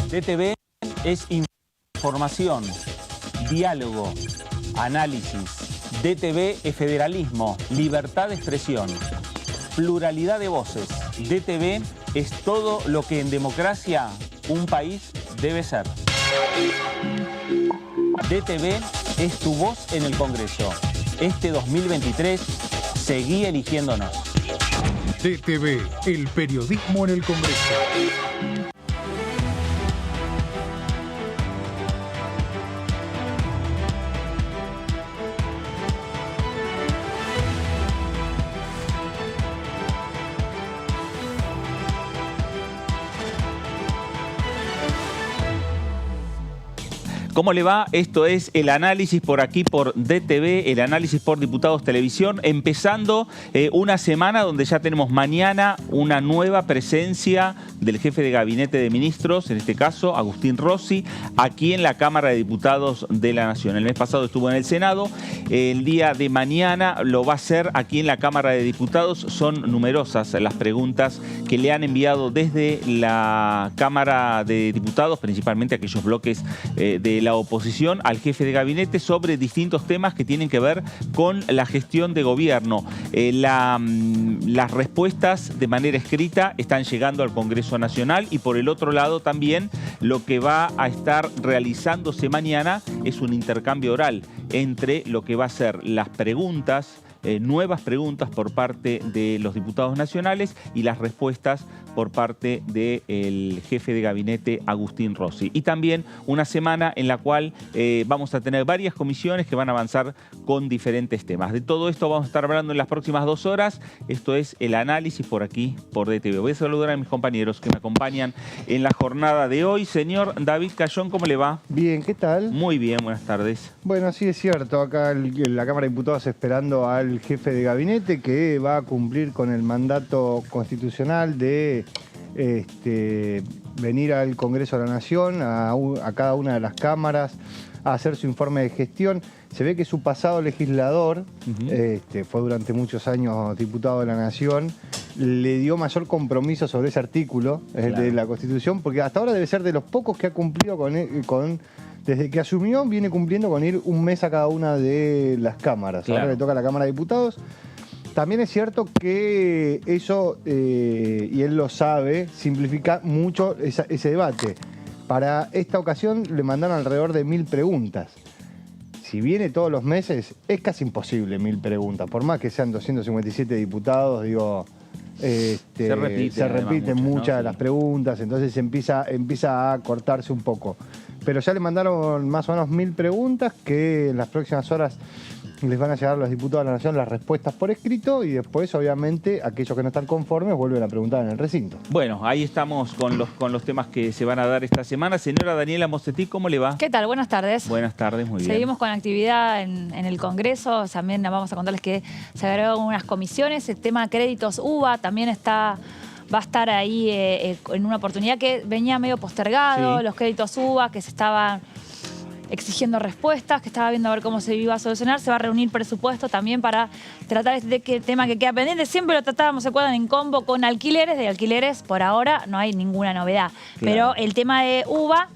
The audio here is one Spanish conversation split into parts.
DTV es información, diálogo, análisis. DTV es federalismo, libertad de expresión, pluralidad de voces. DTV es todo lo que en democracia un país debe ser. DTV es tu voz en el Congreso. Este 2023, seguí eligiéndonos. DTV, el periodismo en el Congreso. ¿Cómo le va? Esto es el análisis por aquí, por DTV, el análisis por Diputados Televisión, empezando una semana donde ya tenemos mañana una nueva presencia del jefe de gabinete de ministros, en este caso Agustín Rossi, aquí en la Cámara de Diputados de la Nación. El mes pasado estuvo en el Senado, el día de mañana lo va a hacer aquí en la Cámara de Diputados. Son numerosas las preguntas que le han enviado desde la Cámara de Diputados, principalmente aquellos bloques de la oposición, al jefe de gabinete sobre distintos temas que tienen que ver con la gestión de gobierno. Las respuestas de manera escrita están llegando al Congreso Nacional y por el otro lado también lo que va a estar realizándose mañana es un intercambio oral entre lo que va a ser las preguntas, nuevas preguntas por parte de los diputados nacionales y las respuestas por parte del jefe de gabinete Agustín Rossi. Y también una semana en la cual vamos a tener varias comisiones que van a avanzar con diferentes temas. De todo esto vamos a estar hablando en las próximas 2 horas. Esto es el análisis por aquí, por DTV. Voy a saludar a mis compañeros que me acompañan en la jornada de hoy. Señor David Cayón, ¿cómo le va? Bien, ¿qué tal? Muy bien, buenas tardes. Bueno, sí es cierto, acá en la Cámara de Diputados esperando al jefe de gabinete que va a cumplir con el mandato constitucional de venir al Congreso de la Nación, a cada una de las cámaras, a hacer su informe de gestión. Se ve que su pasado legislador, fue durante muchos años diputado de la Nación, le dio mayor compromiso sobre ese artículo de la Constitución, porque hasta ahora debe ser de los pocos que ha cumplido desde que asumió, viene cumpliendo con ir un mes a cada una de las cámaras. Claro. Ahora le toca a la Cámara de Diputados. También es cierto que eso, y él lo sabe, simplifica mucho ese debate. Para esta ocasión le mandaron alrededor de 1000 preguntas. Si viene todos los meses, es casi imposible 1000 preguntas. Por más que sean 257 diputados, digo, se repiten muchas de las preguntas, entonces empieza a cortarse un poco. Pero ya le mandaron más o menos 1000 preguntas que en las próximas horas les van a llegar a los diputados de la Nación las respuestas por escrito y después, obviamente, aquellos que no están conformes vuelven a preguntar en el recinto. Bueno, ahí estamos con los temas que se van a dar esta semana. Señora Daniela Mossetí, ¿cómo le va? ¿Qué tal? Buenas tardes. Buenas tardes, muy bien. Seguimos con actividad en el Congreso. También vamos a contarles que se agregaron unas comisiones. El tema de créditos UBA también va a estar ahí en una oportunidad que venía medio postergado. Sí. Los créditos UBA que se estaban exigiendo respuestas, que estaba viendo a ver cómo se iba a solucionar. Se va a reunir presupuesto también para tratar este tema que queda pendiente. Siempre lo tratábamos, ¿se acuerdan? En combo con alquileres. De alquileres, por ahora, no hay ninguna novedad. Claro. Pero el tema de UBA,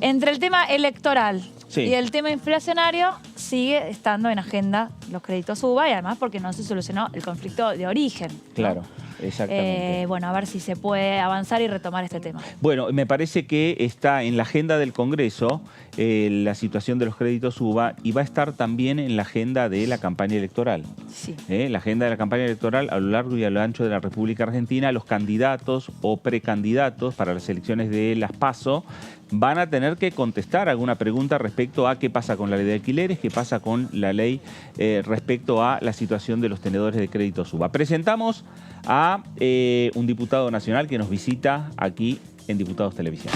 entre el tema electoral y el tema inflacionario, sigue estando en agenda los créditos UBA y además porque no se solucionó el conflicto de origen, ¿no? Claro. Exactamente. Bueno, a ver si se puede avanzar y retomar este tema. Bueno, me parece que está en la agenda del Congreso la situación de los créditos UBA y va a estar también en la agenda de la campaña electoral. Sí. La agenda de la campaña electoral a lo largo y a lo ancho de la República Argentina, los candidatos o precandidatos para las elecciones de las PASO van a tener que contestar alguna pregunta respecto a qué pasa con la ley de alquileres, qué pasa con la ley respecto a la situación de los tenedores de créditos UBA. Presentamos a un diputado nacional que nos visita aquí en Diputados Televisión.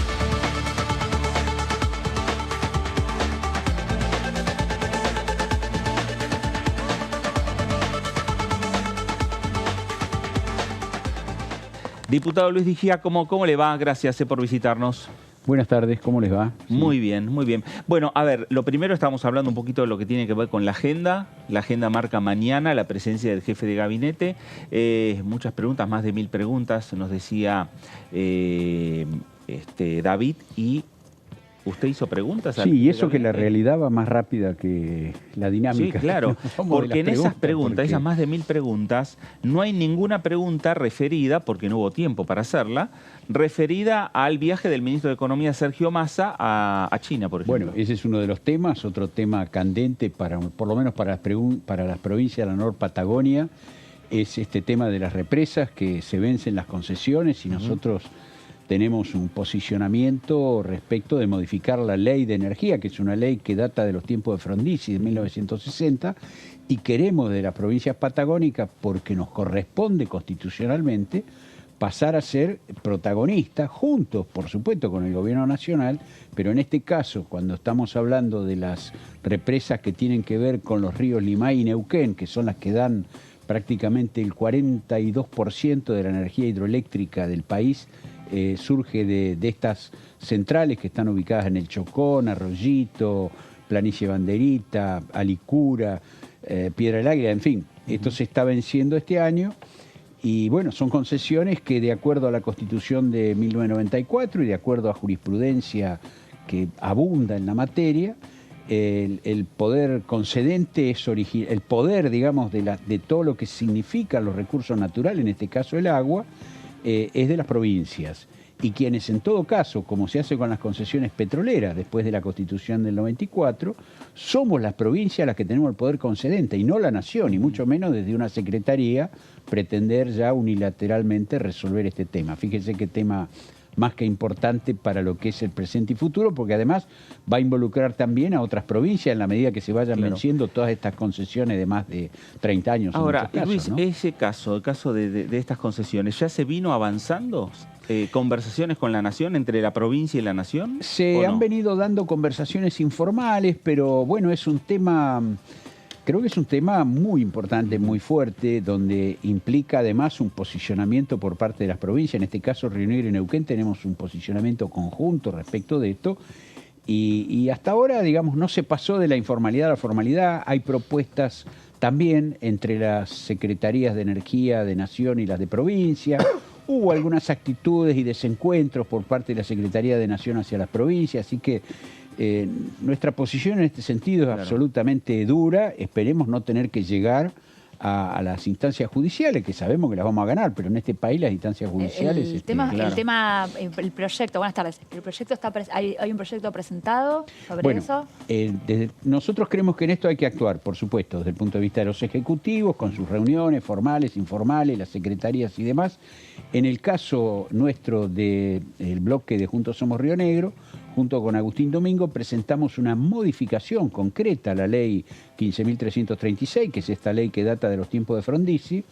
Diputado Luis Vigía, ¿cómo le va? Gracias por visitarnos. Buenas tardes, ¿cómo les va? Sí. Muy bien, muy bien. Bueno, a ver, lo primero estamos hablando un poquito de lo que tiene que ver con la agenda. La agenda marca mañana la presencia del jefe de gabinete. Muchas preguntas, más de 1000 preguntas, nos decía David, y usted hizo preguntas. Sí, y eso que la realidad va más rápida que la dinámica. Sí, claro, porque en esas preguntas, porque... esas más de 1000 preguntas, no hay ninguna pregunta referida, porque no hubo tiempo para hacerla, referida al viaje del ministro de Economía, Sergio Massa, a China, por ejemplo. Bueno, ese es uno de los temas. Otro tema candente, por lo menos para las provincias de la Nor-Patagonia, es este tema de las represas, que se vencen las concesiones y nosotros tenemos un posicionamiento respecto de modificar la ley de energía, que es una ley que data de los tiempos de Frondizi, de 1960, y queremos de las provincias patagónicas, porque nos corresponde constitucionalmente, pasar a ser protagonistas, juntos, por supuesto, con el gobierno nacional, pero en este caso, cuando estamos hablando de las represas que tienen que ver con los ríos Limay y Neuquén, que son las que dan prácticamente el 42% de la energía hidroeléctrica del país, surge de estas centrales que están ubicadas en el Chocón, Arroyito, Planicie Banderita, Alicura, Piedra del Águila, en fin. Esto se está venciendo este año y bueno, son concesiones que de acuerdo a la Constitución de 1994 y de acuerdo a jurisprudencia que abunda en la materia, el poder concedente es el poder, digamos, de todo lo que significan los recursos naturales, en este caso el agua, es de las provincias. Y quienes en todo caso, como se hace con las concesiones petroleras después de la Constitución del 94, somos las provincias las que tenemos el poder concedente y no la nación, y mucho menos desde una secretaría pretender ya unilateralmente resolver este tema. Fíjense qué tema más que importante para lo que es el presente y futuro, porque además va a involucrar también a otras provincias en la medida que se vayan venciendo todas estas concesiones de más de 30 años. Ahora, casos, Luis, ¿no? el caso de estas concesiones, ¿ya se vino avanzando? ¿Conversaciones con la Nación, entre la provincia y la Nación? Se han venido dando conversaciones informales, pero bueno, es un tema... Creo que es un tema muy importante, muy fuerte, donde implica además un posicionamiento por parte de las provincias. En este caso, Río Negro y Neuquén tenemos un posicionamiento conjunto respecto de esto. Y hasta ahora, digamos, no se pasó de la informalidad a la formalidad. Hay propuestas también entre las secretarías de energía de Nación y las de provincia. Hubo algunas actitudes y desencuentros por parte de la Secretaría de Nación hacia las provincias, así que nuestra posición en este sentido es absolutamente dura. Esperemos no tener que llegar a las instancias judiciales, que sabemos que las vamos a ganar, pero en este país las instancias judiciales... El proyecto, buenas tardes. ¿El proyecto hay un proyecto presentado sobre eso? Nosotros creemos que en esto hay que actuar, por supuesto, desde el punto de vista de los ejecutivos, con sus reuniones formales, informales, las secretarías y demás. En el caso nuestro del bloque de Juntos Somos Río Negro, junto con Agustín Domingo, presentamos una modificación concreta a la ley 15.336, que es esta ley que data de los tiempos de Frondizi.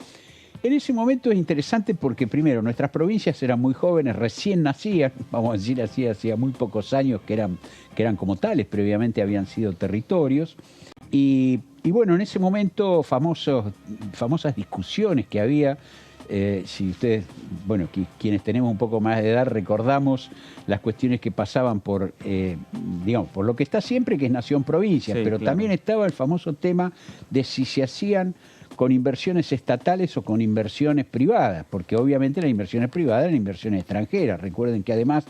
En ese momento es interesante porque, primero, nuestras provincias eran muy jóvenes, recién nacían, vamos a decir así, hacía muy pocos años que eran como tales, previamente habían sido territorios. Y bueno, en ese momento, famosas discusiones que había. Si ustedes, bueno, quienes tenemos un poco más de edad, recordamos las cuestiones que pasaban por lo que está siempre, que es nación-provincia, sí, pero claro. También estaba el famoso tema de si se hacían con inversiones estatales o con inversiones privadas, porque obviamente las inversiones privadas eran inversiones extranjeras. Recuerden que además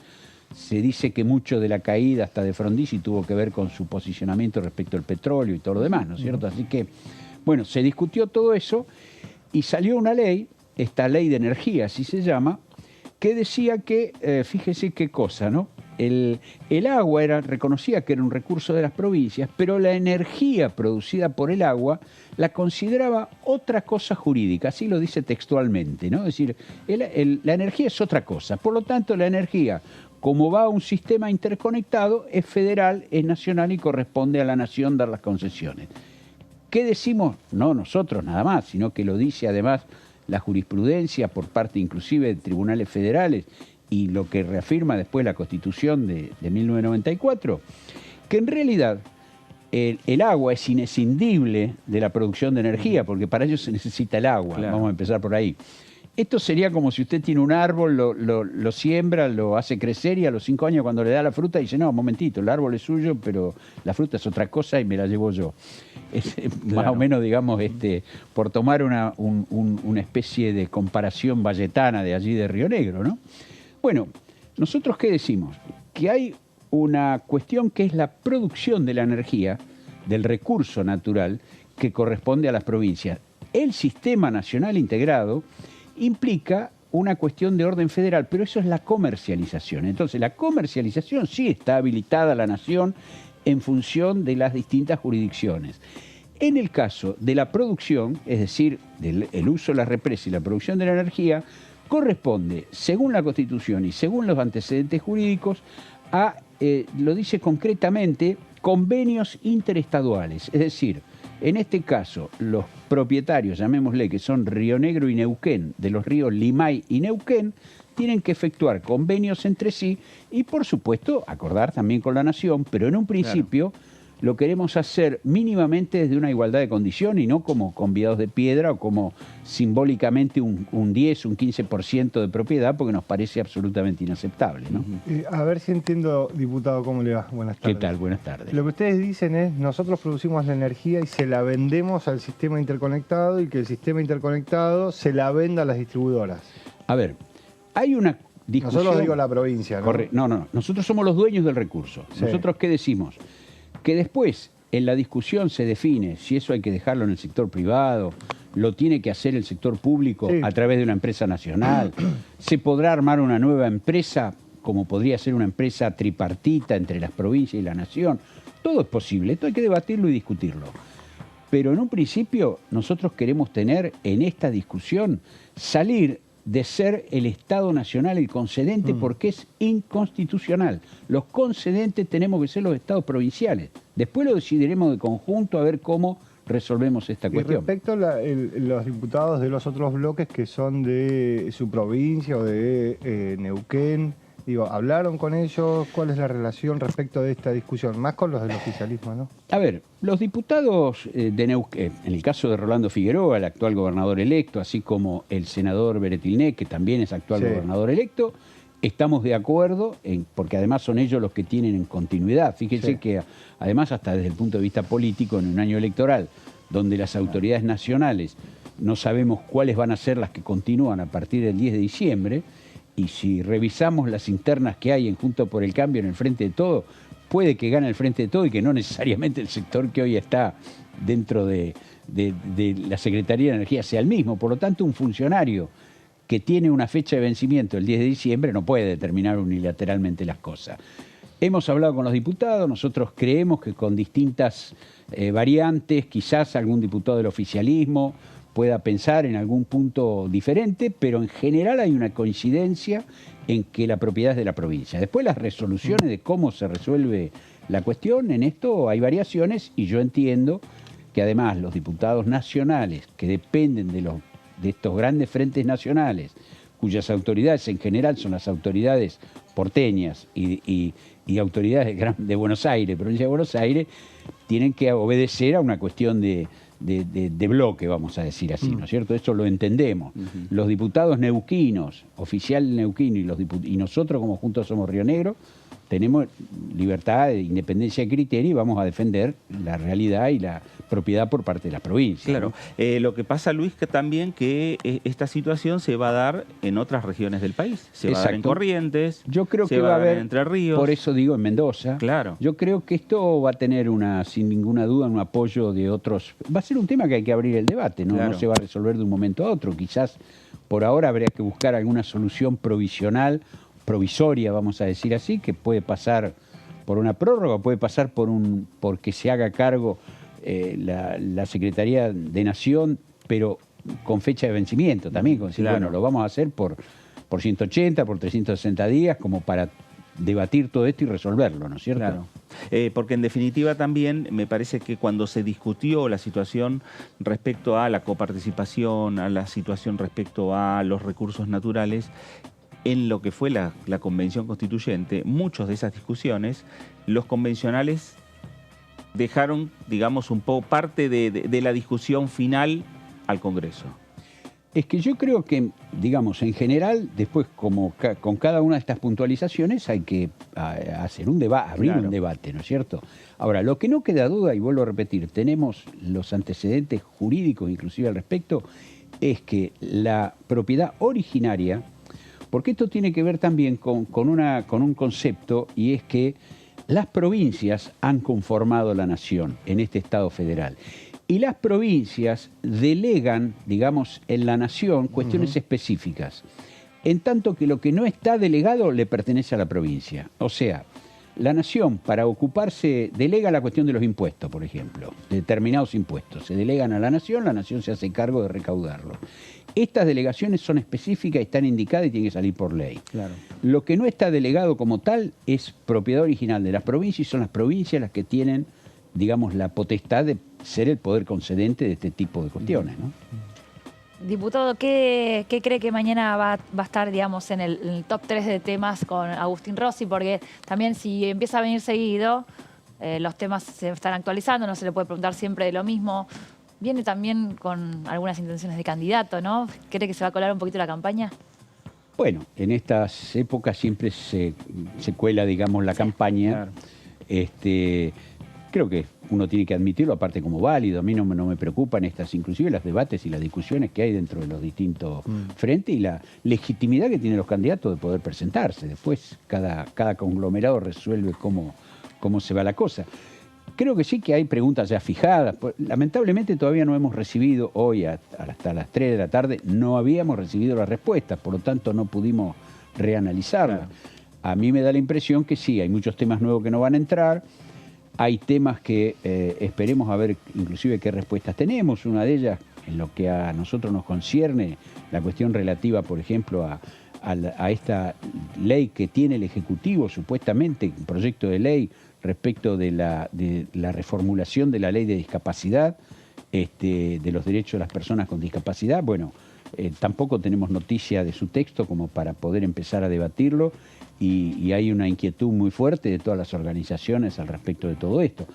se dice que mucho de la caída hasta de Frondizi tuvo que ver con su posicionamiento respecto al petróleo y todo lo demás, ¿no es cierto? Así que, bueno, se discutió todo eso y salió una ley, esta ley de energía, así se llama, que decía que, fíjese qué cosa, ¿no? El agua reconocía que era un recurso de las provincias, pero la energía producida por el agua la consideraba otra cosa jurídica, así lo dice textualmente, ¿no? Es decir, la energía es otra cosa, por lo tanto la energía, como va a un sistema interconectado, es federal, es nacional y corresponde a la nación dar las concesiones. ¿Qué decimos? No nosotros nada más, sino que lo dice además la jurisprudencia por parte inclusive de tribunales federales y lo que reafirma después la Constitución de 1994, que en realidad el agua es inescindible de la producción de energía, porque para ello se necesita el agua. Claro. Vamos a empezar por ahí. Esto sería como si usted tiene un árbol, lo siembra, lo hace crecer y a los 5 años cuando le da la fruta dice, no, un momentito, el árbol es suyo, pero la fruta es otra cosa y me la llevo yo. Es más o menos, digamos, por tomar una especie de comparación valletana de allí de Río Negro, ¿no? Bueno, ¿Nosotros qué decimos? Que hay una cuestión que es la producción de la energía, del recurso natural, que corresponde a las provincias. El sistema nacional integrado implica una cuestión de orden federal, pero eso es la comercialización. Entonces, la comercialización sí está habilitada a la nación en función de las distintas jurisdicciones. En el caso de la producción, es decir, el uso de la represa y la producción de la energía, corresponde, según la Constitución y según los antecedentes jurídicos, a, lo dice concretamente, convenios interestaduales. Es decir, en este caso, los propietarios, llamémosle que son Río Negro y Neuquén, de los ríos Limay y Neuquén, tienen que efectuar convenios entre sí y, por supuesto, acordar también con la nación, pero en un principio lo queremos hacer mínimamente desde una igualdad de condición y no como convidados de piedra o como simbólicamente un 10, un 15% de propiedad, porque nos parece absolutamente inaceptable, ¿no? A ver si entiendo, diputado, ¿cómo le va? Buenas tardes. ¿Qué tal? Buenas tardes. Lo que ustedes dicen es, nosotros producimos la energía y se la vendemos al sistema interconectado y que el sistema interconectado se la venda a las distribuidoras. A ver, hay una discusión... Nosotros digo la provincia, ¿no? No. Nosotros somos los dueños del recurso. Sí. ¿Nosotros qué decimos? Que después en la discusión se define si eso hay que dejarlo en el sector privado, lo tiene que hacer el sector público a través de una empresa nacional, se podrá armar una nueva empresa, como podría ser una empresa tripartita entre las provincias y la nación. Todo es posible, esto hay que debatirlo y discutirlo. Pero en un principio nosotros queremos tener en esta discusión, salir de ser el Estado Nacional el concedente porque es inconstitucional. Los concedentes tenemos que ser los estados provinciales. Después lo decidiremos de conjunto a ver cómo resolvemos esta cuestión. Y respecto a los diputados de los otros bloques que son de su provincia o de Neuquén, digo, ¿hablaron con ellos? ¿Cuál es la relación respecto de esta discusión? Más con los del oficialismo, ¿no? A ver, los diputados de Neuquén, en el caso de Rolando Figueroa, el actual gobernador electo, así como el senador Beretilné, que también es actual gobernador electo, estamos de acuerdo, porque además son ellos los que tienen en continuidad. Fíjense que además hasta desde el punto de vista político, en un año electoral, donde las autoridades nacionales no sabemos cuáles van a ser las que continúan a partir del 10 de diciembre, y si revisamos las internas que hay en Juntos por el Cambio en el Frente de Todo, puede que gane el Frente de Todo y que no necesariamente el sector que hoy está dentro de la Secretaría de Energía sea el mismo. Por lo tanto, un funcionario que tiene una fecha de vencimiento el 10 de diciembre no puede determinar unilateralmente las cosas. Hemos hablado con los diputados, nosotros creemos que con distintas variantes, quizás algún diputado del oficialismo pueda pensar en algún punto diferente, pero en general hay una coincidencia en que la propiedad es de la provincia. Después las resoluciones de cómo se resuelve la cuestión, en esto hay variaciones y yo entiendo que además los diputados nacionales que dependen de estos grandes frentes nacionales, cuyas autoridades en general son las autoridades porteñas y autoridades de Buenos Aires, provincia de Buenos Aires, tienen que obedecer a una cuestión de bloque, vamos a decir así, ¿no es cierto? Eso lo entendemos. Los diputados neuquinos, oficial neuquino y nosotros como Juntos Somos Río Negro, tenemos libertad, independencia de criterio y vamos a defender la realidad y la propiedad por parte de las provincias. Claro. ¿No? Lo que pasa, Luis, que también que esta situación se va a dar en otras regiones del país. Se va a dar en Corrientes, yo creo se que va a haber en Entre Ríos. Por eso digo en Mendoza. Claro. Yo creo que esto va a tener sin ninguna duda un apoyo de otros. Va a ser un tema que hay que abrir el debate, ¿no? Claro. No se va a resolver de un momento a otro. Quizás por ahora habría que buscar alguna solución provisoria, vamos a decir así, que puede pasar por una prórroga, puede pasar porque se haga cargo la Secretaría de Nación, pero con fecha de vencimiento también, con decir, bueno, lo vamos a hacer por 180, por 360 días, como para debatir todo esto y resolverlo, ¿no es cierto? Claro. Porque en definitiva también me parece que cuando se discutió la situación respecto a la coparticipación, a la situación respecto a los recursos naturales, en lo que fue la Convención Constituyente, muchas de esas discusiones, los convencionales dejaron, digamos, un poco parte de la discusión final al Congreso. Es que yo creo que, digamos, en general, después, como con cada una de estas puntualizaciones, hay que hacer un debate, abrir un debate, ¿no es cierto? Ahora, lo que no queda duda, y vuelvo a repetir, tenemos los antecedentes jurídicos inclusive al respecto, es que la propiedad originaria Porque esto tiene que ver también con un concepto, y es que las provincias han conformado la nación en este Estado federal. Y las provincias delegan, digamos, en la nación cuestiones específicas. En tanto que lo que no está delegado le pertenece a la provincia. O sea, la nación, para ocuparse, delega la cuestión de los impuestos, por ejemplo, de determinados impuestos. Se delegan a la nación se hace cargo de recaudarlo. Estas delegaciones son específicas, están indicadas y tienen que salir por ley. Claro. Lo que no está delegado como tal es propiedad original de las provincias, y son las provincias las que tienen, digamos, la potestad de ser el poder concedente de este tipo de cuestiones, ¿no? Diputado, ¿qué cree que mañana va a estar, digamos, en el top 3 de temas con Agustín Rossi? Porque también si empieza a venir seguido, los temas se están actualizando, no se le puede preguntar siempre de lo mismo. Viene también con algunas intenciones de candidato, ¿no? ¿Cree que se va a colar un poquito la campaña? Bueno, en estas épocas siempre se cuela, digamos, la campaña. Claro. Creo que uno tiene que admitirlo, aparte como válido. A mí no me preocupan estas, inclusive los debates y las discusiones que hay dentro de los distintos frentes y la legitimidad que tienen los candidatos de poder presentarse. Después cada conglomerado resuelve cómo se va la cosa. Creo que sí que hay preguntas ya fijadas. Lamentablemente todavía no hemos recibido, hoy hasta las 3 de la tarde, no habíamos recibido las respuestas, por lo tanto no pudimos reanalizarlas. Claro. A mí me da la impresión que sí, hay muchos temas nuevos que no van a entrar, hay temas que esperemos a ver inclusive qué respuestas tenemos. Una de ellas, en lo que a nosotros nos concierne, la cuestión relativa, por ejemplo, a esta ley que tiene el Ejecutivo, supuestamente, un proyecto de ley respecto de la reformulación de la ley de discapacidad, de los derechos de las personas con discapacidad. Bueno, tampoco tenemos noticia de su texto como para poder empezar a debatirlo, y hay una inquietud muy fuerte de todas las organizaciones al respecto de todo esto.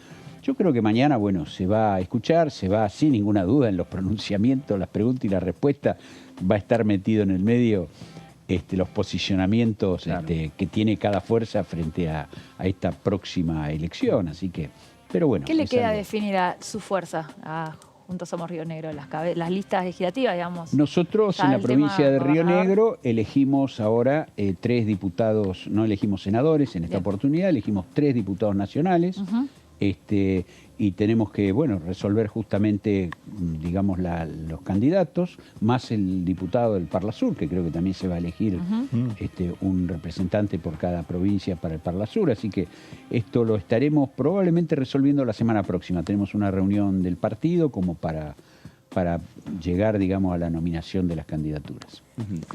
Yo creo que mañana, bueno, se va a escuchar, se va sin ninguna duda en los pronunciamientos, las preguntas y las respuestas, va a estar metido en el medio los posicionamientos, claro, que tiene cada fuerza frente a esta próxima elección. Así que, pero bueno. ¿Qué le queda definir a su fuerza a Juntos Somos Río Negro, las listas legislativas, digamos? Nosotros en la provincia de Río Negro elegimos ahora 3 diputados, no elegimos senadores en esta oportunidad, elegimos 3 diputados nacionales. Y tenemos que, bueno, resolver justamente, digamos, los candidatos, más el diputado del Parlasur, que creo que también se va a elegir un representante por cada provincia para el Parlasur, así que esto lo estaremos probablemente resolviendo la semana próxima. Tenemos una reunión del partido como para llegar, digamos, a la nominación de las candidaturas.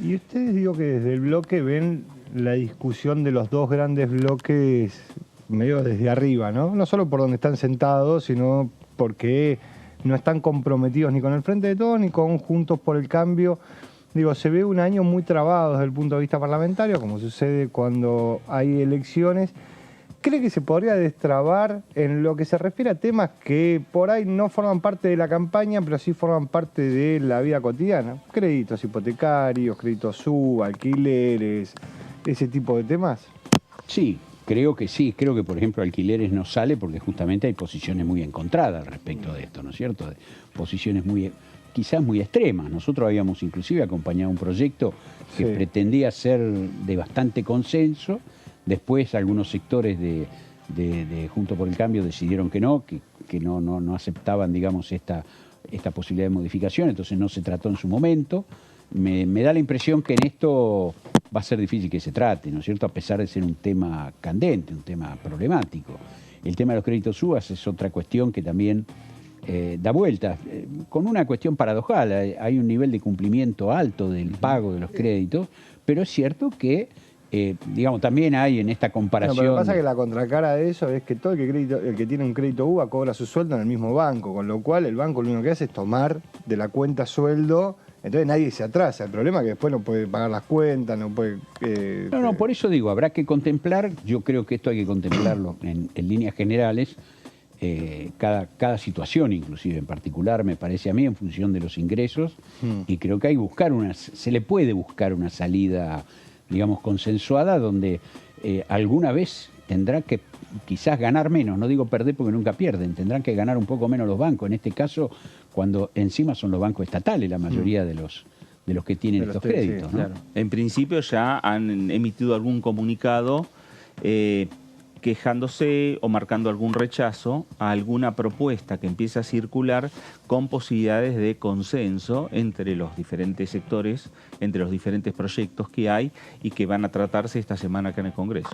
Y ustedes, digo que desde el bloque ven la discusión de los dos grandes bloques medio desde arriba, ¿no? No solo por donde están sentados, sino porque no están comprometidos ni con el Frente de Todos ni con Juntos por el Cambio. Digo, se ve un año muy trabado desde el punto de vista parlamentario, como sucede cuando hay elecciones. ¿Cree que se podría destrabar en lo que se refiere a temas que por ahí no forman parte de la campaña, pero sí forman parte de la vida cotidiana? Créditos hipotecarios, créditos UVA, alquileres, ese tipo de temas. Sí. Creo que sí, creo que por ejemplo alquileres no sale porque justamente hay posiciones muy encontradas respecto de esto, ¿no es cierto? Posiciones quizás muy extremas. Nosotros habíamos inclusive acompañado un proyecto que pretendía ser de bastante consenso. Después algunos sectores de Juntos por el Cambio decidieron que no aceptaban, digamos, esta posibilidad de modificación, entonces no se trató en su momento. Me da la impresión que en esto va a ser difícil que se trate, ¿no es cierto?, a pesar de ser un tema candente, un tema problemático. El tema de los créditos UVA es otra cuestión que también da vueltas, con una cuestión paradojal. Hay un nivel de cumplimiento alto del pago de los créditos, pero es cierto que, digamos, también hay en esta comparación... No, pero lo que pasa es que la contracara de eso es que todo el que tiene un crédito UVA cobra su sueldo en el mismo banco, con lo cual el banco lo único que hace es tomar de la cuenta sueldo. Entonces nadie se atrasa. El problema es que después no puede pagar las cuentas, no puede... No, por eso digo, habrá que contemplar, yo creo que esto hay que contemplarlo en líneas generales, cada situación inclusive en particular, me parece a mí, en función de los ingresos, y creo que hay que buscar se le puede buscar una salida, digamos, consensuada, donde alguna vez tendrá que quizás ganar menos, no digo perder porque nunca pierden, tendrán que ganar un poco menos los bancos, en este caso cuando encima son los bancos estatales la mayoría de los que tienen De los estos sí, créditos, ¿no? Claro. En principio ya han emitido algún comunicado quejándose o marcando algún rechazo a alguna propuesta que empieza a circular con posibilidades de consenso entre los diferentes sectores, entre los diferentes proyectos que hay y que van a tratarse esta semana acá en el Congreso.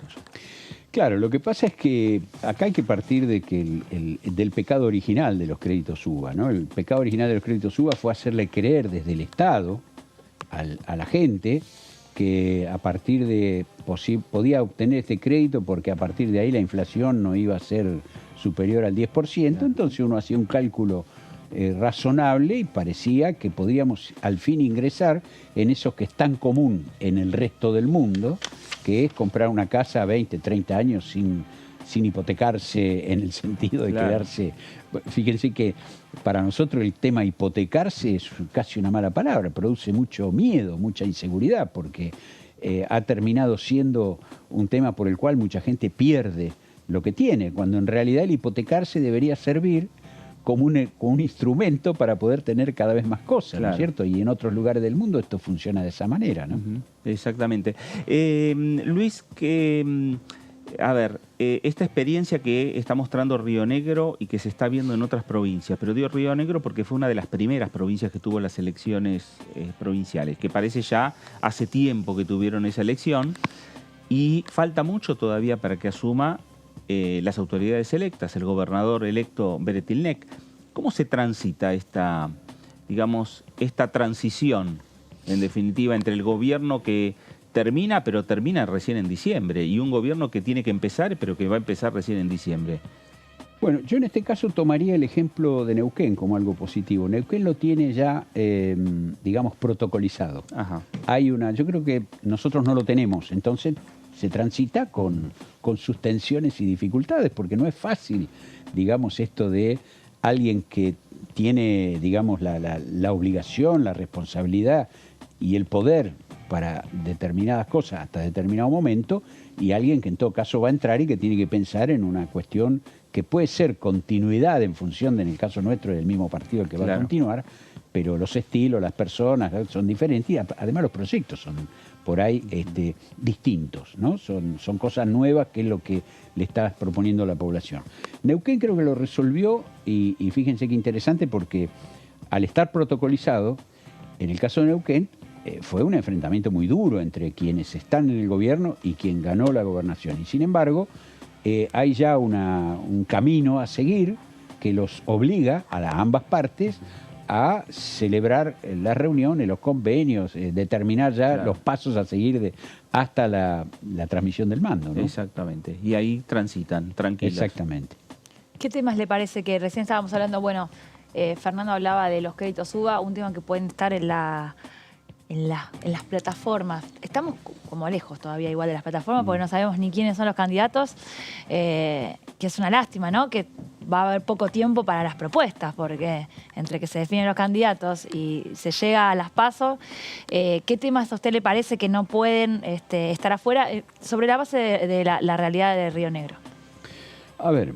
Claro, lo que pasa es que acá hay que partir de que del pecado original de los créditos UBA, ¿no? El pecado original de los créditos UBA fue hacerle creer desde el Estado a la gente que a partir de podía obtener este crédito porque a partir de ahí la inflación no iba a ser superior al 10%, entonces uno hacía un cálculo razonable y parecía que podríamos al fin ingresar en eso que es tan común en el resto del mundo, que es comprar una casa a 20, 30 años sin hipotecarse en el sentido de quedarse. Fíjense que para nosotros el tema hipotecarse es casi una mala palabra, produce mucho miedo, mucha inseguridad, porque ha terminado siendo un tema por el cual mucha gente pierde lo que tiene, cuando en realidad el hipotecarse debería servir como un instrumento para poder tener cada vez más cosas, ¿no es cierto? Y en otros lugares del mundo esto funciona de esa manera, ¿no? Exactamente. Luis, a ver, esta experiencia que está mostrando Río Negro y que se está viendo en otras provincias, pero digo Río Negro porque fue una de las primeras provincias que tuvo las elecciones provinciales, que parece ya hace tiempo que tuvieron esa elección y falta mucho todavía para que asuma las autoridades electas, el gobernador electo Beretilnec. ¿Cómo se transita esta transición, en definitiva, entre el gobierno que termina, pero termina recién en diciembre, y un gobierno que tiene que empezar, pero que va a empezar recién en diciembre? Bueno, yo en este caso tomaría el ejemplo de Neuquén como algo positivo. Neuquén lo tiene ya, protocolizado. Ajá. Yo creo que nosotros no lo tenemos, entonces se transita con sus tensiones y dificultades, porque no es fácil, esto de alguien que tiene, la obligación, la responsabilidad y el poder para determinadas cosas hasta determinado momento, y alguien que en todo caso va a entrar y que tiene que pensar en una cuestión que puede ser continuidad en función, en el caso nuestro, del mismo partido el que va a continuar, pero los estilos, las personas son diferentes y además los proyectos son por ahí distintos, ¿no? Son cosas nuevas, que es lo que le está proponiendo a la población. Neuquén creo que lo resolvió y fíjense qué interesante, porque al estar protocolizado, en el caso de Neuquén, fue un enfrentamiento muy duro entre quienes están en el gobierno y quien ganó la gobernación. Y sin embargo, hay ya un camino a seguir que los obliga a ambas partes a celebrar las reuniones, los convenios, determinar ya los pasos a seguir hasta la transmisión del mando, ¿no? Exactamente. Y ahí transitan, tranquilos. Exactamente. ¿Qué temas le parece que recién estábamos hablando? Bueno, Fernando hablaba de los créditos UBA, un tema que pueden estar en las plataformas. Estamos como lejos todavía igual de las plataformas porque no sabemos ni quiénes son los candidatos, que es una lástima, ¿no? Que va a haber poco tiempo para las propuestas, porque entre que se definen los candidatos y se llega a las PASO, ¿qué temas a usted le parece que no pueden estar afuera sobre la base de la realidad de Río Negro? A ver,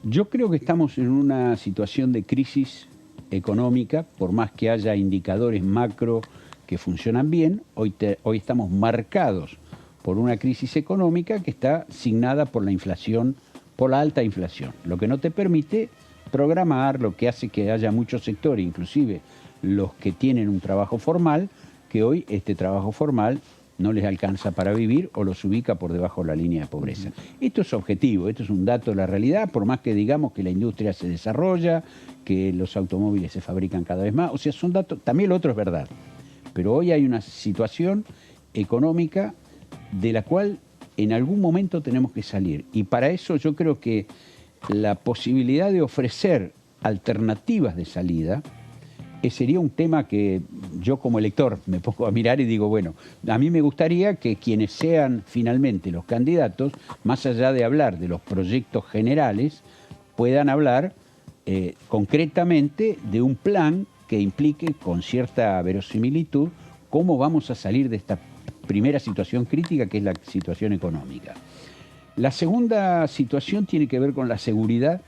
yo creo que estamos en una situación de crisis económica, por más que haya indicadores macro que funcionan bien, hoy estamos marcados por una crisis económica que está signada por la inflación, por la alta inflación, lo que no te permite programar, lo que hace que haya muchos sectores, inclusive los que tienen un trabajo formal, que hoy este trabajo formal no les alcanza para vivir o los ubica por debajo de la línea de pobreza. Esto es objetivo, esto es un dato de la realidad, por más que digamos que la industria se desarrolla, que los automóviles se fabrican cada vez más, o sea, son datos, también lo otro es verdad, pero hoy hay una situación económica de la cual en algún momento tenemos que salir, y para eso yo creo que la posibilidad de ofrecer alternativas de salida sería un tema que yo como elector me pongo a mirar y digo, bueno, a mí me gustaría que quienes sean finalmente los candidatos, más allá de hablar de los proyectos generales, puedan hablar concretamente de un plan que implique con cierta verosimilitud cómo vamos a salir de esta primera situación crítica, que es la situación económica. La segunda situación tiene que ver con la seguridad,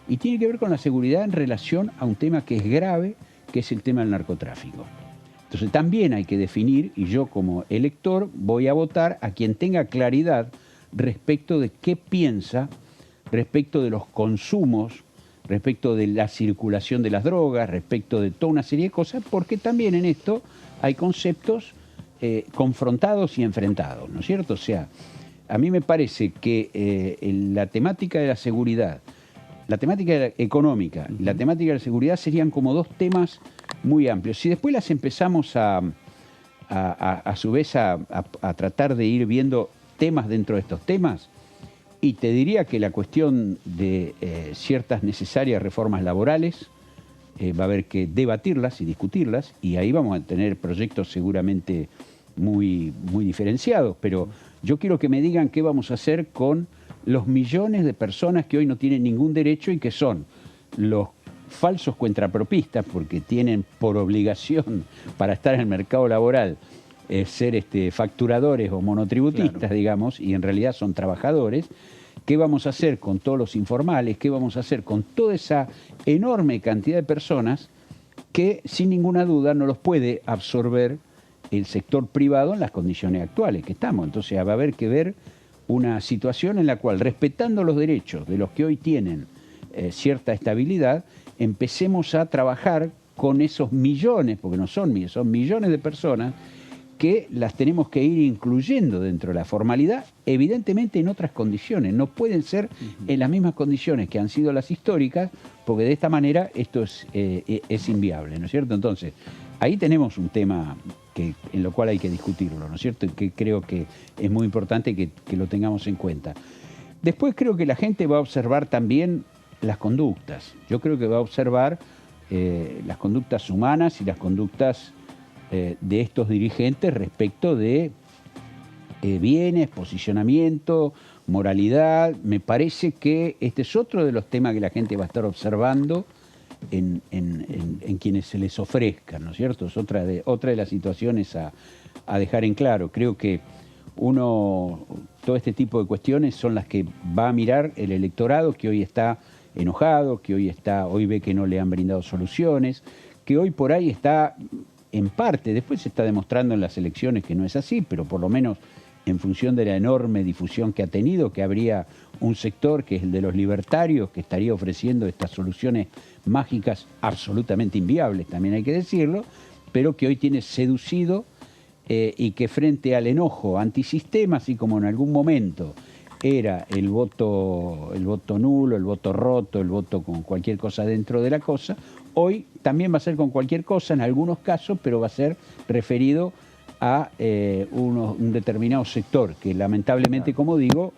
y tiene que ver con la seguridad en relación a un tema que es grave, que es el tema del narcotráfico. Entonces también hay que definir, y yo como elector voy a votar a quien tenga claridad respecto de qué piensa, respecto de los consumos, respecto de la circulación de las drogas, respecto de toda una serie de cosas, porque también en esto hay conceptos confrontados y enfrentados, ¿no es cierto? O sea, a mí me parece que la temática de la seguridad, la temática económica y la temática de la seguridad serían como dos temas muy amplios. Si después las empezamos a su vez a tratar de ir viendo temas dentro de estos temas, y te diría que la cuestión de ciertas necesarias reformas laborales va a haber que debatirlas y discutirlas, y ahí vamos a tener proyectos seguramente muy diferenciados, pero yo quiero que me digan qué vamos a hacer con los millones de personas que hoy no tienen ningún derecho y que son los falsos cuentapropistas, porque tienen por obligación para estar en el mercado laboral ser facturadores o monotributistas, claro, digamos, y en realidad son trabajadores. ¿Qué vamos a hacer con todos los informales? ¿Qué vamos a hacer con toda esa enorme cantidad de personas que sin ninguna duda no los puede absorber el sector privado en las condiciones actuales que estamos? Entonces va a haber que ver una situación en la cual, respetando los derechos de los que hoy tienen cierta estabilidad, empecemos a trabajar con esos millones, porque no son millones, son millones de personas que las tenemos que ir incluyendo dentro de la formalidad, evidentemente en otras condiciones. No pueden ser en las mismas condiciones que han sido las históricas, porque de esta manera esto es inviable, ¿no es cierto? Entonces, ahí tenemos un tema en lo cual hay que discutirlo, ¿no es cierto? Y que creo que es muy importante que lo tengamos en cuenta. Después creo que la gente va a observar también las conductas. Yo creo que va a observar las conductas humanas y las conductas de estos dirigentes respecto de bienes, posicionamiento, moralidad. Me parece que este es otro de los temas que la gente va a estar observando en quienes se les ofrezcan, ¿no es cierto? Es otra de las situaciones a dejar en claro. Creo que todo este tipo de cuestiones son las que va a mirar el electorado, que hoy está enojado, que hoy ve que no le han brindado soluciones, que hoy por ahí está en parte, después se está demostrando en las elecciones que no es así, pero por lo menos en función de la enorme difusión que ha tenido, que habría un sector que es el de los libertarios, que estaría ofreciendo estas soluciones mágicas absolutamente inviables, también hay que decirlo, pero que hoy tiene seducido y que frente al enojo antisistema, así como en algún momento era el voto nulo, el voto roto, el voto con cualquier cosa dentro de la cosa, hoy también va a ser con cualquier cosa en algunos casos, pero va a ser referido a un determinado sector que lamentablemente, como digo,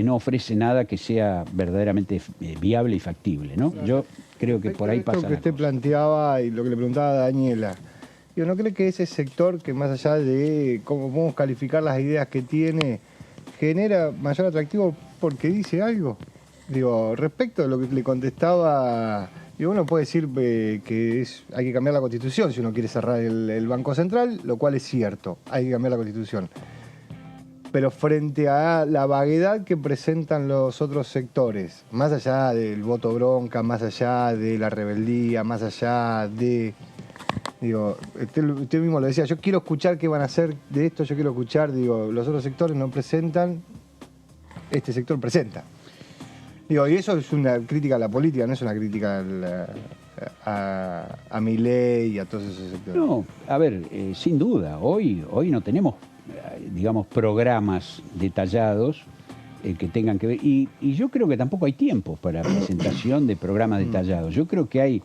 no ofrece nada que sea verdaderamente viable y factible, ¿no? Yo creo que por ahí pasa. Lo que usted planteaba y lo que le preguntaba a Daniela, ¿no cree que ese sector que más allá de cómo podemos calificar las ideas que tiene, genera mayor atractivo porque dice algo? Digo, respecto a lo que le contestaba, uno puede decir que hay que cambiar la Constitución si uno quiere cerrar el Banco Central, lo cual es cierto, hay que cambiar la Constitución. Pero frente a la vaguedad que presentan los otros sectores, más allá del voto bronca, más allá de la rebeldía, más allá de... Digo, usted mismo lo decía, yo quiero escuchar qué van a hacer de esto, yo quiero escuchar, digo, los otros sectores no presentan, este sector presenta. Digo, y eso es una crítica a la política, no es una crítica a Milei y a todos esos sectores. No, a ver, sin duda, hoy no tenemos, digamos, programas detallados que tengan que ver, y yo creo que tampoco hay tiempo para presentación de programas detallados. Yo creo que hay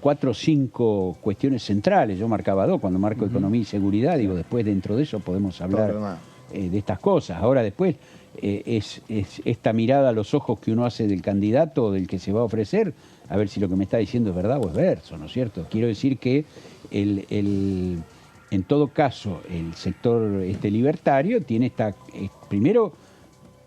4 o 5 cuestiones centrales, yo marcaba 2, cuando marco economía y seguridad, digo, después dentro de eso podemos hablar de estas cosas. Ahora después es esta mirada a los ojos que uno hace del candidato o del que se va a ofrecer, a ver si lo que me está diciendo es verdad o es verso, ¿no es cierto? Quiero decir que en todo caso el sector libertario tiene primero,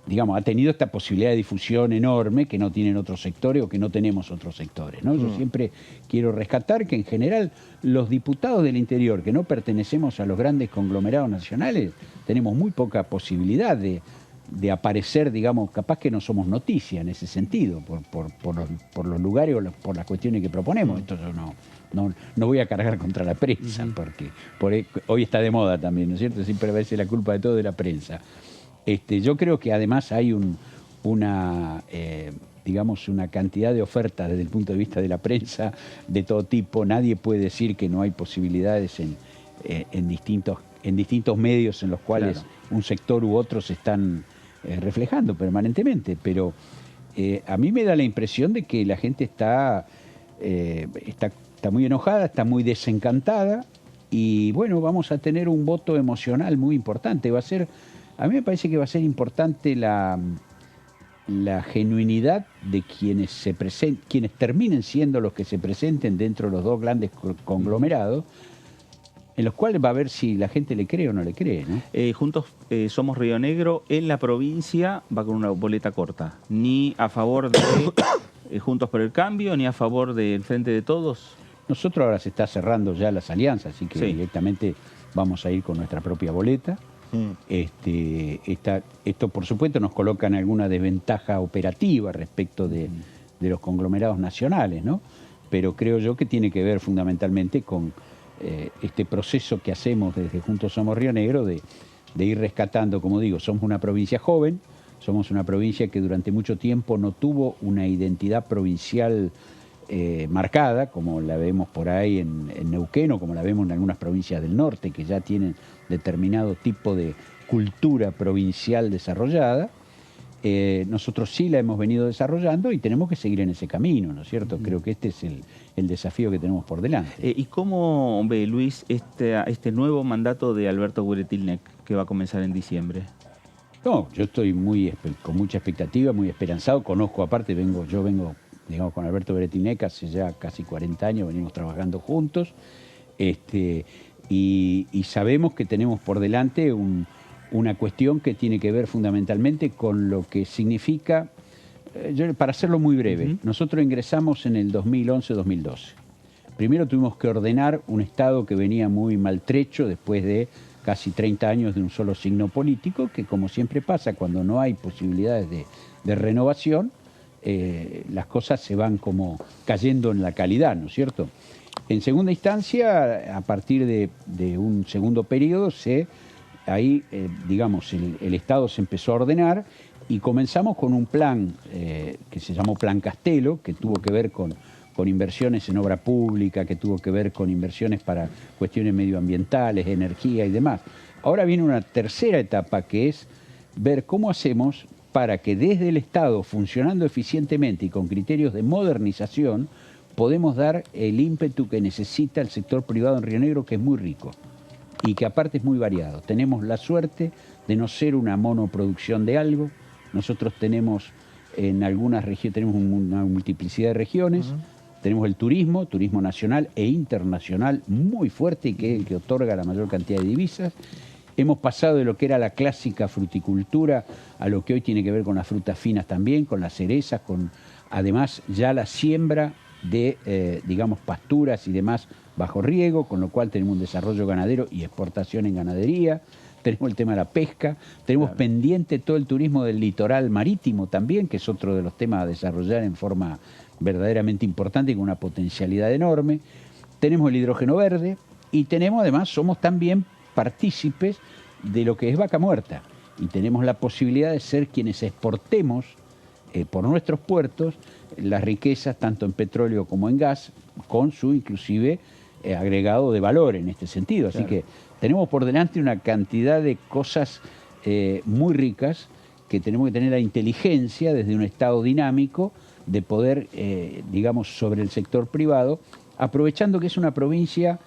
digamos, ha tenido esta posibilidad de difusión enorme que no tienen otros sectores o que no tenemos otros sectores, ¿no? Yo siempre quiero rescatar que en general los diputados del interior que no pertenecemos a los grandes conglomerados nacionales tenemos muy poca posibilidad de de aparecer, digamos, capaz que no somos noticia en ese sentido, por los lugares o por las cuestiones que proponemos. Esto yo no voy a cargar contra la prensa, porque hoy está de moda también, ¿no es cierto? Siempre a veces la culpa de todo de la prensa. Yo creo que además hay digamos, una cantidad de ofertas desde el punto de vista de la prensa de todo tipo. Nadie puede decir que no hay posibilidades en distintos medios en los cuales un sector u otro se están reflejando permanentemente, pero a mí me da la impresión de que la gente está muy enojada, está muy desencantada y bueno, vamos a tener un voto emocional muy importante. A mí me parece que va a ser importante la genuinidad de quienes quienes terminen siendo los que se presenten dentro de los dos grandes conglomerados, en los cuales va a ver si la gente le cree o no le cree, ¿no? Juntos Somos Río Negro en la provincia va con una boleta corta. Ni a favor de Juntos por el Cambio, ni a favor del Frente de Todos. Nosotros ahora se está cerrando ya las alianzas, así que directamente vamos a ir con nuestra propia boleta. Esto, por supuesto, nos coloca en alguna desventaja operativa respecto de los conglomerados nacionales, ¿no? Pero creo yo que tiene que ver fundamentalmente con este proceso que hacemos desde Juntos Somos Río Negro de ir rescatando, como digo, somos una provincia joven, somos una provincia que durante mucho tiempo no tuvo una identidad provincial marcada, como la vemos por ahí en Neuquén o como la vemos en algunas provincias del norte, que ya tienen determinado tipo de cultura provincial desarrollada. Nosotros sí la hemos venido desarrollando y tenemos que seguir en ese camino, ¿no es cierto? Creo que este es el desafío que tenemos por delante. ¿Y cómo ve, Luis, este nuevo mandato de Alberto Guretilneck que va a comenzar en diciembre? No, yo estoy con mucha expectativa, muy esperanzado. Conozco, aparte, yo vengo, digamos, con Alberto Guretilneck hace ya casi 40 años, venimos trabajando juntos, y sabemos que tenemos por delante una cuestión que tiene que ver fundamentalmente con lo que significa, para hacerlo muy breve, nosotros ingresamos en el 2011-2012. Primero tuvimos que ordenar un Estado que venía muy maltrecho después de casi 30 años de un solo signo político, que como siempre pasa cuando no hay posibilidades de renovación, las cosas se van como cayendo en la calidad, ¿no es cierto? En segunda instancia, a partir de un segundo periodo, digamos, el Estado se empezó a ordenar y comenzamos con un plan que se llamó Plan Castelo, que tuvo que ver con inversiones en obra pública, que tuvo que ver con inversiones para cuestiones medioambientales, energía y demás. Ahora viene una tercera etapa, que es ver cómo hacemos para que desde el Estado, funcionando eficientemente y con criterios de modernización, podemos dar el ímpetu que necesita el sector privado en Río Negro, que es muy rico y que aparte es muy variado. Tenemos la suerte de no ser una monoproducción de algo. Nosotros tenemos en algunas regiones, tenemos una multiplicidad de regiones, tenemos el turismo nacional e internacional muy fuerte y que es el que otorga la mayor cantidad de divisas. Hemos pasado de lo que era la clásica fruticultura a lo que hoy tiene que ver con las frutas finas también, con las cerezas, con además ya la siembra de, digamos, pasturas y demás bajo riego, con lo cual tenemos un desarrollo ganadero y exportación en ganadería. Tenemos el tema de la pesca, tenemos pendiente todo el turismo del litoral marítimo también, que es otro de los temas a desarrollar en forma verdaderamente importante y con una potencialidad enorme. Tenemos el hidrógeno verde y tenemos además, somos también partícipes de lo que es Vaca Muerta y tenemos la posibilidad de ser quienes exportemos por nuestros puertos las riquezas tanto en petróleo como en gas, con su inclusive agregado de valor en este sentido. Así que tenemos por delante una cantidad de cosas muy ricas que tenemos que tener la inteligencia desde un Estado dinámico de poder, digamos, sobre el sector privado, aprovechando que es una provincia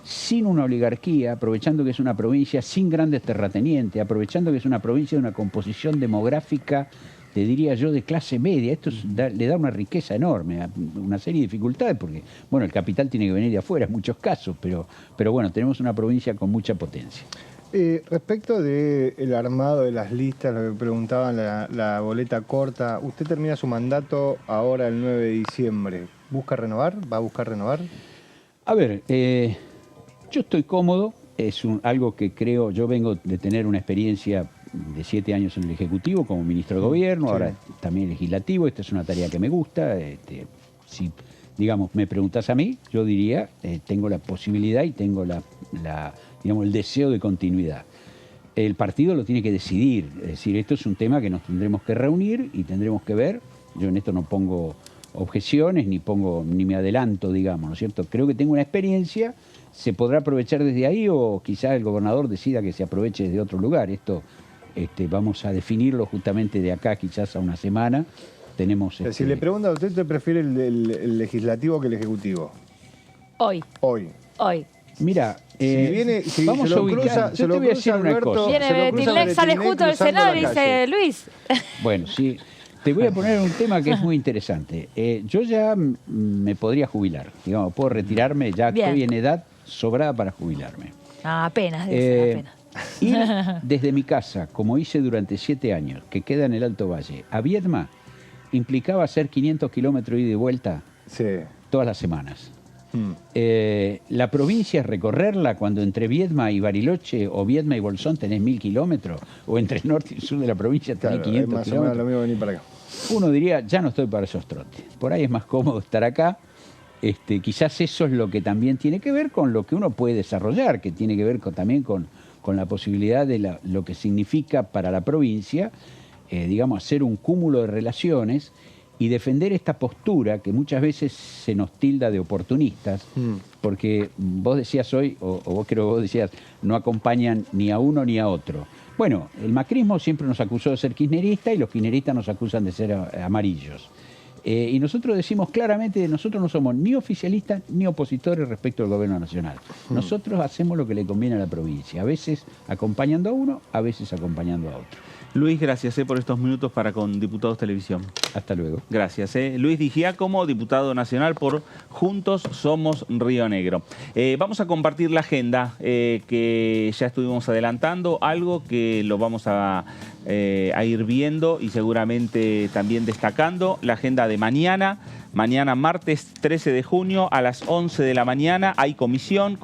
sin una oligarquía, aprovechando que es una provincia sin grandes terratenientes, aprovechando que es una provincia de una composición demográfica, te diría yo, de clase media. Esto le da una riqueza enorme, una serie de dificultades, porque bueno, el capital tiene que venir de afuera en muchos casos, pero bueno, tenemos una provincia con mucha potencia. Respecto del armado de las listas, lo que preguntaban, la boleta corta, usted termina su mandato ahora el 9 de diciembre. ¿Busca renovar? ¿Va a buscar renovar? A ver, yo estoy cómodo, es algo que creo, yo vengo de tener una experiencia de 7 años en el Ejecutivo como ministro de Gobierno, ahora también legislativo. Esta es una tarea que me gusta. Si, digamos, me preguntás a mí, yo diría, tengo la posibilidad y tengo digamos, el deseo de continuidad. El partido lo tiene que decidir, es decir, esto es un tema que nos tendremos que reunir y tendremos que ver. Yo en esto no pongo objeciones ni me adelanto, digamos, ¿no es cierto? Creo que tengo una experiencia, se podrá aprovechar desde ahí o quizá el gobernador decida que se aproveche desde otro lugar. Esto vamos a definirlo justamente de acá, quizás a una semana. Tenemos, Si le pregunta a usted, ¿usted prefiere el legislativo que el ejecutivo? Hoy. Mira, vamos a ubicar. Yo te voy a decir una cosa. Viene Betilnex, sale justo del Senado y dice, Luis. Bueno, sí. Te voy a poner un tema que es muy interesante. Yo ya me podría jubilar. Digamos, puedo retirarme, ya estoy en edad sobrada para jubilarme. Apenas, apenas. Ir desde mi casa, como hice durante 7 años, que queda en el Alto Valle, a Viedma, implicaba hacer 500 kilómetros ida y vuelta todas las semanas. La provincia es recorrerla cuando entre Viedma y Bariloche o Viedma y Bolsón tenés 1000 kilómetros, o entre el norte y el sur de la provincia tenés 500 más kilómetros. o menos lo mismo venir para acá. Uno diría, ya no estoy para esos trotes. Por ahí es más cómodo estar acá. Quizás eso es lo que también tiene que ver con lo que uno puede desarrollar, que tiene que ver también con la posibilidad de lo que significa para la provincia, digamos, hacer un cúmulo de relaciones y defender esta postura que muchas veces se nos tilda de oportunistas, porque vos decías hoy, o vos creo que vos decías, no acompañan ni a uno ni a otro. Bueno, el macrismo siempre nos acusó de ser kirchnerista y los kirchneristas nos acusan de ser amarillos. Y nosotros decimos claramente, nosotros no somos ni oficialistas ni opositores respecto al gobierno nacional. Nosotros hacemos lo que le conviene a la provincia, a veces acompañando a uno, a veces acompañando a otro. Luis, gracias por estos minutos para con Diputados Televisión. Hasta luego. Gracias. Luis Di Giacomo, diputado nacional por Juntos Somos Río Negro. Vamos a compartir la agenda que ya estuvimos adelantando, algo que lo vamos a ir viendo y seguramente también destacando. La agenda de mañana. Mañana, martes 13 de junio, a las 11 de la mañana, hay comisión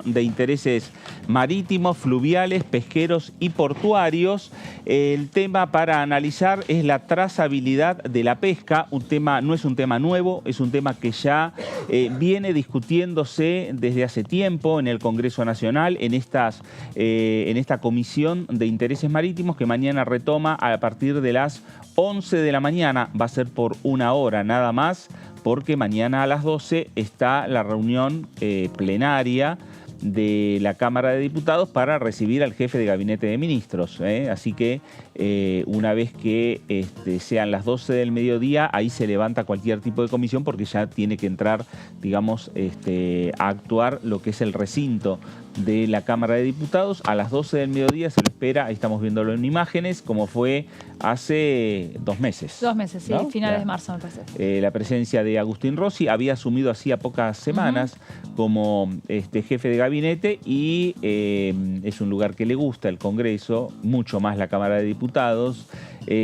de intereses marítimos, fluviales, pesqueros y portuarios. El tema para analizar es la trazabilidad de la pesca. No es un tema nuevo, es un tema que ya viene discutiéndose desde hace tiempo en el Congreso Nacional, en esta comisión de intereses marítimos que mañana retoma a partir de las 11 de la mañana. Va a ser por 1 hora nada más, porque mañana a las 12 está la reunión plenaria de la Cámara de Diputados para recibir al jefe de gabinete de ministros. Así que una vez que sean las 12 del mediodía, ahí se levanta cualquier tipo de comisión porque ya tiene que entrar, digamos, a actuar lo que es el recinto de la Cámara de Diputados. A las 12 del mediodía se lo espera, ahí estamos viéndolo en imágenes, como fue hace 2 meses. 2 meses, sí, ¿no? finales de marzo me parece. La presencia de Agustín Rossi, había asumido hacía pocas semanas como jefe de gabinete y es un lugar que le gusta el Congreso, mucho más la Cámara de Diputados.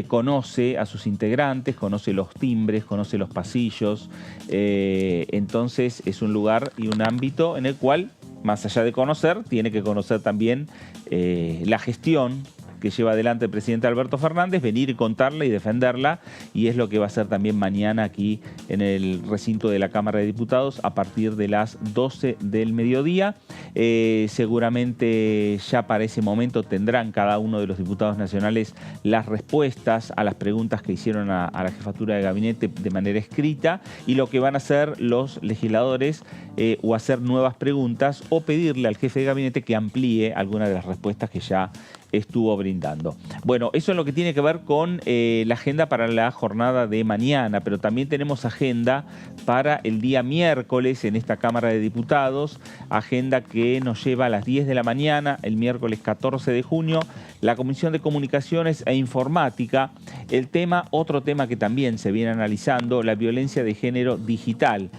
Conoce a sus integrantes, conoce los timbres, conoce los pasillos. Entonces es un lugar y un ámbito en el cual, más allá de conocer, tiene que conocer también la gestión que lleva adelante el presidente Alberto Fernández, venir y contarla y defenderla, y es lo que va a hacer también mañana aquí en el recinto de la Cámara de Diputados a partir de las 12 del mediodía. Seguramente ya para ese momento tendrán cada uno de los diputados nacionales las respuestas a las preguntas que hicieron a la jefatura de gabinete de manera escrita, y lo que van a hacer los legisladores o hacer nuevas preguntas o pedirle al jefe de gabinete que amplíe algunas de las respuestas que ya estuvo brindando. Bueno, eso es lo que tiene que ver con la agenda para la jornada de mañana, pero también tenemos agenda para el día miércoles en esta Cámara de Diputados, agenda que nos lleva a las 10 de la mañana, el miércoles 14 de junio, la Comisión de Comunicaciones e Informática. Otro tema que también se viene analizando, la violencia de género digital.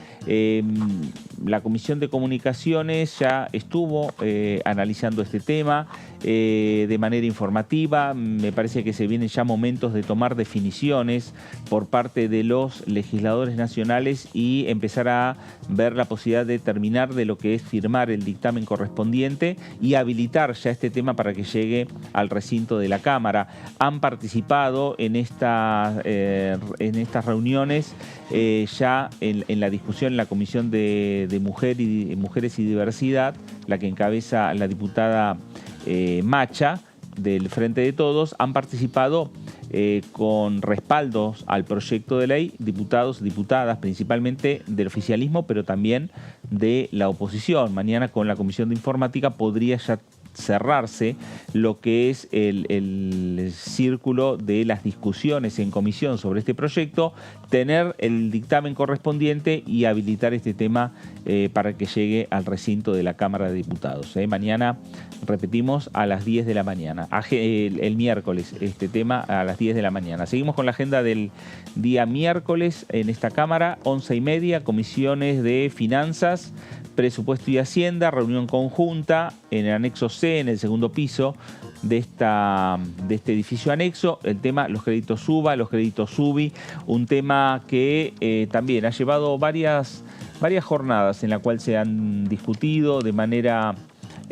la Comisión de Comunicaciones ya estuvo analizando este tema de manera informativa. Me parece que se vienen ya momentos de tomar definiciones por parte de los legisladores nacionales y empezar a ver la posibilidad de terminar de lo que es firmar el dictamen correspondiente y habilitar ya este tema para que llegue al recinto de la Cámara. Han participado en estas reuniones ya en la discusión en la Comisión de Mujeres y Diversidad, la que encabeza la diputada Macha, del Frente de Todos. Han participado con respaldos al proyecto de ley diputados, diputadas, principalmente del oficialismo, pero también de la oposición. Mañana con la Comisión de Informática podría ya cerrarse lo que es el círculo de las discusiones en comisión sobre este proyecto, tener el dictamen correspondiente y habilitar este tema para que llegue al recinto de la Cámara de Diputados. Mañana, repetimos, a las 10 de la mañana. El miércoles, este tema a las 10 de la mañana. Seguimos con la agenda del día miércoles en esta Cámara, 11:30, comisiones de Finanzas, Presupuesto y Hacienda, reunión conjunta en el anexo C, en el segundo piso de este edificio anexo. El tema, los créditos UBA, los créditos UBI, un tema que también ha llevado varias jornadas en la cual se han discutido de manera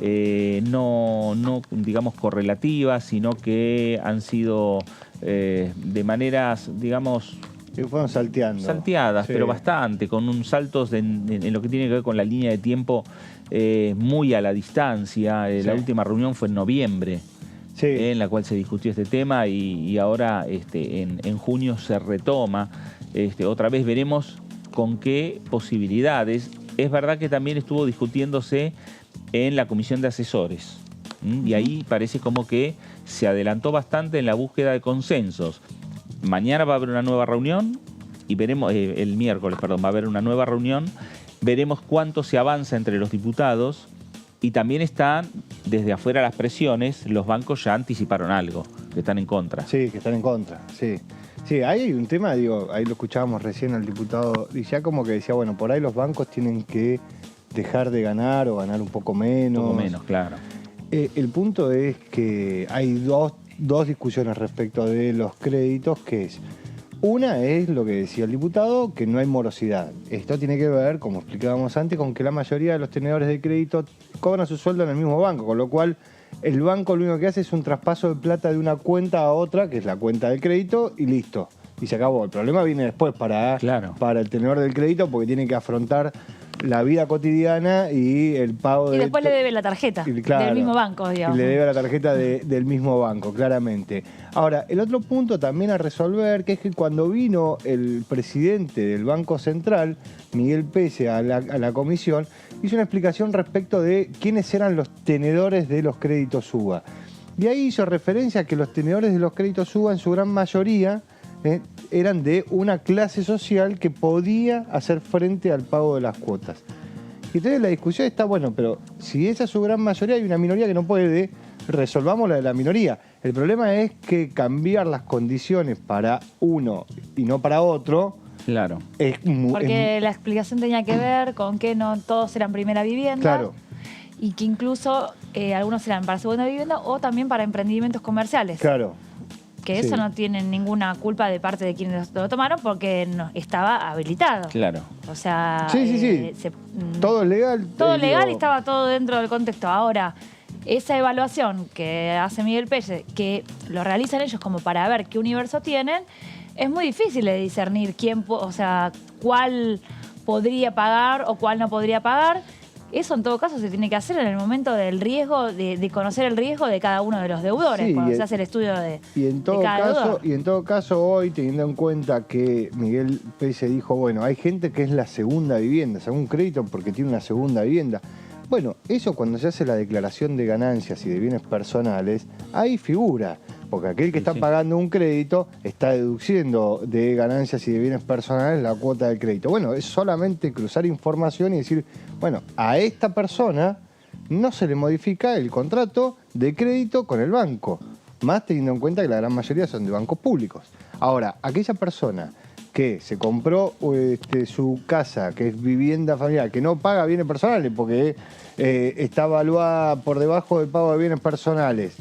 no digamos correlativa, sino que han sido de maneras, digamos, que fueron salteadas, sí, pero bastante, con un saltos en lo que tiene que ver con la línea de tiempo muy a la distancia. Sí. La última reunión fue en noviembre, sí, en la cual se discutió este tema y ahora en junio se retoma. Otra vez veremos con qué posibilidades. Es verdad que también estuvo discutiéndose en la Comisión de Asesores. Y ahí parece como que se adelantó bastante en la búsqueda de consensos. Mañana va a haber una nueva reunión y veremos, el miércoles, perdón, va a haber una nueva reunión. Veremos cuánto se avanza entre los diputados y también están desde afuera las presiones. Los bancos ya anticiparon algo, que están en contra. Sí, que están en contra, sí. Sí, ahí hay un tema, digo, ahí lo escuchábamos recién al diputado, y ya como que decía, bueno, por ahí los bancos tienen que dejar de ganar o ganar un poco menos. Un poco menos, claro. El punto es que hay dos discusiones respecto de los créditos, que es, una es lo que decía el diputado, que no hay morosidad. Esto tiene que ver, como explicábamos antes, con que la mayoría de los tenedores de crédito cobran su sueldo en el mismo banco, con lo cual el banco lo único que hace es un traspaso de plata de una cuenta a otra, que es la cuenta del crédito, y listo. Y se acabó. El problema viene después para el tenedor del crédito, porque tiene que afrontar la vida cotidiana y el pago y después le debe la tarjeta del mismo banco, digamos. Y le debe la tarjeta del mismo banco, claramente. Ahora, el otro punto también a resolver, que es que cuando vino el presidente del Banco Central, Miguel Pese, a la comisión, hizo una explicación respecto de quiénes eran los tenedores de los créditos UBA. Y ahí hizo referencia a que los tenedores de los créditos UBA, en su gran mayoría, eran de una clase social que podía hacer frente al pago de las cuotas. Y entonces la discusión está, bueno, pero si esa es su gran mayoría, hay una minoría que no puede, resolvamos la de la minoría. El problema es que cambiar las condiciones para uno y no para otro, claro, porque la explicación tenía que ver con que no todos eran primera vivienda. Claro. Y que incluso algunos eran para segunda vivienda o también para emprendimientos comerciales. Claro. Que eso no tiene ninguna culpa de parte de quienes lo tomaron porque no, estaba habilitado. Claro. O sea... Sí. Todo legal. Todo legal y estaba todo dentro del contexto. Ahora, esa evaluación que hace Miguel Pérez, que lo realizan ellos como para ver qué universo tienen, es muy difícil de discernir cuál podría pagar o cuál no podría pagar. Eso en todo caso se tiene que hacer en el momento del riesgo, de conocer el riesgo de cada uno de los deudores, cuando se hace el estudio de cada deudor. Y en todo caso hoy, teniendo en cuenta que Miguel Pese dijo, bueno, hay gente que es la segunda vivienda, según crédito porque tiene una segunda vivienda. Bueno, eso cuando se hace la declaración de ganancias y de bienes personales, ahí figura. Porque aquel que está pagando un crédito está deduciendo de ganancias y de bienes personales la cuota del crédito. Bueno, es solamente cruzar información y decir, bueno, a esta persona no se le modifica el contrato de crédito con el banco, más teniendo en cuenta que la gran mayoría son de bancos públicos. Ahora, aquella persona que se compró su casa, que es vivienda familiar, que no paga bienes personales porque está evaluada por debajo del pago de bienes personales,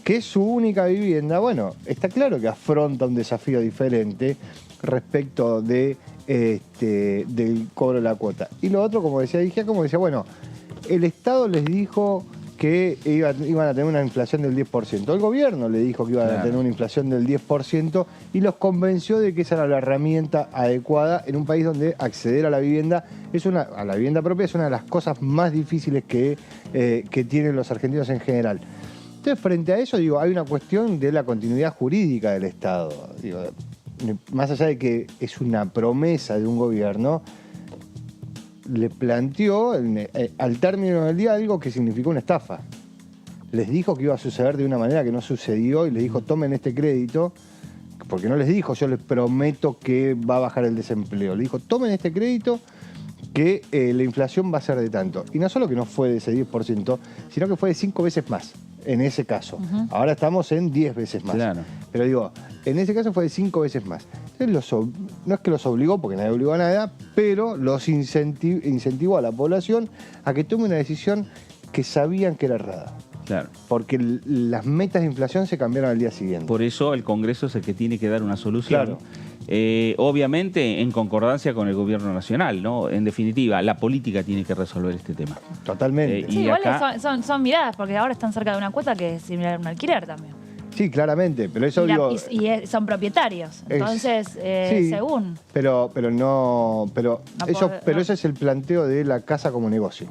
que es su única vivienda, bueno, está claro que afronta un desafío diferente respecto de, del cobro de la cuota. Y lo otro, como decía bueno, el Estado les dijo que iban a tener una inflación del 10%. El gobierno le dijo que iban a tener una inflación del 10% y los convenció de que esa era la herramienta adecuada en un país donde acceder a la vivienda a la vivienda propia es una de las cosas más difíciles que tienen los argentinos en general. Entonces, frente a eso, digo, hay una cuestión de la continuidad jurídica del Estado. Digo, más allá de que es una promesa de un gobierno, le planteó al término del día algo que significó una estafa. Les dijo que iba a suceder de una manera que no sucedió y les dijo, tomen este crédito, porque no les dijo, yo les prometo que va a bajar el desempleo. Le dijo, tomen este crédito que la inflación va a ser de tanto. Y no solo que no fue de ese 10%, sino que fue de 5 veces más en ese caso. Ahora estamos en 10 veces más. Claro. Pero digo, en ese caso fue de 5 veces más. Entonces no es que los obligó, porque nadie obligó a nada, pero los incentivó a la población a que tome una decisión que sabían que era errada. Claro. Porque las metas de inflación se cambiaron al día siguiente. Por eso el Congreso es el que tiene que dar una solución. Claro. Obviamente en concordancia con el gobierno nacional, ¿no? En definitiva, la política tiene que resolver este tema. Totalmente. Y Sí, igual acá- son miradas, porque ahora están cerca de una cuota que es similar a un alquiler también. Sí, claramente, pero eso Son propietarios, entonces, sí, según. Pero No eso es el planteo de la casa como negocio.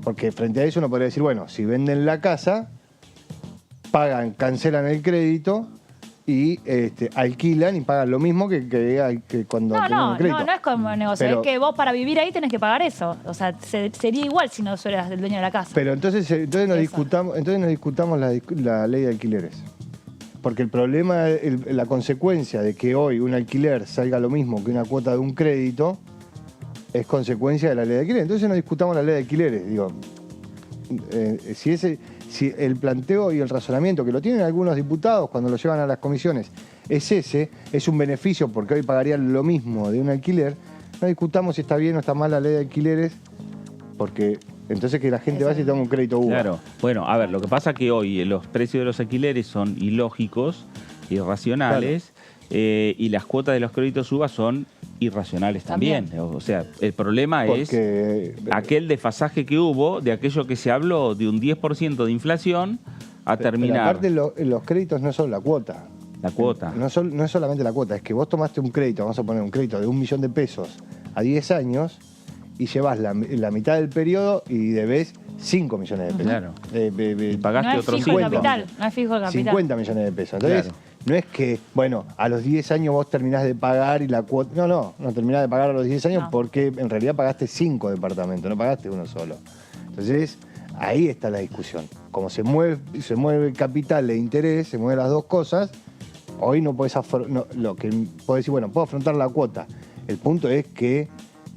Porque frente a eso uno podría decir, bueno, si venden la casa, cancelan el crédito y alquilan y pagan lo mismo que cuando tienen el crédito. No es como negocio, Pero- es que vos para vivir ahí tenés que pagar eso. O sea, sería igual si no fueras el dueño de la casa. Pero entonces nos discutamos la ley de alquileres. Porque el problema, la consecuencia de que hoy un alquiler salga lo mismo que una cuota de un crédito es consecuencia de la ley de alquileres. Entonces no discutamos la ley de alquileres. Digo, si el planteo y el razonamiento que lo tienen algunos diputados cuando lo llevan a las comisiones es un beneficio porque hoy pagarían lo mismo de un alquiler, no discutamos si está bien o está mal la ley de alquileres, porque entonces que la gente vaya y tome un crédito UBA. Claro. Bueno, a ver, lo que pasa es que hoy los precios de los alquileres son ilógicos, irracionales, y las cuotas de los créditos UBA son irracionales también. O sea, el problema es aquel desfasaje que hubo de aquello que se habló de un 10% de inflación a terminar. Pero aparte los créditos no es solo la cuota. La cuota. No es solamente la cuota, es que vos tomaste un crédito, vamos a poner un crédito de 1 millón de pesos a 10 años y llevas la mitad del periodo y debés 5 millones de pesos. Claro. Y pagaste No es otros fijo el 50. capital, no es fijo el capital. 50 millones de pesos. Entonces, Claro. no es que, bueno, a los 10 años vos terminás de pagar y la cuota... No terminás de pagar a los 10 años No. porque en realidad pagaste 5 departamentos, no pagaste uno solo. Entonces, ahí está la discusión. Como se mueve el capital de interés, se mueven las dos cosas, hoy no podés lo que podés decir, bueno, puedo afrontar la cuota. El punto es que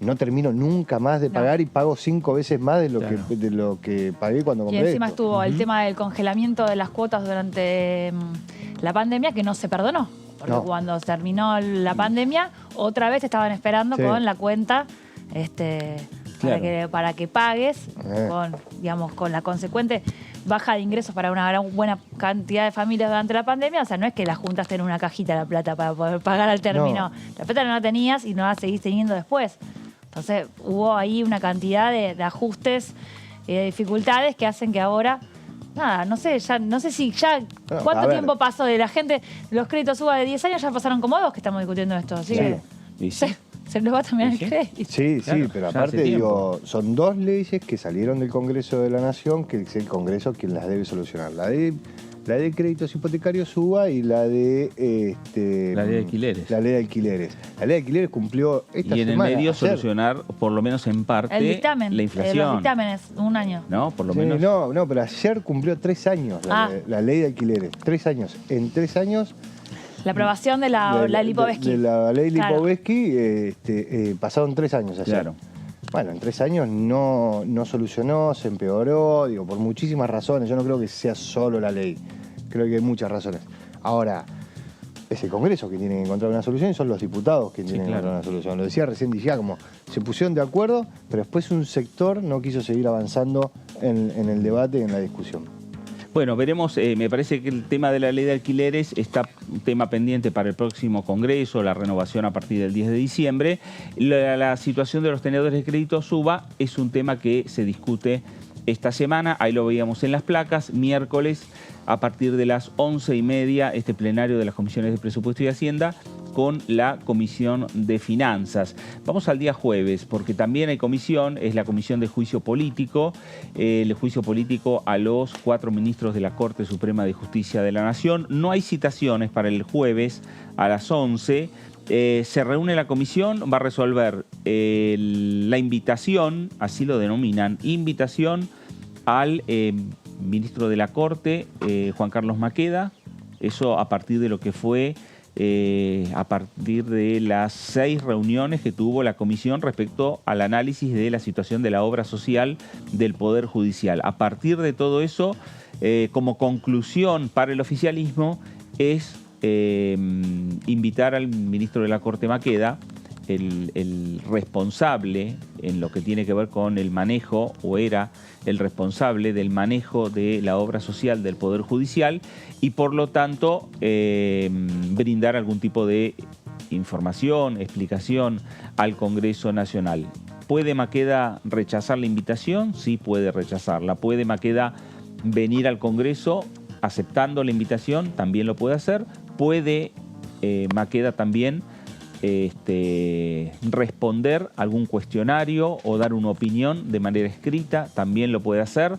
no termino nunca más de pagar y pago 5 veces más de lo que pagué cuando Y compré encima esto. estuvo el tema del congelamiento de las cuotas durante la pandemia, que no se perdonó. Porque No. cuando terminó la pandemia, otra vez estaban esperando Sí. con la cuenta Claro. para que pagues, con la consecuente baja de ingresos para una buena cantidad de familias durante la pandemia. O sea, no es que la juntaste en una cajita la plata para poder pagar al término. No. La plata no la tenías y no la seguís teniendo después. Entonces hubo ahí una cantidad de ajustes y de dificultades que hacen que ahora, nada, no sé si ya, No, a ¿cuánto ver. tiempo pasó de la gente? Los créditos UBA de 10 años ya pasaron como 2 que estamos discutiendo esto. Así Sí. que Y sí. se nos va también el ¿Sí? crédito. Sí, Claro, sí, pero ya aparte hace digo, son 2 leyes que salieron del Congreso de la Nación, que es el Congreso quien las debe solucionar. La de créditos hipotecarios UBA y la de La ley de alquileres. La ley de alquileres. La ley de alquileres cumplió esta Y en semana. el medio ayer. solucionar, por lo menos en parte, El dictamen, la los inflación. dictámenes, un año. ¿No? Por lo Sí, menos. no, pero ayer cumplió 3 años la ley de alquileres. 3 años. En 3 años. La aprobación de la Lipovetsky. De la ley Claro. Lipovetsky pasaron 3 años ayer. Claro. Bueno, en 3 años no solucionó, se empeoró, digo, por muchísimas razones. Yo no creo que sea solo la ley. Creo que hay muchas razones. Ahora, es el Congreso que tiene que encontrar una solución y son los diputados que tienen que claro. encontrar una solución. Lo decía recién como se pusieron de acuerdo, pero después un sector no quiso seguir avanzando en el debate y en la discusión. Bueno, veremos, me parece que el tema de la ley de alquileres está un tema pendiente para el próximo Congreso, la renovación a partir del 10 de diciembre. La situación de los tenedores de crédito SUBA es un tema que se discute esta semana, ahí lo veíamos en las placas, miércoles a partir de las 11:30, este plenario de las comisiones de Presupuesto y Hacienda con la Comisión de Finanzas. Vamos al día jueves, porque también hay comisión, es la Comisión de Juicio Político, el juicio político a los 4 ministros de la Corte Suprema de Justicia de la Nación. No hay citaciones para el jueves a las 11. Se reúne la comisión, va a resolver la invitación, así lo denominan, invitación al ministro de la Corte, Juan Carlos Maqueda, eso a partir de lo que fue, a partir de las 6 reuniones que tuvo la comisión respecto al análisis de la situación de la obra social del Poder Judicial. A partir de todo eso, como conclusión para el oficialismo, es invitar al ministro de la Corte Maqueda, el responsable en lo que tiene que ver con el manejo, o era el responsable del manejo de la obra social del Poder Judicial, y por lo tanto brindar algún tipo de información, explicación al Congreso Nacional. ¿Puede Maqueda rechazar la invitación? Sí, puede rechazarla. ¿Puede Maqueda venir al Congreso aceptando la invitación? También lo puede hacer. ¿Puede Maqueda también responder algún cuestionario o dar una opinión de manera escrita? También lo puede hacer.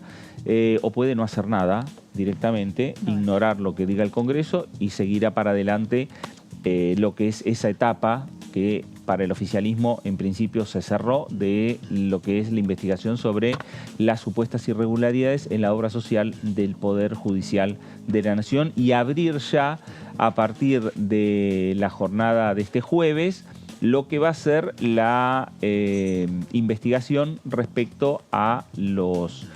O puede no hacer nada directamente, ignorar lo que diga el Congreso y seguirá para adelante lo que es esa etapa que para el oficialismo en principio se cerró, de lo que es la investigación sobre las supuestas irregularidades en la obra social del Poder Judicial de la Nación, y abrir ya a partir de la jornada de este jueves lo que va a ser la investigación respecto a los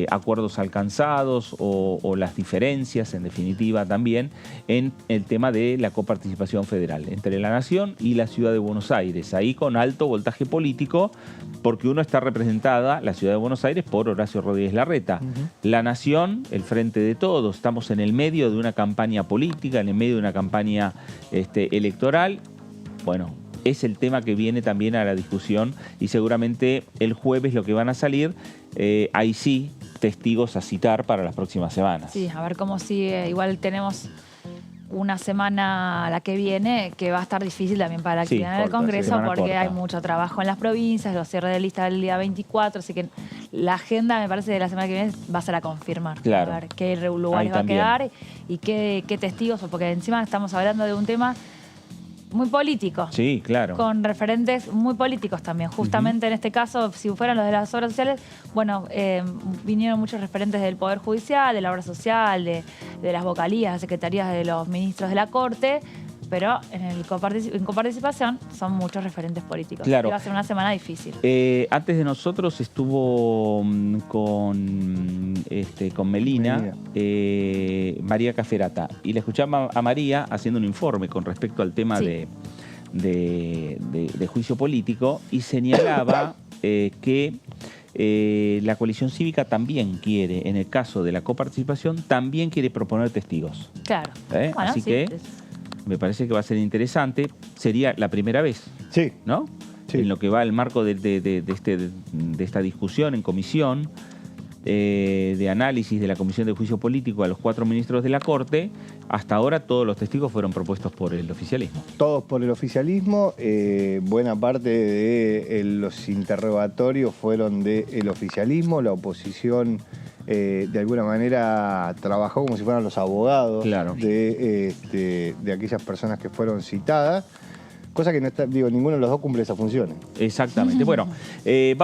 acuerdos alcanzados o las diferencias, en definitiva, también en el tema de la coparticipación federal entre la Nación y la Ciudad de Buenos Aires. Ahí con alto voltaje político, porque uno está representada, la Ciudad de Buenos Aires, por Horacio Rodríguez Larreta. La Nación, el Frente de Todos. Estamos en el medio de una campaña política, en el medio de una campaña electoral. Bueno, es el tema que viene también a la discusión, y seguramente el jueves lo que van a salir, ahí sí, testigos a citar para las próximas semanas. Sí, a ver cómo sigue. Igual tenemos una semana la que viene que va a estar difícil también para la actividad en el Congreso, porque corta. hay mucho trabajo en las provincias, los cierres de lista del día 24, así que la agenda, me parece, de la semana que viene va a ser a confirmar. Claro. A ver qué lugares va a quedar y qué testigos, porque encima estamos hablando de un tema muy político. Sí, claro. Con referentes muy políticos también. Justamente en este caso, si fueran los de las obras sociales, bueno, vinieron muchos referentes del Poder Judicial, de la obra social, de las vocalías, las secretarías de los ministros de la Corte, pero en coparticipación son muchos referentes políticos. Claro. Y va a ser una semana difícil. Antes de nosotros estuvo con Melina. María Caferata, y le escuchamos a María haciendo un informe con respecto al tema de juicio político, y señalaba que la coalición cívica también quiere, en el caso de la coparticipación, también quiere proponer testigos. Claro. Bueno, así sí, que me parece que va a ser interesante. Sería la primera vez, Sí. ¿no? Sí. En lo que va el marco de esta discusión en comisión, de análisis de la Comisión de Juicio Político a los 4 ministros de la Corte. Hasta ahora todos los testigos fueron propuestos por el oficialismo. Todos por el oficialismo. Buena parte de los interrogatorios fueron del oficialismo. La oposición de alguna manera trabajó como si fueran los abogados Claro. de aquellas personas que fueron citadas. cosa que no está, digo, ninguno de los dos cumple esa función. Exactamente. Bueno, después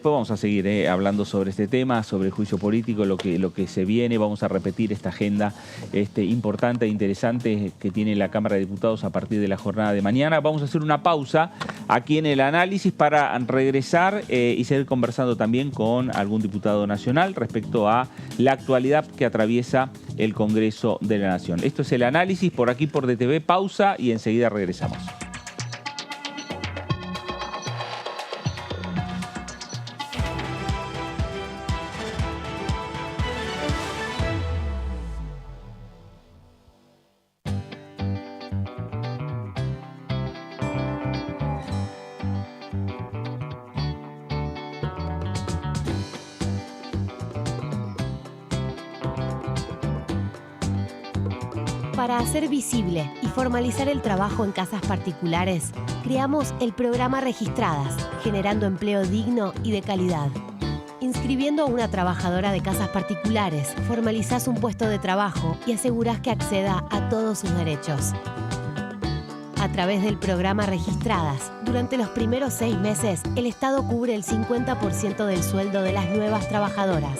vamos a seguir hablando sobre este tema, sobre el juicio político, lo que se viene. Vamos a repetir esta agenda importante e interesante que tiene la Cámara de Diputados a partir de la jornada de mañana. Vamos a hacer una pausa aquí en el análisis para regresar y seguir conversando también con algún diputado nacional respecto a la actualidad que atraviesa el Congreso de la Nación. Esto es el análisis por aquí por DTV. Pausa y enseguida regresamos. Para hacer visible y formalizar el trabajo en casas particulares, creamos el programa Registradas, generando empleo digno y de calidad. Inscribiendo a una trabajadora de casas particulares, formalizás un puesto de trabajo y asegurás que acceda a todos sus derechos. A través del programa Registradas, durante los primeros 6 meses, el Estado cubre el 50% del sueldo de las nuevas trabajadoras.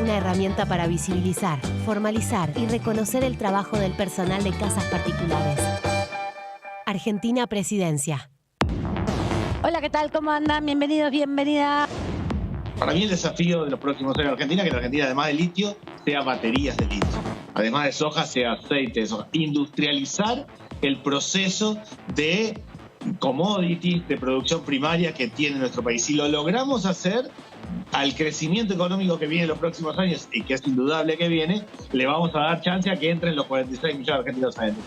Una herramienta para visibilizar, formalizar y reconocer el trabajo del personal de casas particulares. Argentina Presidencia. Hola, ¿qué tal? ¿Cómo andan? Bienvenidos, bienvenida. Para mí el desafío de los próximos años en Argentina es que en Argentina, además de litio, sea baterías de litio. Además de soja, sea aceite de soja. Industrializar el proceso de commodities, de producción primaria que tiene nuestro país. Si lo logramos hacer, al crecimiento económico que viene en los próximos años, y que es indudable que viene, le vamos a dar chance a que entren los 46 millones de argentinos adentro.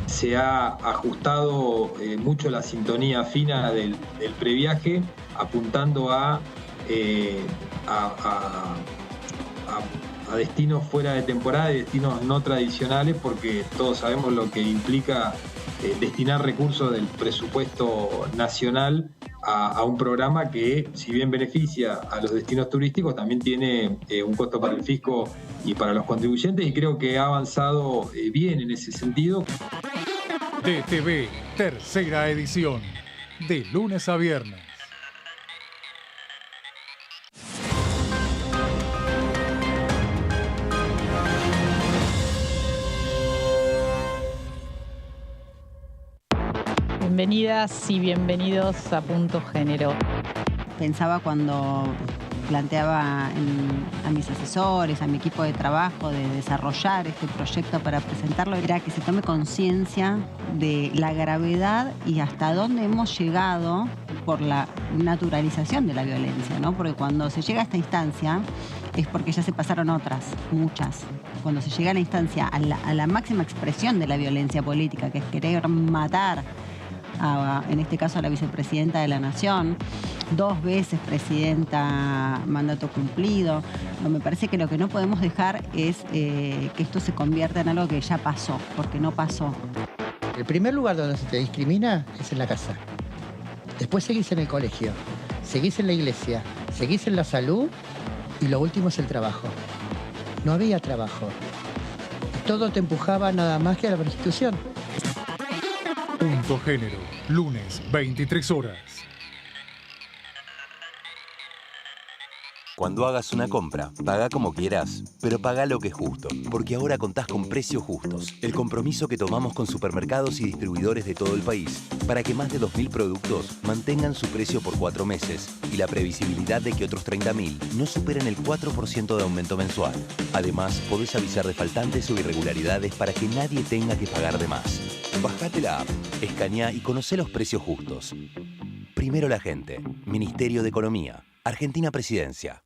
Se ha ajustado mucho la sintonía fina del previaje, apuntando a destinos fuera de temporada y destinos no tradicionales, porque todos sabemos lo que implica destinar recursos del presupuesto nacional a un programa que, si bien beneficia a los destinos turísticos, también tiene un costo para el fisco y para los contribuyentes, y creo que ha avanzado bien en ese sentido. DTV, tercera edición, de lunes a viernes. Bienvenidas y bienvenidos a Punto Género. Pensaba cuando planteaba a mis asesores, a mi equipo de trabajo, de desarrollar este proyecto para presentarlo, era que se tome conciencia de la gravedad y hasta dónde hemos llegado por la naturalización de la violencia, ¿no? Porque cuando se llega a esta instancia es porque ya se pasaron otras, muchas. Cuando se llega a la instancia, a la máxima expresión de la violencia política, que es querer matar en este caso a la vicepresidenta de la Nación, 2 veces presidenta, mandato cumplido. No, me parece que lo que no podemos dejar es que esto se convierta en algo que ya pasó, porque no pasó. El primer lugar donde se te discrimina es en la casa. Después seguís en el colegio, seguís en la iglesia, seguís en la salud y lo último es el trabajo. No había trabajo. Todo te empujaba nada más que a la prostitución. Punto Género, lunes, 23 horas. Cuando hagas una compra, paga como quieras, pero paga lo que es justo, porque ahora contás con Precios Justos, el compromiso que tomamos con supermercados y distribuidores de todo el país, para que más de 2.000 productos mantengan su precio por 4 meses y la previsibilidad de que otros 30.000 no superen el 4% de aumento mensual. Además, podés avisar de faltantes o irregularidades para que nadie tenga que pagar de más. Bajate la app, escaneá y conocé los precios justos. Primero la gente. Ministerio de Economía. Argentina Presidencia.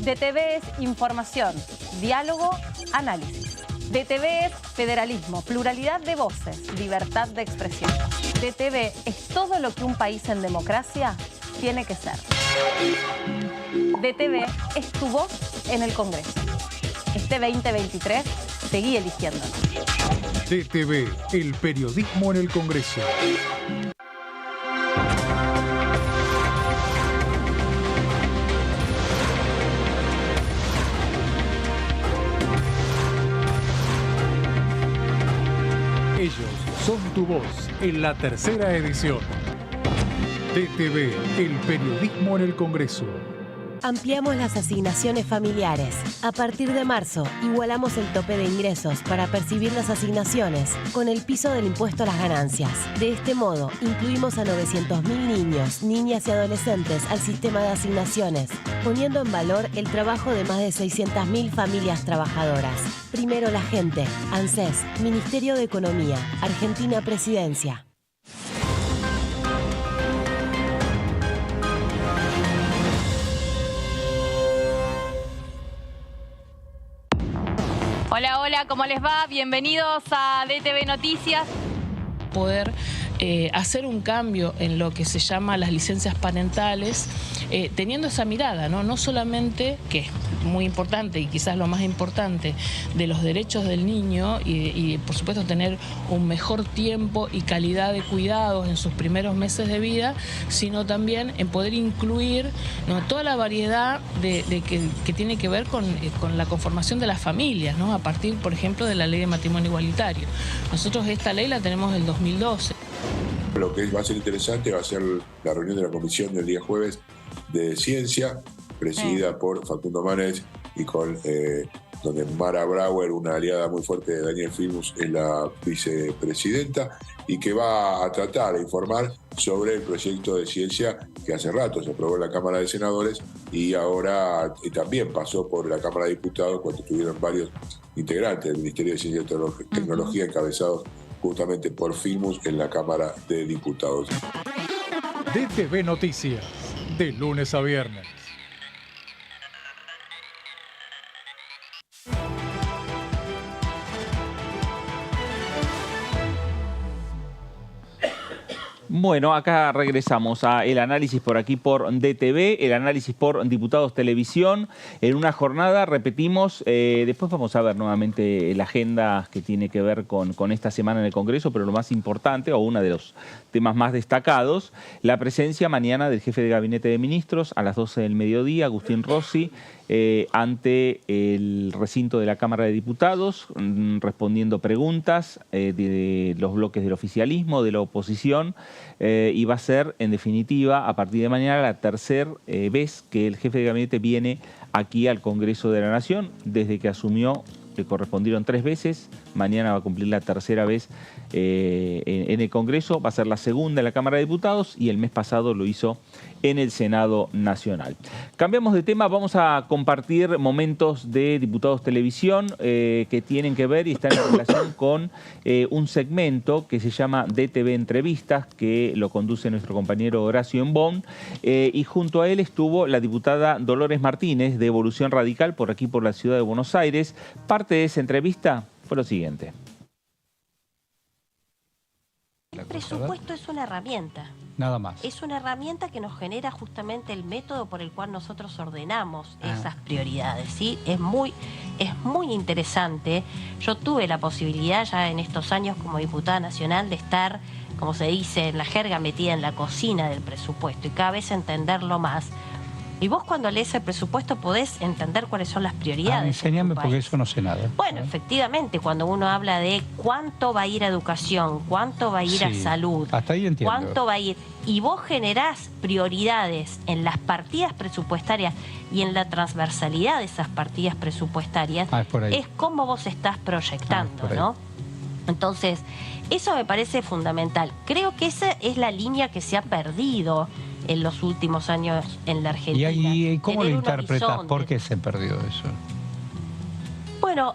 DTV es información, diálogo, análisis. DTV es federalismo, pluralidad de voces, libertad de expresión. DTV es todo lo que un país en democracia tiene que ser. DTV es tu voz en el Congreso. Este 2023, seguí eligiéndonos. DTV, el periodismo en el Congreso. Ellos son tu voz en la tercera edición. DTV, el periodismo en el Congreso. Ampliamos las asignaciones familiares. A partir de marzo, igualamos el tope de ingresos para percibir las asignaciones con el piso del impuesto a las ganancias. De este modo, incluimos a 900.000 niños, niñas y adolescentes al sistema de asignaciones, poniendo en valor el trabajo de más de 600.000 familias trabajadoras. Primero la gente. ANSES, Ministerio de Economía, Argentina Presidencia. Hola, hola, ¿cómo les va? Bienvenidos a DTV Noticias. Poder hacer un cambio en lo que se llama las licencias parentales, teniendo esa mirada, no solamente, que es muy importante y quizás lo más importante, de los derechos del niño y por supuesto tener un mejor tiempo y calidad de cuidados en sus primeros meses de vida, sino también en poder incluir toda la variedad que tiene que ver con la conformación de las familias, a partir, por ejemplo, de la ley de matrimonio igualitario. Nosotros esta ley la tenemos del 2012. Lo que va a ser interesante va a ser la reunión de la comisión del día jueves de ciencia, presidida por Facundo Manes y con donde Mara Brauer, una aliada muy fuerte de Daniel Filmus, es la vicepresidenta, y que va a tratar de informar sobre el proyecto de ciencia que hace rato se aprobó en la Cámara de Senadores y ahora también pasó por la Cámara de Diputados cuando tuvieron varios integrantes del Ministerio de Ciencia y Tecnología encabezados justamente por Filmus en la Cámara de Diputados. DTV Noticias, de lunes a viernes. Bueno, acá regresamos a el análisis por aquí por DTV, el análisis por Diputados Televisión. En una jornada, repetimos, después vamos a ver nuevamente la agenda que tiene que ver con esta semana en el Congreso, pero lo más importante, o uno de los temas más destacados, la presencia mañana del jefe de Gabinete de Ministros a las 12 del mediodía, Agustín Rossi, ante el recinto de la Cámara de Diputados, respondiendo preguntas de los bloques del oficialismo, de la oposición, y va a ser, en definitiva, a partir de mañana, la tercera vez que el jefe de gabinete viene aquí al Congreso de la Nación. Desde que asumió, le correspondieron 3 veces, mañana va a cumplir la tercera vez en el Congreso, va a ser la segunda en la Cámara de Diputados y el mes pasado lo hizo en el Senado Nacional. Cambiamos de tema, vamos a compartir momentos de Diputados Televisión que tienen que ver y están en relación con un segmento que se llama DTV Entrevistas, que lo conduce nuestro compañero Horacio Embón, y junto a él estuvo la diputada Dolores Martínez de Evolución Radical por aquí por la ciudad de Buenos Aires. Parte de esa entrevista fue lo siguiente. El presupuesto es una herramienta. Nada más. Es una herramienta que nos genera justamente el método por el cual nosotros ordenamos esas prioridades, ¿sí? Es muy interesante. Yo tuve la posibilidad ya en estos años como diputada nacional de estar, como se dice en la jerga, metida en la cocina del presupuesto y cada vez entenderlo más. Y vos cuando lees el presupuesto podés entender cuáles son las prioridades. Enséñame porque eso no sé nada. Bueno, efectivamente, cuando uno habla de cuánto va a ir a educación, cuánto va a ir a salud, hasta ahí entiendo. Cuánto va a ir, y vos generás prioridades en las partidas presupuestarias y en la transversalidad de esas partidas presupuestarias, es como vos estás proyectando, ¿no? Entonces, eso me parece fundamental. Creo que esa es la línea que se ha perdido en los últimos años en la Argentina. ¿Y cómo lo interpretas? ¿Por qué se perdió eso? Bueno,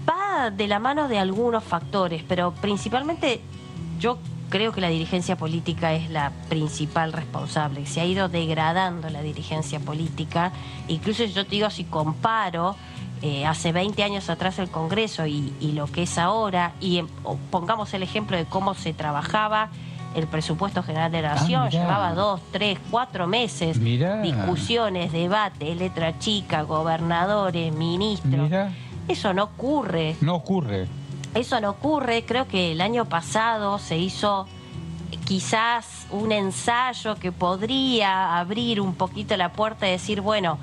va de la mano de algunos factores, pero principalmente yo creo que la dirigencia política es la principal responsable. Se ha ido degradando la dirigencia política. Incluso yo te digo, si comparo hace 20 años atrás el Congreso y lo que es ahora, y pongamos el ejemplo de cómo se trabajaba el presupuesto general de la Nación, llevaba 2, 3, 4 meses, discusiones, debates, letra chica, gobernadores, ministros. Eso no ocurre. No ocurre. Eso no ocurre. Creo que el año pasado se hizo quizás un ensayo que podría abrir un poquito la puerta y decir, bueno,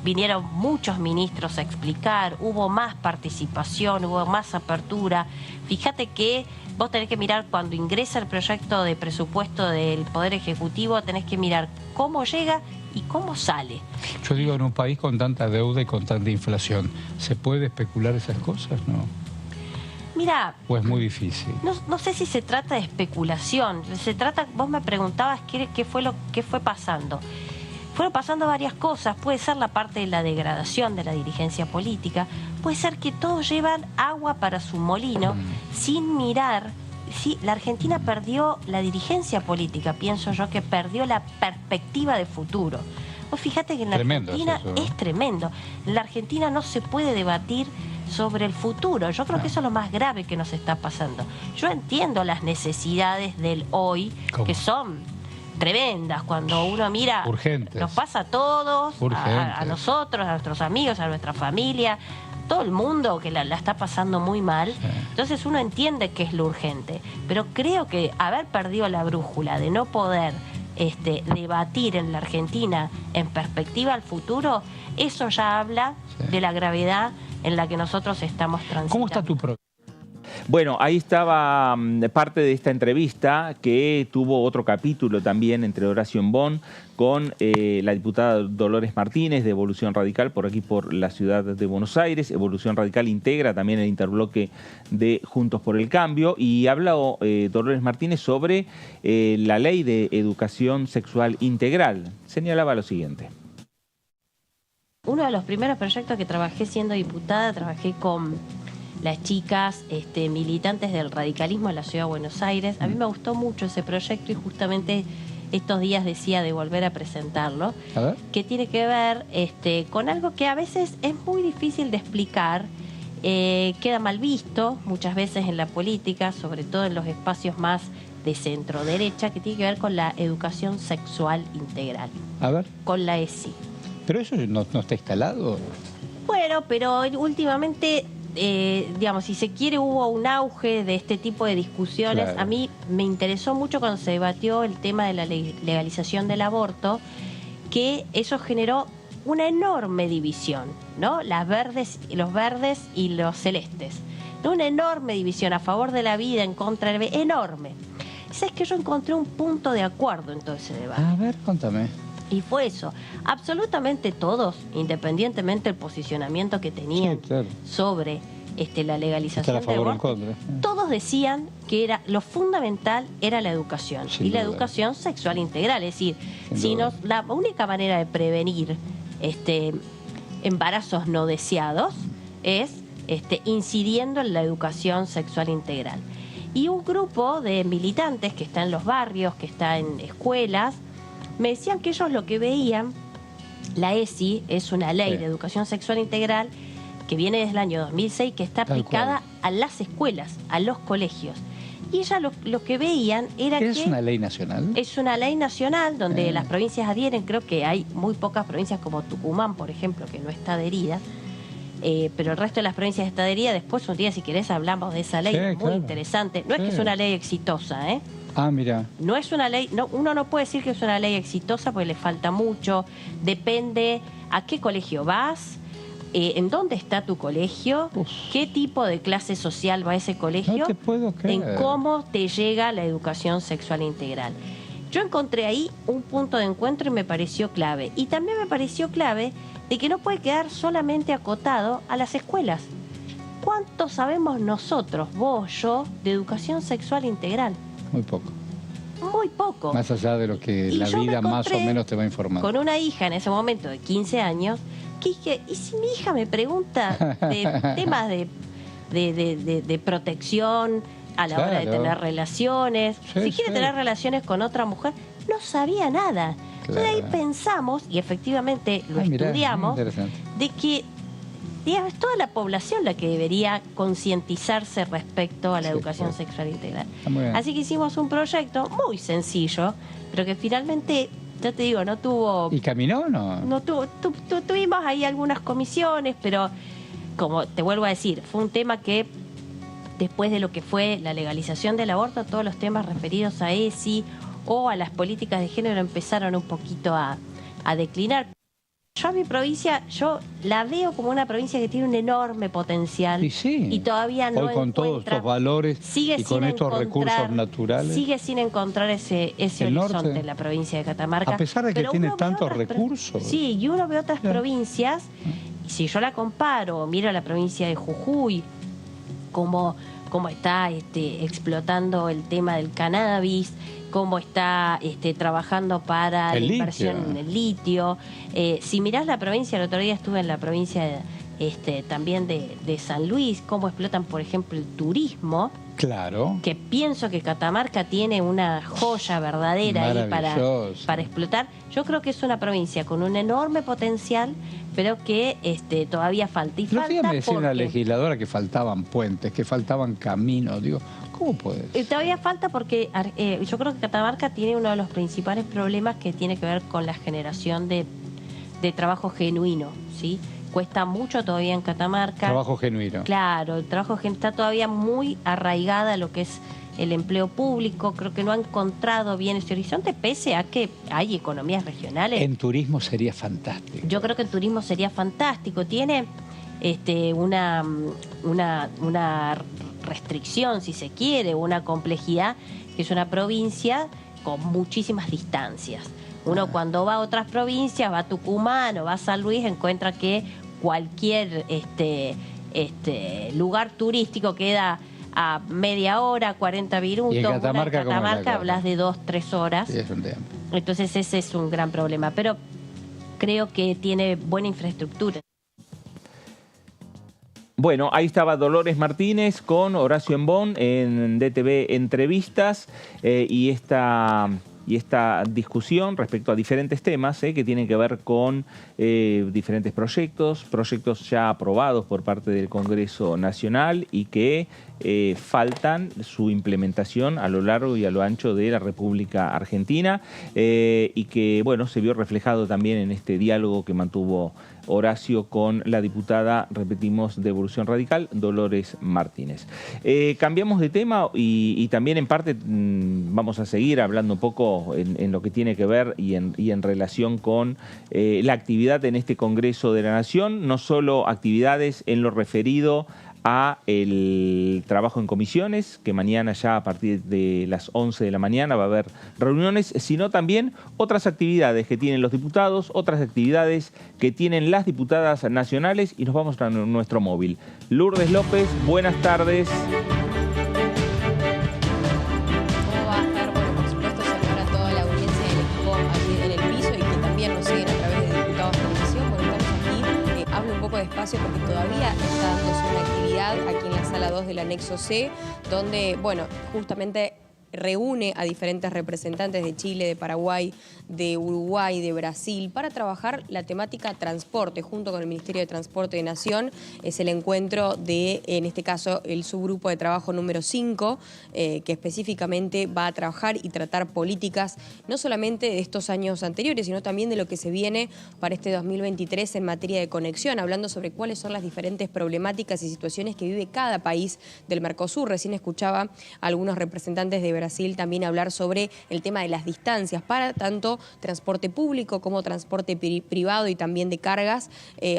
vinieron muchos ministros a explicar, hubo más participación, hubo más apertura. Fíjate que vos tenés que mirar cuando ingresa el proyecto de presupuesto del Poder Ejecutivo, tenés que mirar cómo llega y cómo sale. Yo digo, en un país con tanta deuda y con tanta inflación, ¿se puede especular esas cosas? No. Mira, ¿O es muy difícil? no sé si se trata de especulación, se trata, vos me preguntabas qué fue pasando. Fueron pasando varias cosas, puede ser la parte de la degradación de la dirigencia política, puede ser que todos llevan agua para su molino sin mirar. Sí, la Argentina perdió la dirigencia política, pienso yo que perdió la perspectiva de futuro. Vos fíjate que en la Argentina es tremendo. En la Argentina no se puede debatir sobre el futuro. Yo creo que eso es lo más grave que nos está pasando. Yo entiendo las necesidades del hoy, que son tremendas. Cuando uno mira, nos pasa a todos, a nosotros, a nuestros amigos, a nuestra familia, todo el mundo que la está pasando muy mal. Entonces uno entiende que es lo urgente. Pero creo que haber perdido la brújula de no poder debatir en la Argentina en perspectiva al futuro, eso ya habla de la gravedad en la que nosotros estamos transitando. ¿Cómo está tu programa? Bueno, ahí estaba parte de esta entrevista que tuvo otro capítulo también entre Horacio Embón con la diputada Dolores Martínez de Evolución Radical por aquí por la ciudad de Buenos Aires. Evolución Radical integra también el interbloque de Juntos por el Cambio y habló Dolores Martínez sobre la ley de educación sexual integral. Señalaba lo siguiente. Uno de los primeros proyectos que trabajé siendo diputada, trabajé con las chicas militantes del radicalismo en la ciudad de Buenos Aires. A mí me gustó mucho ese proyecto y justamente estos días decía de volver a presentarlo, que tiene que ver con algo que a veces es muy difícil de explicar, queda mal visto muchas veces en la política, sobre todo en los espacios más de centro derecha, que tiene que ver con la educación sexual integral. A ver. Con la ESI. ¿Pero eso no está instalado? Bueno, pero últimamente, digamos, si se quiere, hubo un auge de este tipo de discusiones. Claro. A mí me interesó mucho cuando se debatió el tema de la legalización del aborto, que eso generó una enorme división, ¿no? Los verdes y los celestes. Una enorme división a favor de la vida, en contra del enorme. ¿Sabes que yo encontré un punto de acuerdo en todo ese debate? A ver, contame. Y fue eso. Absolutamente todos, independientemente del posicionamiento que tenían sobre la legalización del aborto, todos decían que lo fundamental era la educación y la educación sexual integral. Es decir, la única manera de prevenir embarazos no deseados es incidiendo en la educación sexual integral. Y un grupo de militantes que está en los barrios, que está en escuelas, me decían que ellos lo que veían, la ESI es una ley de educación sexual integral que viene desde el año 2006, que está aplicada a las escuelas, a los colegios. Y ellas lo que veían era que... ¿Es una ley nacional? Es una ley nacional donde las provincias adhieren. Creo que hay muy pocas provincias como Tucumán, por ejemplo, que no está adherida. Pero el resto de las provincias está adherida. Después un día, si querés, hablamos de esa ley. Es muy interesante. No es que es una ley exitosa, ¿eh? Ah, mira. No es una ley, uno no puede decir que es una ley exitosa porque le falta mucho. Depende a qué colegio vas, en dónde está tu colegio, qué tipo de clase social va a ese colegio, no te puedo creer. En cómo te llega la educación sexual integral. Yo encontré ahí un punto de encuentro y me pareció clave. Y también me pareció clave de que no puede quedar solamente acotado a las escuelas. ¿Cuánto sabemos nosotros, vos, yo, de educación sexual integral? Muy poco. Muy poco. Más allá de lo que la vida más o menos te va informando. Con una hija en ese momento de 15 años, que dije, ¿y si mi hija me pregunta de temas de protección a la hora de tener relaciones? Si quiere tener relaciones con otra mujer, no sabía nada. Entonces ahí pensamos, y efectivamente lo estudiamos, de que es toda la población la que debería concientizarse respecto a la educación sexual integral. Así que hicimos un proyecto muy sencillo, pero que finalmente, ya te digo, no tuvo... ¿Y caminó o no? No tuvo, tuvimos ahí algunas comisiones, pero como te vuelvo a decir, fue un tema que después de lo que fue la legalización del aborto, todos los temas referidos a ESI o a las políticas de género empezaron un poquito a declinar. Yo a mi provincia, yo la veo como una provincia que tiene un enorme potencial y todavía no hoy con todos estos valores y con estos recursos naturales. Sigue sin encontrar ese horizonte en la provincia de Catamarca. A pesar de que tiene tantos recursos. Sí, y uno ve otras provincias, y si yo la comparo, miro la provincia de Jujuy, cómo está explotando el tema del cannabis, cómo está trabajando para la inversión en el litio. Si mirás la provincia, el otro día estuve en la provincia también de San Luis, cómo explotan, por ejemplo, el turismo. Claro. Que pienso que Catamarca tiene una joya verdadera ahí para explotar. Yo creo que es una provincia con un enorme potencial, pero que todavía falta. Y Los días me decía una legisladora que faltaban puentes, que faltaban caminos. Digo, ¿cómo puede ser? Todavía falta porque yo creo que Catamarca tiene uno de los principales problemas que tiene que ver con la generación de trabajo genuino, ¿sí? Cuesta mucho todavía en Catamarca. Trabajo genuino. Claro, el trabajo genuino está todavía muy arraigada a lo que es el empleo público. Creo que no ha encontrado bien ese horizonte, pese a que hay economías regionales. En turismo sería fantástico. Yo creo que en turismo sería fantástico. Tiene una restricción, si se quiere, una complejidad, que es una provincia con muchísimas distancias. Uno cuando va a otras provincias, va a Tucumán o va a San Luis, encuentra que cualquier lugar turístico queda a media hora, 40 minutos. Y en Catamarca hablas de 2-3 horas. Sí, es un tema. Entonces ese es un gran problema. Pero creo que tiene buena infraestructura. Bueno, ahí estaba Dolores Martínez con Horacio Embón en DTV Entrevistas y esta discusión respecto a diferentes temas que tienen que ver con diferentes proyectos ya aprobados por parte del Congreso Nacional y que faltan su implementación a lo largo y a lo ancho de la República Argentina y que, bueno, se vio reflejado también en este diálogo que mantuvo Horacio con la diputada, repetimos, de Evolución Radical, Dolores Martínez. Cambiamos de tema y también en parte vamos a seguir hablando un poco en lo que tiene que ver y en relación con la actividad en este Congreso de la Nación, no solo actividades en lo referido a el trabajo en comisiones, que mañana ya a partir de las 11 de la mañana va a haber reuniones, sino también otras actividades que tienen los diputados, otras actividades que tienen las diputadas nacionales y nos vamos a nuestro móvil. Lourdes López, buenas tardes. ¿Cómo va a estar? Bueno, por supuesto, saludar a toda la audiencia del equipo aquí en el piso y que también nos siguen a través de Diputados Televisión. Bueno, estamos aquí, hablo un poco despacio porque todavía está dándose una actividad aquí en la sala 2 del anexo C, donde, bueno, justamente reúne a diferentes representantes de Chile, de Paraguay, de Uruguay, de Brasil, para trabajar la temática transporte, junto con el Ministerio de Transporte de Nación. Es el encuentro de, en este caso, el subgrupo de trabajo número 5, que específicamente va a trabajar y tratar políticas, no solamente de estos años anteriores, sino también de lo que se viene para este 2023 en materia de conexión, hablando sobre cuáles son las diferentes problemáticas y situaciones que vive cada país del Mercosur. Recién escuchaba a algunos representantes de Brasil también hablar sobre el tema de las distancias para tanto transporte público como transporte privado y también de cargas,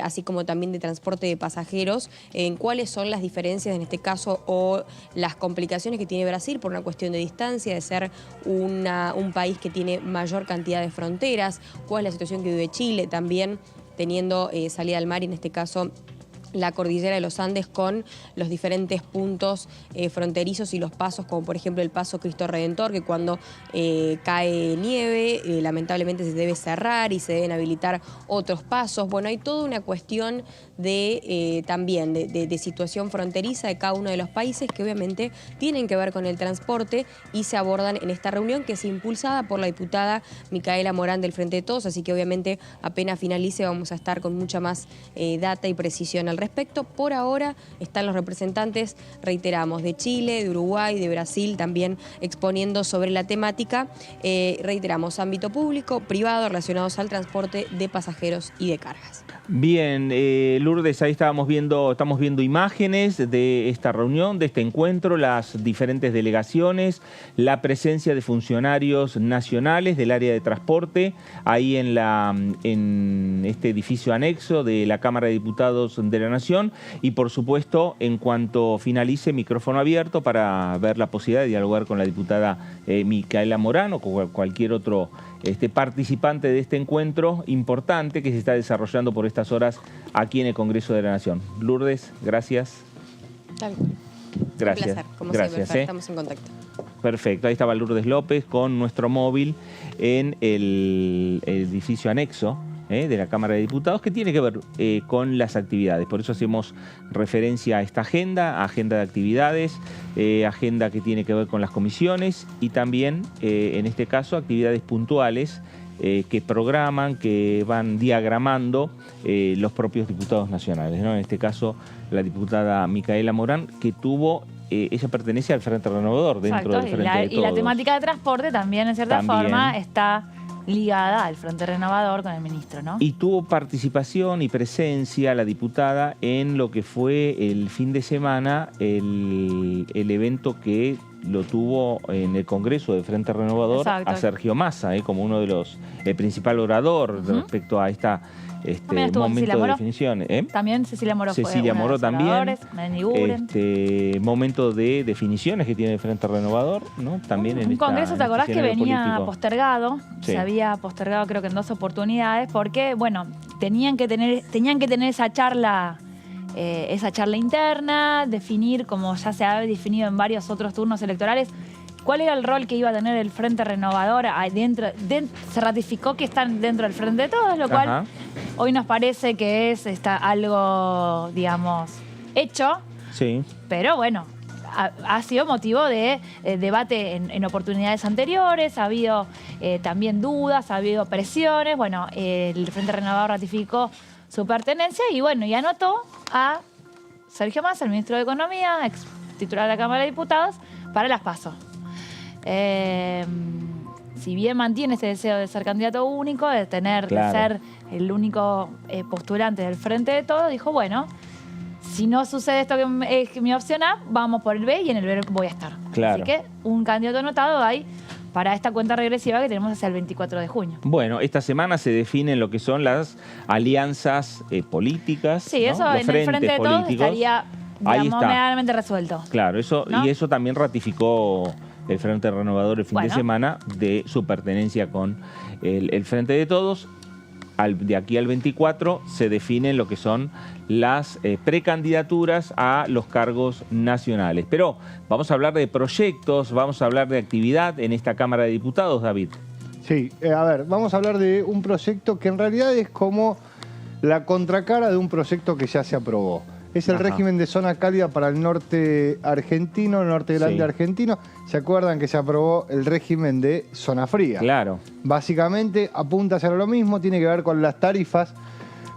así como también de transporte de pasajeros, en cuáles son las diferencias en este caso o las complicaciones que tiene Brasil por una cuestión de distancia, de ser un país que tiene mayor cantidad de fronteras, cuál es la situación que vive Chile también teniendo salida al mar y en este caso la cordillera de los Andes con los diferentes puntos fronterizos y los pasos, como por ejemplo el paso Cristo Redentor, que cuando cae nieve lamentablemente se debe cerrar y se deben habilitar otros pasos. Bueno, hay toda una cuestión de también de situación fronteriza de cada uno de los países que obviamente tienen que ver con el transporte y se abordan en esta reunión que es impulsada por la diputada Micaela Morán del Frente de Todos, así que obviamente apenas finalice vamos a estar con mucha más data y precisión al respecto. Por ahora están los representantes, reiteramos, de Chile, de Uruguay, de Brasil, también exponiendo sobre la temática. Reiteramos, ámbito público, privado, relacionados al transporte de pasajeros y de cargas. Bien, Lourdes, ahí estamos viendo imágenes de esta reunión, de este encuentro, las diferentes delegaciones, la presencia de funcionarios nacionales del área de transporte, ahí en este edificio anexo de la Cámara de Diputados de la Nación, y por supuesto, en cuanto finalice, micrófono abierto para ver la posibilidad de dialogar con la diputada Micaela Morán o con cualquier otro participante de este encuentro importante que se está desarrollando por estas horas aquí en el Congreso de la Nación. Lourdes, gracias. Tal cual. Gracias. Un placer, como gracias, siempre, estamos en contacto. Perfecto, ahí estaba Lourdes López con nuestro móvil en el edificio anexo de la Cámara de Diputados, que tiene que ver con las actividades. Por eso hacemos referencia a esta agenda de actividades, agenda que tiene que ver con las comisiones y también, en este caso, actividades puntuales que programan, que van diagramando los propios diputados nacionales, ¿no? En este caso, la diputada Micaela Morán, que tuvo... ella pertenece al Frente Renovador dentro del Frente de Todos. Y la temática de transporte también, en cierta forma, está ligada al Frente Renovador con el ministro, ¿no? Y tuvo participación y presencia la diputada en lo que fue el fin de semana, el evento que lo tuvo en el Congreso del Frente Renovador. Exacto. A Sergio Massa, como uno de los, el principal orador respecto a esta momento de definición. También Cecilia Moró fue Cecilia Moró también. Momento de definiciones que tiene el Frente Renovador, ¿no? También en un congreso, ¿te acordás que venía político postergado? Sí. Se había postergado creo que en 2 oportunidades porque, bueno, tenían que tener esa charla interna, definir, como ya se ha definido en varios otros turnos electorales, cuál era el rol que iba a tener el Frente Renovador. Se ratificó que están dentro del Frente de Todos, lo cual hoy nos parece que está algo, digamos, hecho. Sí. Pero bueno, ha sido motivo de debate en oportunidades anteriores, ha habido también dudas, ha habido presiones. Bueno, el Frente Renovador ratificó su pertenencia y bueno, y anotó a Sergio Massa, el ministro de Economía, ex titular de la Cámara de Diputados, para las PASO. Si bien mantiene ese deseo de ser candidato único, de ser el único postulante del Frente de Todos, dijo, bueno, si no sucede esto que es mi opción A, vamos por el B y en el B voy a estar. Claro. Así que un candidato anotado hay para esta cuenta regresiva que tenemos hacia el 24 de junio. Bueno, esta semana se definen lo que son las alianzas políticas. Sí, ¿no? eso Los en el Frente de Todos estaría, digamos, medianamente resuelto. Claro, eso, ¿no? Y eso también ratificó el Frente Renovador el fin de semana de su pertenencia con el Frente de Todos. De aquí al 24 se definen lo que son las precandidaturas a los cargos nacionales. Pero vamos a hablar de proyectos, vamos a hablar de actividad en esta Cámara de Diputados, David. Sí, a ver, vamos a hablar de un proyecto que en realidad es como la contracara de un proyecto que ya se aprobó. Es el régimen de zona cálida para el norte argentino, el norte grande argentino. ¿Se acuerdan que se aprobó el régimen de zona fría? Claro. Básicamente apunta hacia lo mismo, tiene que ver con las tarifas.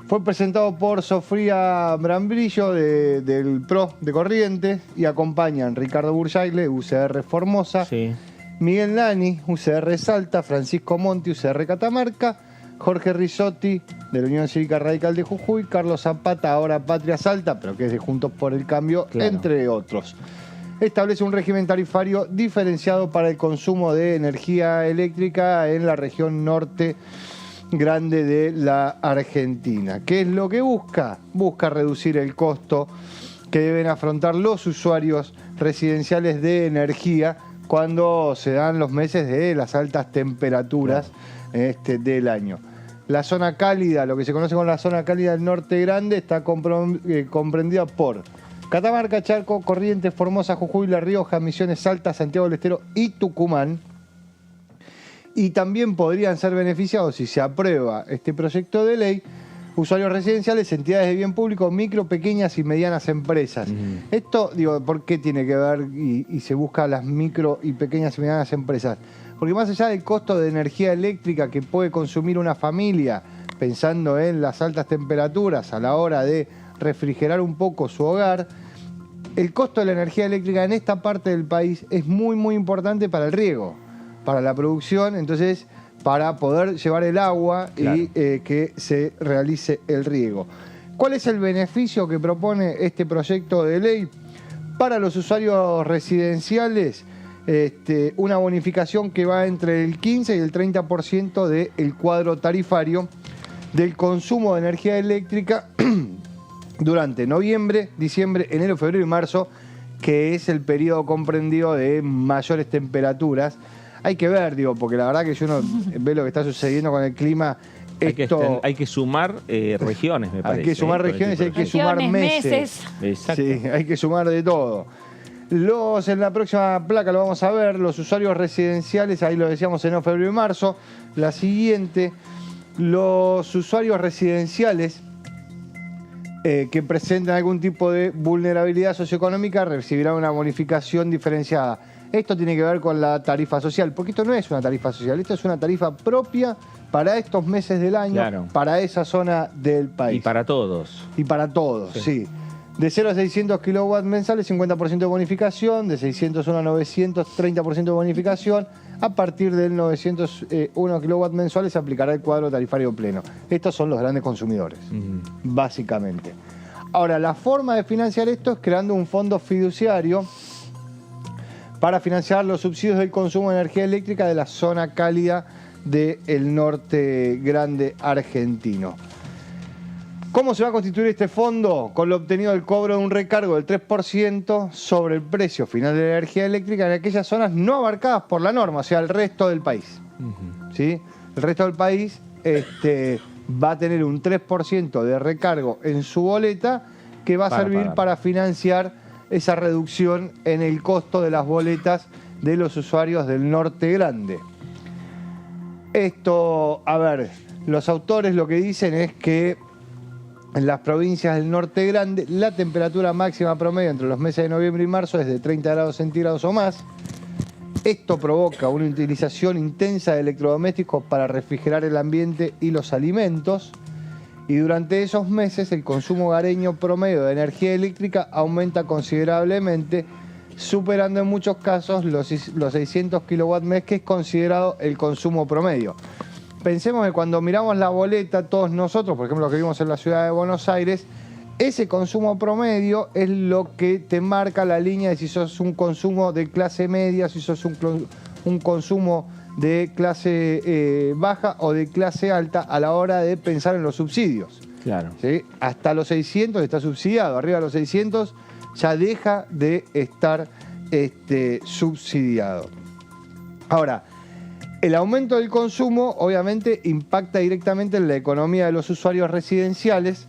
Fue presentado por Sofía Brambrillo del PRO de Corrientes y acompañan Ricardo Burjaile, UCR Formosa, Miguel Lani, UCR Salta, Francisco Monti, UCR Catamarca, Jorge Rizotti, de la Unión Cívica Radical de Jujuy, Carlos Zapata, ahora Patria Salta, pero que es de Juntos por el Cambio, entre otros. Establece un régimen tarifario diferenciado para el consumo de energía eléctrica en la región norte grande de la Argentina. ¿Qué es lo que busca? Busca reducir el costo que deben afrontar los usuarios residenciales de energía cuando se dan los meses de las altas temperaturas del año. La zona cálida, lo que se conoce como la zona cálida del norte grande, está comprendida por Catamarca, Chaco, Corrientes, Formosa, Jujuy, La Rioja, Misiones, Salta, Santiago del Estero y Tucumán. Y también podrían ser beneficiados, si se aprueba este proyecto de ley, usuarios residenciales, entidades de bien público, micro, pequeñas y medianas empresas. Esto, digo, ¿por qué tiene que ver y se busca las micro y pequeñas y medianas empresas? Porque más allá del costo de energía eléctrica que puede consumir una familia, pensando en las altas temperaturas a la hora de refrigerar un poco su hogar. El costo de la energía eléctrica en esta parte del país es muy, muy importante para el riego, para la producción, entonces para poder llevar el agua y que se realice el riego. ¿Cuál es el beneficio que propone este proyecto de ley? Para los usuarios residenciales, una bonificación que va entre el 15 y el 30% del cuadro tarifario del consumo de energía eléctrica durante noviembre, diciembre, enero, febrero y marzo, que es el periodo comprendido de mayores temperaturas. Hay que ver, porque la verdad que si uno ve lo que está sucediendo con el clima, hay que sumar regiones, me parece. Hay que sumar regiones, hay que sumar meses. Exacto. Sí, hay que sumar de todo. En la próxima placa lo vamos a ver, los usuarios residenciales, ahí lo decíamos en febrero y marzo. La siguiente, los usuarios residenciales que presenten algún tipo de vulnerabilidad socioeconómica recibirán una bonificación diferenciada. Esto tiene que ver con la tarifa social, porque esto no es una tarifa social, esto es una tarifa propia para estos meses del año, para esa zona del país. Y para todos. Y para todos, sí. De 0 a 600 kilowatts mensuales, 50% de bonificación. De 601 a 900, 30% de bonificación. A partir del 901 kilowatts mensuales se aplicará el cuadro tarifario pleno. Estos son los grandes consumidores, básicamente. Ahora, la forma de financiar esto es creando un fondo fiduciario para financiar los subsidios del consumo de energía eléctrica de la zona cálida del norte grande argentino. ¿Cómo se va a constituir este fondo? Con lo obtenido del cobro de un recargo del 3% sobre el precio final de la energía eléctrica en aquellas zonas no abarcadas por la norma, o sea, el resto del país. ¿Sí? El resto del país va a tener un 3% de recargo en su boleta que va a servir para financiar esa reducción en el costo de las boletas de los usuarios del norte grande. Esto, a ver, los autores lo que dicen es que en las provincias del norte grande la temperatura máxima promedio entre los meses de noviembre y marzo es de 30 grados centígrados o más. Esto provoca una utilización intensa de electrodomésticos para refrigerar el ambiente y los alimentos. Y durante esos meses el consumo hogareño promedio de energía eléctrica aumenta considerablemente, superando en muchos casos los 600 kilowatts mes, que es considerado el consumo promedio. Pensemos que cuando miramos la boleta, todos nosotros, por ejemplo, los que vivimos en la ciudad de Buenos Aires, ese consumo promedio es lo que te marca la línea de si sos un consumo de clase media, si sos un consumo de clase baja o de clase alta a la hora de pensar en los subsidios. Claro. ¿Sí? Hasta los 600 está subsidiado, arriba de los 600 ya deja de estar subsidiado. Ahora, el aumento del consumo obviamente impacta directamente en la economía de los usuarios residenciales,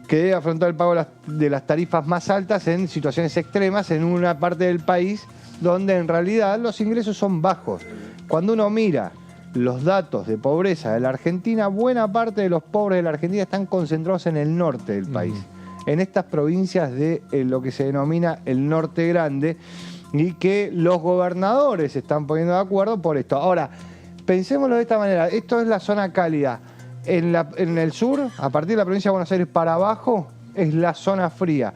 que debe afrontar el pago de las tarifas más altas en situaciones extremas en una parte del país donde en realidad los ingresos son bajos. Cuando uno mira los datos de pobreza de la Argentina, buena parte de los pobres de la Argentina están concentrados en el norte del país, en estas provincias de lo que se denomina el norte grande, y que los gobernadores se están poniendo de acuerdo por esto. Ahora, pensémoslo de esta manera, esto es la zona cálida. En el sur, a partir de la provincia de Buenos Aires para abajo, es la zona fría.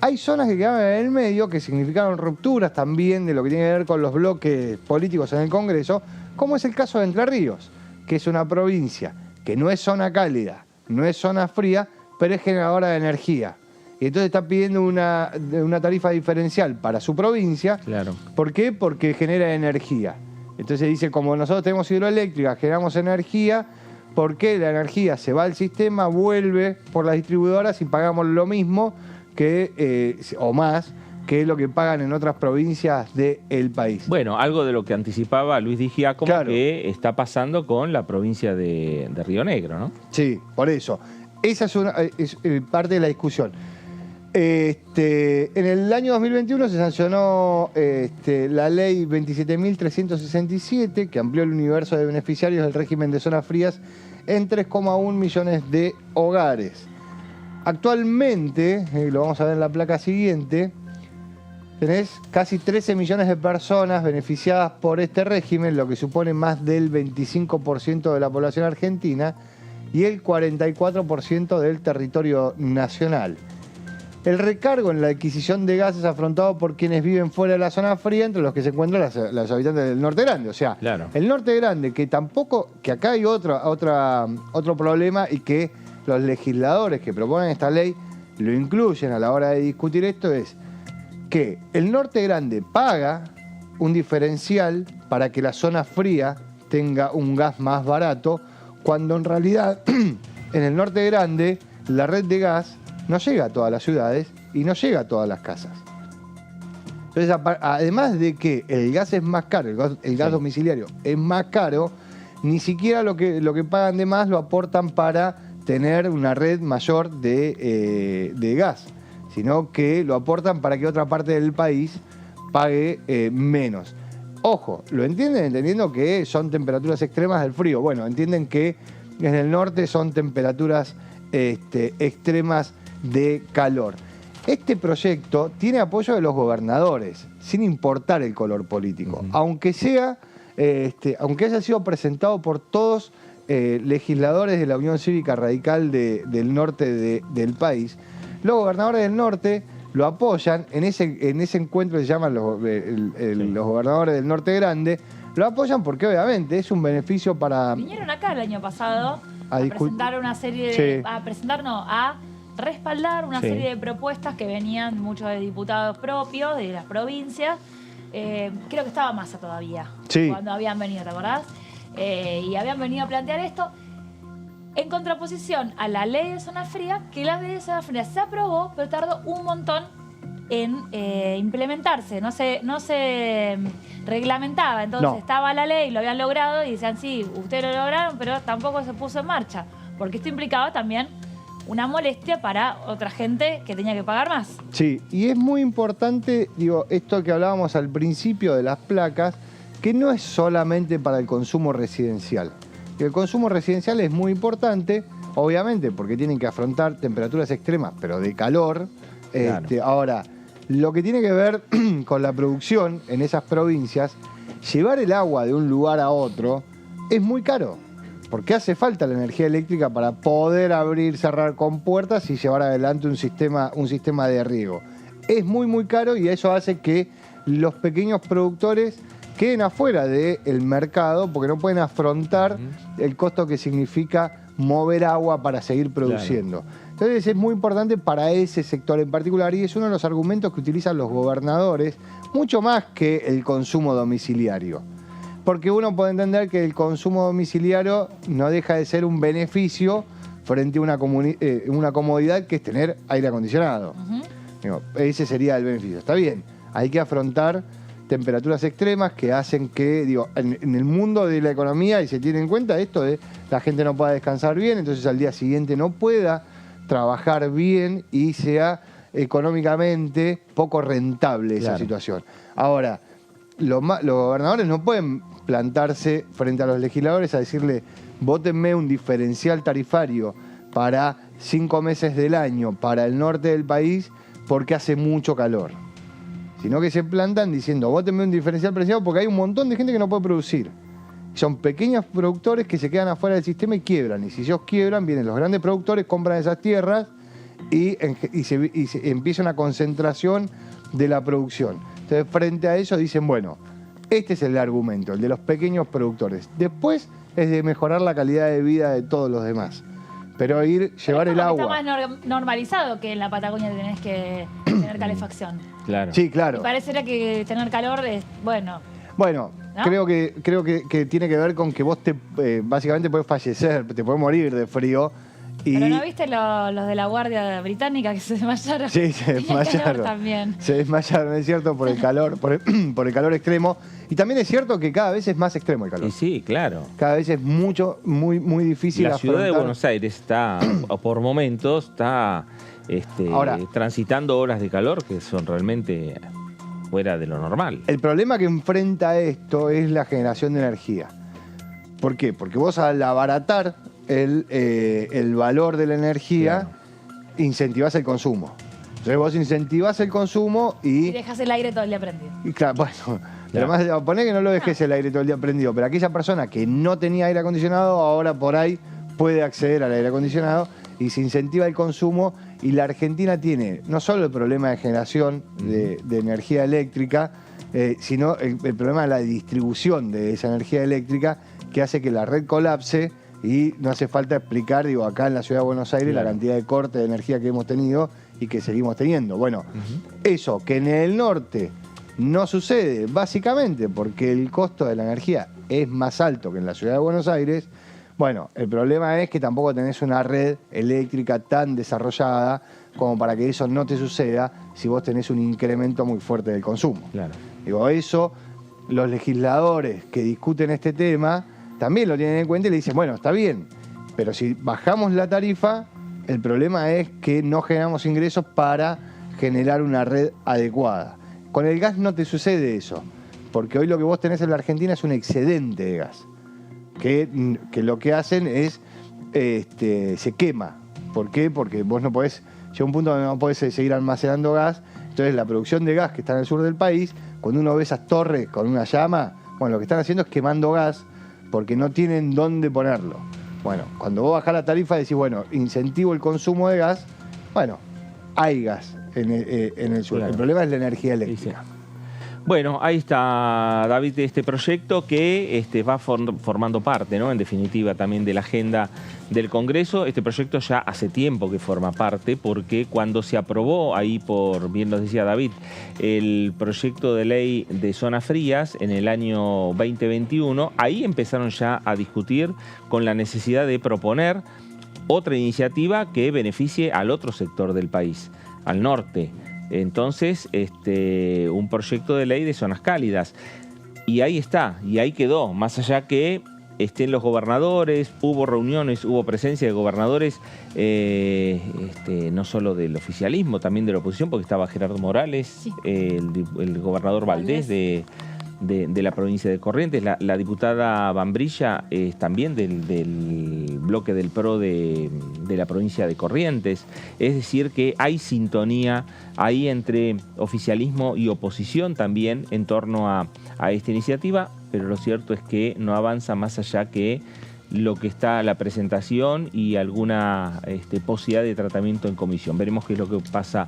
Hay zonas que quedaban en el medio, que significaron rupturas también de lo que tiene que ver con los bloques políticos en el Congreso, como es el caso de Entre Ríos, que es una provincia que no es zona cálida, no es zona fría, pero es generadora de energía. Y entonces está pidiendo una tarifa diferencial para su provincia. Claro. ¿Por qué? Porque genera energía. Entonces dice, como nosotros tenemos hidroeléctrica, generamos energía, ¿por qué la energía se va al sistema, vuelve por las distribuidoras y pagamos lo mismo que o más que lo que pagan en otras provincias del país? Bueno, algo de lo que anticipaba Luis Di Giacomo, claro, que está pasando con la provincia de Río Negro, ¿no? Sí, por eso. Esa es parte de la discusión. En el año 2021 se sancionó la ley 27.367, que amplió el universo de beneficiarios del régimen de zonas frías en 3,1 millones de hogares. Actualmente, lo vamos a ver en la placa siguiente, tenés casi 13 millones de personas beneficiadas por este régimen, lo que supone más del 25% de la población argentina y el 44% del territorio nacional. el recargo en la adquisición de gas es afrontado por quienes viven fuera de la zona fría, entre los que se encuentran los habitantes del Norte Grande. O sea, el Norte Grande, que acá hay otro problema y que los legisladores que proponen esta ley lo incluyen a la hora de discutir esto, es que el Norte Grande paga un diferencial para que la zona fría tenga un gas más barato, cuando en realidad en el Norte Grande la red de gas no llega a todas las ciudades y no llega a todas las casas. Entonces, además de que el gas es más caro, el gas domiciliario es más caro, ni siquiera lo que pagan de más lo aportan para tener una red mayor de gas, sino que lo aportan para que otra parte del país pague menos. Ojo, ¿lo entienden? Entendiendo que son temperaturas extremas del frío. Bueno, entienden que en el norte son temperaturas extremas de calor. Este proyecto tiene apoyo de los gobernadores, sin importar el color político, aunque haya sido presentado por todos legisladores de la Unión Cívica Radical del norte del país. Los gobernadores del norte lo apoyan, en ese encuentro se llaman los gobernadores del Norte Grande, lo apoyan porque obviamente es un beneficio para... Vinieron acá el año pasado a presentar una serie a respaldar una serie de propuestas que venían muchos de diputados propios de las provincias. Creo que estaba Massa todavía, cuando habían venido, ¿te acordás? Y habían venido a plantear esto en contraposición a la ley de zona fría, que la ley de zona fría se aprobó, pero tardó un montón en implementarse, no se reglamentaba. Entonces estaba la ley, lo habían logrado y decían, sí, ustedes lo lograron, pero tampoco se puso en marcha, porque esto implicaba también una molestia para otra gente que tenía que pagar más. Sí, y es muy importante, esto que hablábamos al principio de las placas, que no es solamente para el consumo residencial. El consumo residencial es muy importante, obviamente, porque tienen que afrontar temperaturas extremas, pero de calor. Claro. Ahora, lo que tiene que ver con la producción en esas provincias, llevar el agua de un lugar a otro es muy caro, porque hace falta la energía eléctrica para poder abrir, cerrar compuertas y llevar adelante un sistema de riego. Es muy, muy caro y eso hace que los pequeños productores queden afuera del mercado porque no pueden afrontar el costo que significa mover agua para seguir produciendo. Claro. Entonces es muy importante para ese sector en particular y es uno de los argumentos que utilizan los gobernadores, mucho más que el consumo domiciliario. Porque uno puede entender que el consumo domiciliario no deja de ser un beneficio frente a una comodidad que es tener aire acondicionado. Ese sería el beneficio. Está bien, hay que afrontar temperaturas extremas que hacen que, en el mundo de la economía, y se tiene en cuenta esto de la gente no pueda descansar bien, entonces al día siguiente no pueda trabajar bien y sea económicamente poco rentable esa situación. Ahora, los gobernadores no pueden plantarse frente a los legisladores a decirle, vótenme un diferencial tarifario para 5 meses del año para el norte del país porque hace mucho calor. Sino que se plantan diciendo, vótenme un diferencial preciado porque hay un montón de gente que no puede producir. Son pequeños productores que se quedan afuera del sistema y quiebran. Y si ellos quiebran, vienen los grandes productores, compran esas tierras y se empieza una concentración de la producción. Entonces, frente a eso dicen, bueno, este es el argumento, el de los pequeños productores. Después es de mejorar la calidad de vida de todos los demás. Pero llevar el agua... Está más normalizado que en la Patagonia tenés que tener calefacción. Claro. Sí, claro. Y parecería que tener calor es, bueno... Bueno, ¿no? creo que tiene que ver con que vos básicamente podés fallecer, te podés morir de frío. ¿Pero no viste los de la Guardia Británica que se desmayaron? Sí, se desmayaron. También. Se desmayaron, es cierto, por el calor, por el calor extremo. Y también es cierto que cada vez es más extremo el calor. Y sí, claro. Cada vez es muy difícil La afrontar. ciudad de Buenos Aires está, por momentos, está Ahora, transitando horas de calor que son realmente fuera de lo normal. El problema que enfrenta esto es la generación de energía. ¿Por qué? Porque vos al abaratar el valor de la energía, incentivás el consumo. Entonces vos incentivás el consumo y dejas el aire todo el día prendido. Y claro, bueno, pero más poné que no lo dejes el aire todo el día prendido, pero aquella persona que no tenía aire acondicionado, ahora por ahí puede acceder al aire acondicionado y se incentiva el consumo Y la Argentina tiene no solo el problema de generación de energía eléctrica, sino el problema de la distribución de esa energía eléctrica que hace que la red colapse y no hace falta explicar, digo, acá en la Ciudad de Buenos Aires la cantidad de corte de energía que hemos tenido y que seguimos teniendo. Bueno, eso que en el norte no sucede, básicamente porque el costo de la energía es más alto que en la Ciudad de Buenos Aires. Bueno, el problema es que tampoco tenés una red eléctrica tan desarrollada como para que eso no te suceda si vos tenés un incremento muy fuerte del consumo. Claro. Digo, eso los legisladores que discuten este tema también lo tienen en cuenta y le dicen, bueno, está bien, pero si bajamos la tarifa, el problema es que no generamos ingresos para generar una red adecuada. Con el gas no te sucede eso, porque hoy lo que vos tenés en la Argentina es un excedente de gas, que lo que hacen es, se quema. ¿Por qué? Porque vos no podés, llega un punto donde no podés seguir almacenando gas, entonces la producción de gas que está en el sur del país, cuando uno ve esas torres con una llama, bueno, lo que están haciendo es quemando gas porque no tienen dónde ponerlo. Bueno, cuando vos bajás la tarifa decís, bueno, incentivo el consumo de gas, bueno, hay gas en el sur. Claro. El problema es la energía eléctrica. Sí. Bueno, ahí está, David, este proyecto que va formando parte, ¿no? En definitiva, también de la agenda del Congreso. Este proyecto ya hace tiempo que forma parte, porque cuando se aprobó, ahí bien nos decía David, el proyecto de ley de zonas frías en el año 2021, ahí empezaron ya a discutir con la necesidad de proponer otra iniciativa que beneficie al otro sector del país, al norte. Entonces, un proyecto de ley de zonas cálidas. Y ahí está, y ahí quedó, más allá que estén los gobernadores, hubo reuniones, hubo presencia de gobernadores, no solo del oficialismo, también de la oposición, porque estaba Gerardo Morales, sí. el gobernador Valdés de la provincia de Corrientes, la diputada Bambrilla es también del bloque del PRO de la provincia de Corrientes. Es decir, que hay sintonía ahí entre oficialismo y oposición también en torno a esta iniciativa, pero lo cierto es que no avanza más allá que lo que está la presentación y alguna posibilidad de tratamiento en comisión. Veremos qué es lo que pasa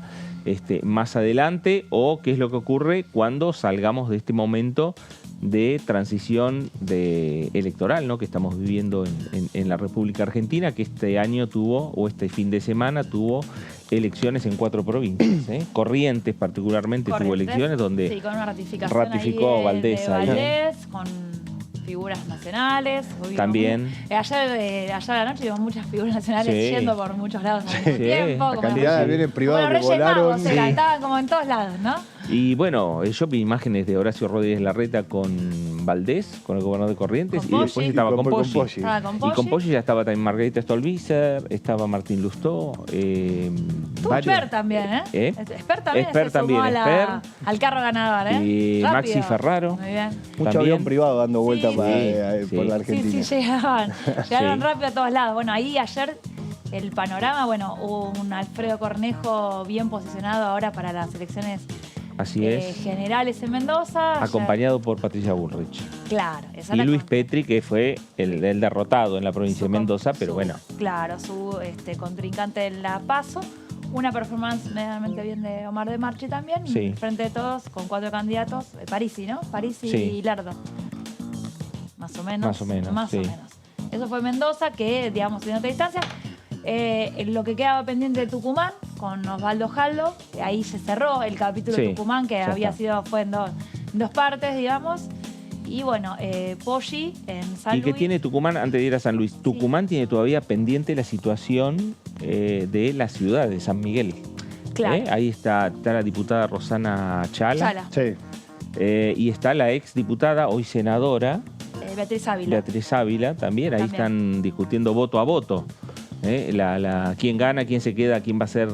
más adelante o qué es lo que ocurre cuando salgamos de este momento de transición electoral, ¿no? Que estamos viviendo en la República Argentina, que este año tuvo, o este fin de semana tuvo elecciones en 4 provincias. Corrientes particularmente tuvo elecciones donde sí, con una ratificación ratificó ahí Valdés, de Valdés con figuras nacionales. También. Ayer a la noche vimos muchas figuras nacionales yendo por muchos lados al mismo tiempo. La cantidad de bienes privados que volaron. Estaban como en todos lados, ¿no? Y bueno, yo vi imágenes de Horacio Rodríguez Larreta con Valdés, con el gobernador de Corrientes, y después estaba con Poggi. Y con Poggi ya estaba también Margarita Stolbizer, estaba Martín Lustó. Esper también, ¿eh? Esper también se sumó al carro ganador, ¿eh? Y Maxi Ferraro. Muy bien. Mucho avión privado dando vueltas por la Argentina. Sí, llegaron rápido a todos lados. Bueno, ahí ayer el panorama, bueno, hubo un Alfredo Cornejo bien posicionado ahora para las elecciones generales en Mendoza. Acompañado por Patricia Bullrich. Claro. Y Luis Petri, que fue el derrotado en la provincia de Mendoza, pero bueno. Claro, su contrincante en La Paso. Una performance medianamente bien de Omar de Marchi también. Sí. Y frente de todos, con 4 candidatos. Parisi, ¿no? Parisi y Lerdo. Más o menos. Eso fue Mendoza, que, digamos, en otra distancia. Lo que quedaba pendiente de Tucumán, con Osvaldo Jaldo, ahí se cerró el capítulo de Tucumán, que fue en dos partes, digamos. Y bueno, Poggi en San Luis. ¿Y qué tiene Tucumán, antes de ir a San Luis? Tucumán tiene todavía pendiente la situación de la ciudad de San Miguel. Claro. Ahí está la diputada Rosana Chala. Sí. Y está la ex diputada, hoy senadora, Beatriz Ávila también. Ahí están discutiendo voto a voto. Quién gana, quién se queda, quién va a ser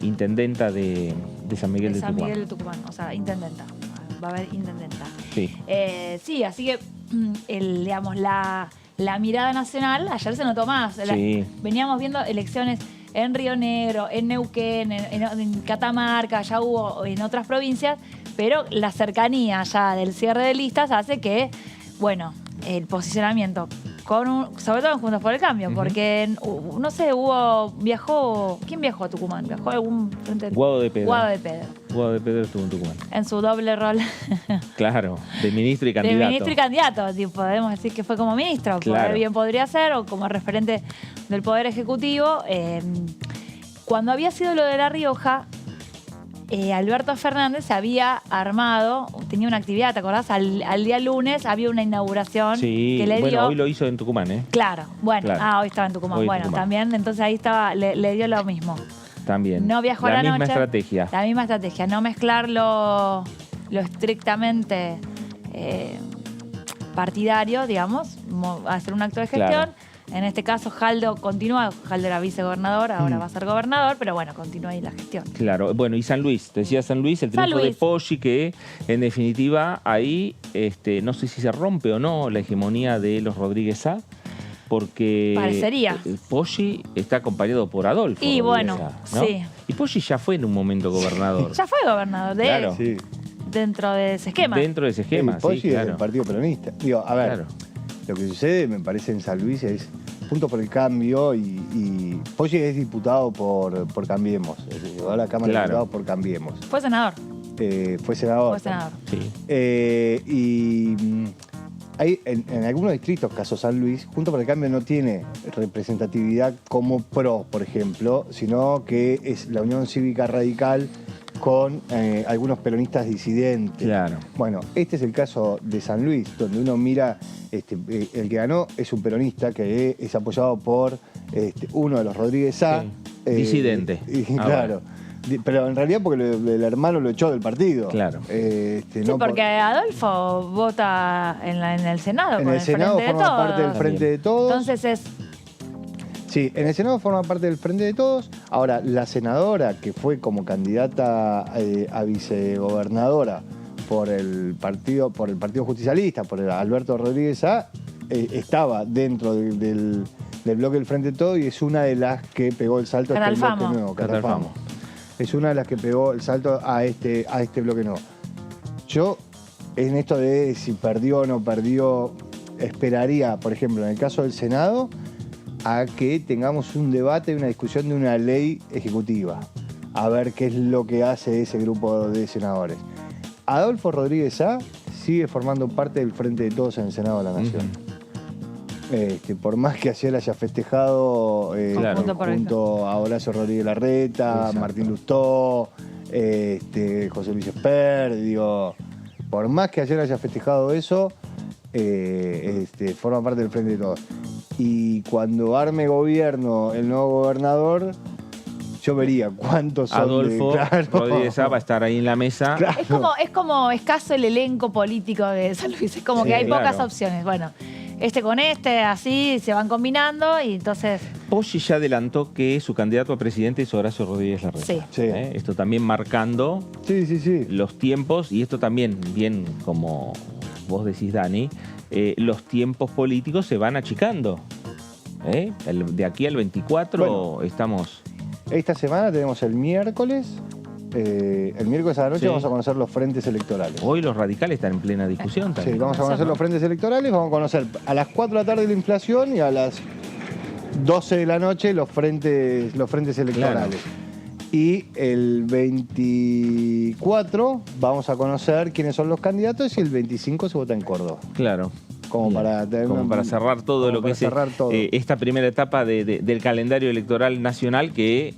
intendenta de San Miguel de Tucumán. San Miguel de Tucumán, o sea, intendenta. Va a haber intendenta. Sí. Así que, digamos, la mirada nacional ayer se notó más. Veníamos viendo elecciones en Río Negro, en Neuquén, en Catamarca, ya hubo en otras provincias, pero la cercanía ya del cierre de listas hace que, bueno, el posicionamiento sobre todo en Juntos por el Cambio, porque, no sé, ¿quién viajó a Tucumán? ¿Viajó algún frente? Guado de Pedro. Guado de Pedro. Guado de Pedro estuvo en Tucumán. En su doble rol. Claro, de ministro y candidato. De ministro y candidato, podemos decir que fue como ministro, Claro. Bien podría ser, o como referente del Poder Ejecutivo. Cuando había sido lo de La Rioja, Alberto Fernández había armado, tenía una actividad, ¿te acordás? Al día lunes había una inauguración Sí, que le dio. hoy lo hizo en Tucumán, ¿eh? Claro, bueno, Claro. hoy estaba en Tucumán. Hoy en Bueno, Tucumán. también, entonces ahí estaba, le dio lo mismo. También. No viajó la a la misma noche. estrategia. La misma estrategia, no mezclar lo estrictamente partidario, digamos, hacer un acto de gestión. Claro. En este caso, Jaldo continúa, Jaldo era vicegobernador, ahora va a ser gobernador, pero bueno, continúa ahí la gestión. Claro, bueno, y San Luis, te decía San Luis, el triunfo de Poggi, que en definitiva ahí, no sé si se rompe o no la hegemonía de los Rodríguez A, porque Parecería. Poggi está acompañado por Adolfo Y Rodríguez bueno, A, ¿no? sí. Y Poggi ya fue en un momento gobernador. Ya fue gobernador Claro. dentro de ese esquema. Dentro de ese esquema, Sí, Poggi sí, es claro. del Partido Peronista. Digo, a ver, lo que sucede, me parece, en San Luis es Juntos por el Cambio y Poggi es diputado por Cambiemos. Llegó a la Cámara de Diputados por Cambiemos. Fue senador. Fue senador. Fue senador. Sí. Hay en algunos distritos, caso San Luis, Juntos por el Cambio no tiene representatividad como PRO, por ejemplo, sino que es la Unión Cívica Radical con algunos peronistas disidentes. Claro. Bueno, este es el caso de San Luis, donde uno mira, el que ganó es un peronista que es apoyado por uno de los Rodríguez A. Disidente. Claro. Pero en realidad porque el hermano lo echó del partido. Claro. Sí, porque Adolfo vota en el Senado. En con el Senado Frente de forma Todos. parte del Frente de Todos. Entonces es... Sí, en el Senado forma parte del Frente de Todos. Ahora, la senadora que fue como candidata a vicegobernadora por el Partido Justicialista, por el Alberto Rodríguez A, estaba dentro del bloque del Frente de Todos y es una de las que pegó el salto a este bloque nuevo. Catalfamo. Es una de las que pegó el salto a este bloque nuevo. Yo, en esto de si perdió o no perdió, esperaría, por ejemplo, en el caso del Senado, a que tengamos un debate, una discusión de una ley ejecutiva. A ver qué es lo que hace ese grupo de senadores. Adolfo Rodríguez A sigue formando parte del Frente de Todos en el Senado de la Nación. Por más que ayer haya festejado junto a Horacio Rodríguez Larreta, Martín Lustó, José Luis Esper, por más que ayer haya festejado eso, forma parte del Frente de Todos. Y cuando arme gobierno el nuevo gobernador, yo vería cuántos son Adolfo Rodríguez A va a estar ahí en la mesa. Claro. Es como escaso el elenco político de San Luis. Es como que hay pocas opciones. Bueno, con así se van combinando y entonces... Poggi ya adelantó que su candidato a presidente es Horacio Rodríguez Larreta. Sí. Esto también marcando los tiempos, y esto también, bien como vos decís, Dani, los tiempos políticos se van achicando. De aquí al 24 estamos... Esta semana tenemos el miércoles. El miércoles a la noche vamos a conocer los frentes electorales. Hoy los radicales están en plena discusión también. Sí, vamos a conocer los frentes electorales, vamos a conocer a las 4 de la tarde la inflación y a las 12 de la noche los frentes electorales. Y el 24 vamos a conocer quiénes son los candidatos y el 25 se vota en Córdoba. Claro. Como para cerrar todo lo que es esta primera etapa del calendario electoral nacional, que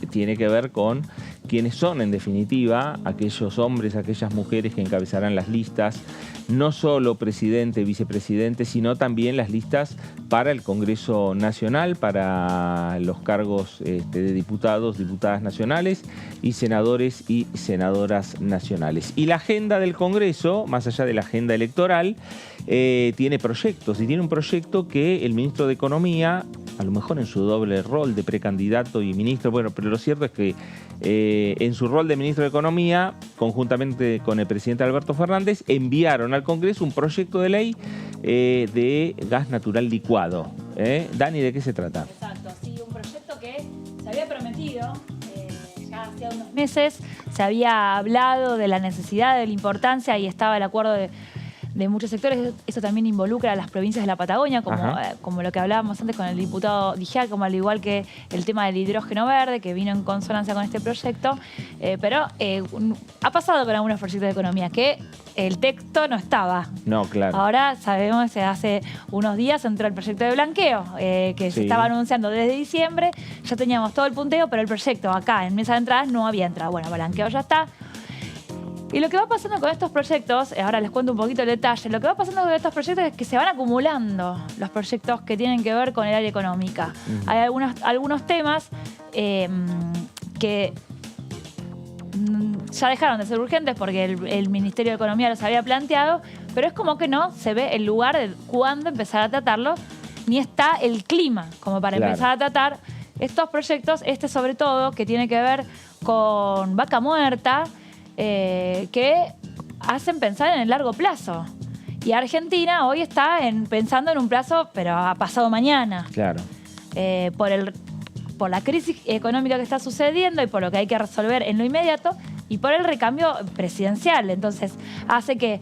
tiene que ver con quiénes son, en definitiva, aquellos hombres, aquellas mujeres que encabezarán las listas, no solo presidente, vicepresidente, sino también las listas para el Congreso Nacional, para los cargos de diputados, diputadas nacionales y senadores y senadoras nacionales. Y la agenda del Congreso, más allá de la agenda electoral, tiene proyectos, y tiene un proyecto que el ministro de Economía, a lo mejor en su doble rol de precandidato y ministro, pero lo cierto es que en su rol de ministro de Economía, conjuntamente con el presidente Alberto Fernández, enviaron al Congreso un proyecto de ley de gas natural licuado. Dani, ¿de qué se trata? Exacto, sí, un proyecto que se había prometido ya hacía unos meses, se había hablado de la necesidad, de la importancia, y estaba el acuerdo de muchos sectores. Eso también involucra a las provincias de la Patagonia, como lo que hablábamos antes con el diputado Dijal, como al igual que el tema del hidrógeno verde, que vino en consonancia con este proyecto. Pero ha pasado con algunos proyectos de economía que el texto no estaba. No, claro. Ahora sabemos que hace unos días entró el proyecto de blanqueo, que se estaba anunciando desde diciembre. Ya teníamos todo el punteo, pero el proyecto acá en mesa de entradas no había entrado. Bueno, blanqueo ya está. Y lo que va pasando con estos proyectos, ahora les cuento un poquito el detalle, lo que va pasando con estos proyectos es que se van acumulando los proyectos que tienen que ver con el área económica. Hay algunos temas que ya dejaron de ser urgentes porque el Ministerio de Economía los había planteado, pero es como que no se ve el lugar de cuándo empezar a tratarlos, ni está el clima como para empezar a tratar estos proyectos, sobre todo, que tiene que ver con vaca muerta, que hacen pensar en el largo plazo. Y Argentina hoy está pensando en un plazo, pero ha pasado mañana. Claro. Por la crisis económica que está sucediendo y por lo que hay que resolver en lo inmediato y por el recambio presidencial. Entonces, hace que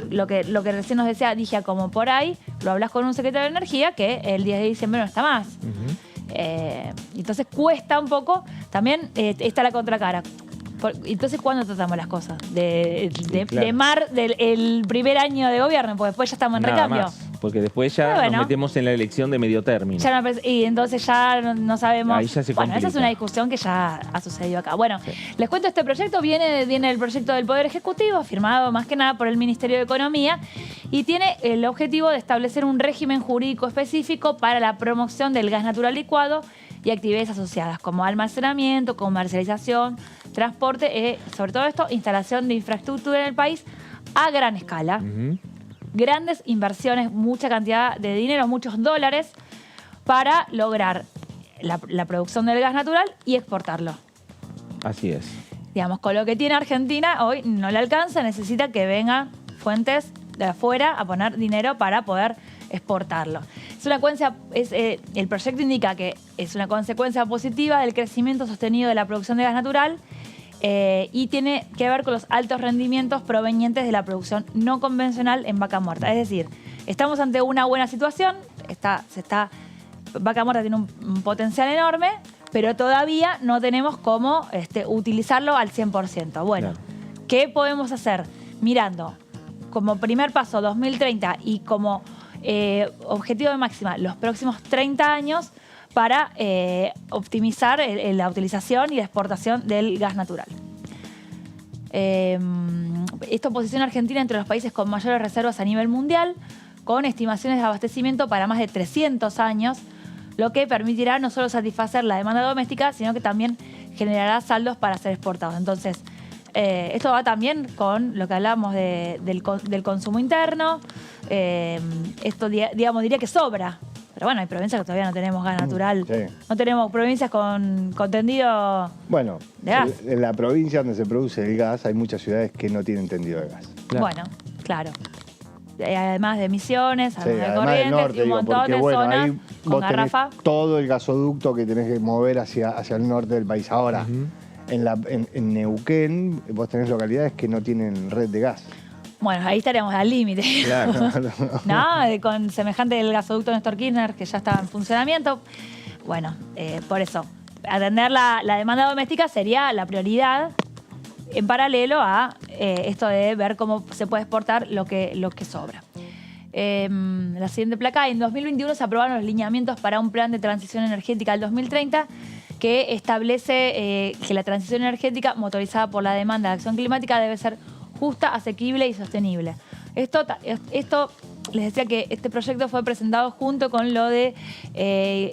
lo que recién nos decía, dije, como por ahí, lo hablas con un secretario de Energía que el 10 de diciembre no está más. Entonces, cuesta un poco. También está la contracara. Entonces, ¿cuándo tratamos las cosas? Del primer año de gobierno, porque después ya estamos en recambio. Más, porque después ya nos metemos en la elección de medio término. Y entonces ya no sabemos. Ahí ya se complica. Esa es una discusión que ya ha sucedido acá. Bueno, les cuento, este proyecto viene el proyecto del Poder Ejecutivo, firmado más que nada por el Ministerio de Economía, y tiene el objetivo de establecer un régimen jurídico específico para la promoción del gas natural licuado y actividades asociadas, como almacenamiento, comercialización, transporte, sobre todo esto, instalación de infraestructura en el país a gran escala. Grandes inversiones, mucha cantidad de dinero, muchos dólares, para lograr la producción del gas natural y exportarlo. Así es. Digamos, con lo que tiene Argentina, hoy no le alcanza, necesita que vengan fuentes de afuera a poner dinero para poder exportarlo. El proyecto indica que es una consecuencia positiva del crecimiento sostenido de la producción de gas natural y tiene que ver con los altos rendimientos provenientes de la producción no convencional en vaca muerta. Es decir, estamos ante una buena situación, vaca muerta tiene un potencial enorme, pero todavía no tenemos cómo utilizarlo al 100%. Bueno, ¿qué podemos hacer? Mirando como primer paso 2030 y como objetivo de máxima los próximos 30 años para optimizar la utilización y la exportación del gas natural. Esto posiciona a Argentina entre los países con mayores reservas a nivel mundial, con estimaciones de abastecimiento para más de 300 años, lo que permitirá no solo satisfacer la demanda doméstica, sino que también generará saldos para ser exportados. Entonces, esto va también con lo que hablábamos del consumo interno. Esto, diría que sobra. Pero bueno, hay provincias que todavía no tenemos gas natural. No tenemos provincias con tendido de gas. En la provincia donde se produce el gas hay muchas ciudades que no tienen tendido de gas. Bueno, claro. Además de Misiones, además de además Corrientes, norte, y un montón de zonas ahí con garrafa. Todo el gasoducto que tenés que mover hacia el norte del país. Ahora, en Neuquén, vos tenés localidades que no tienen red de gas. Bueno, ahí estaríamos al límite. Claro. No, con semejante del gasoducto Néstor Kirchner, que ya estaba en funcionamiento. Bueno, por eso, atender la demanda doméstica sería la prioridad en paralelo a esto de ver cómo se puede exportar lo que sobra. La siguiente placa, en 2021 se aprobaron los lineamientos para un plan de transición energética al 2030 que establece que la transición energética motorizada por la demanda de acción climática debe ser justa, asequible y sostenible. Esto les decía que este proyecto fue presentado junto con lo de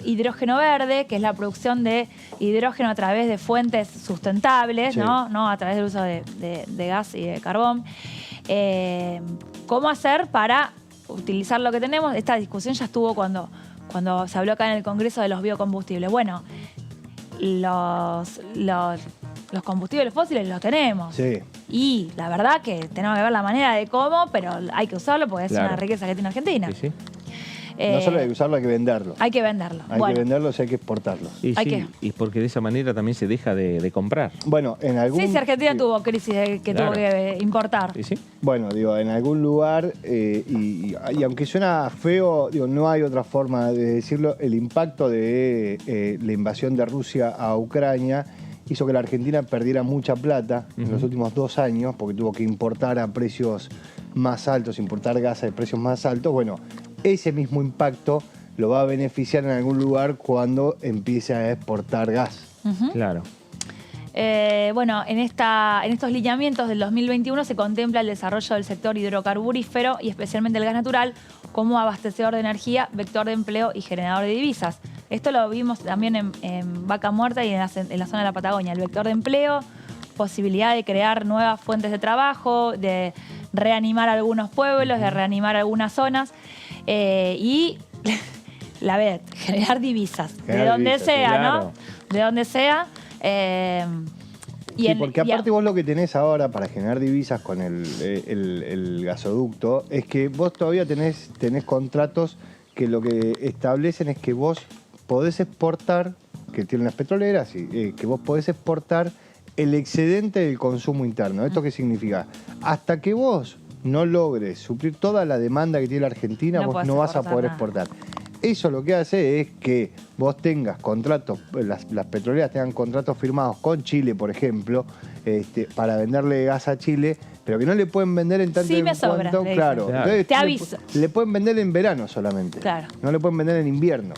hidrógeno verde, que es la producción de hidrógeno a través de fuentes sustentables, no a través del uso de gas y de carbón. ¿Cómo hacer para utilizar lo que tenemos? Esta discusión ya estuvo cuando se habló acá en el Congreso de los biocombustibles. Bueno, los combustibles fósiles los tenemos. Sí. Y la verdad que tenemos que ver la manera de cómo, pero hay que usarlo porque es una riqueza que tiene Argentina. Sí, sí. No solo hay que usarlo, hay que venderlo. Hay que venderlo. Hay que venderlo, o sea, hay que exportarlo. Y sí, y porque de esa manera también se deja de comprar. Bueno, en algún... Sí, si Argentina tuvo crisis que tuvo que importar. ¿Sí? Bueno, digo, en algún lugar, y aunque suena feo, digo, no hay otra forma de decirlo, el impacto de la invasión de Rusia a Ucrania hizo que la Argentina perdiera mucha plata en los últimos 2 años, porque tuvo que importar a precios más altos, importar gas a precios más altos. Bueno, ese mismo impacto lo va a beneficiar en algún lugar cuando empiece a exportar gas. Claro. Bueno, en estos lineamientos del 2021 se contempla el desarrollo del sector hidrocarburífero y especialmente el gas natural como abastecedor de energía, vector de empleo y generador de divisas. Esto lo vimos también en Vaca Muerta y en la zona de la Patagonia. El vector de empleo, posibilidad de crear nuevas fuentes de trabajo, de reanimar algunos pueblos, de reanimar algunas zonas y la vez, generar divisas. De donde sea, claro. ¿No? De donde sea. Porque aparte vos lo que tenés ahora para generar divisas con el gasoducto es que vos todavía tenés contratos que lo que establecen es que vos podés exportar, que tienen las petroleras, que vos podés exportar el excedente del consumo interno. ¿Esto qué significa? Hasta que vos no logres suplir toda la demanda que tiene la Argentina, vos no vas a poder exportar. Eso lo que hace es que vos tengas contratos, las petroleras tengan contratos firmados con Chile, por ejemplo, para venderle gas a Chile, pero que no le pueden vender en tanto cuanto, claro. Entonces, te aviso. Le pueden vender en verano solamente. Claro. No le pueden vender en invierno.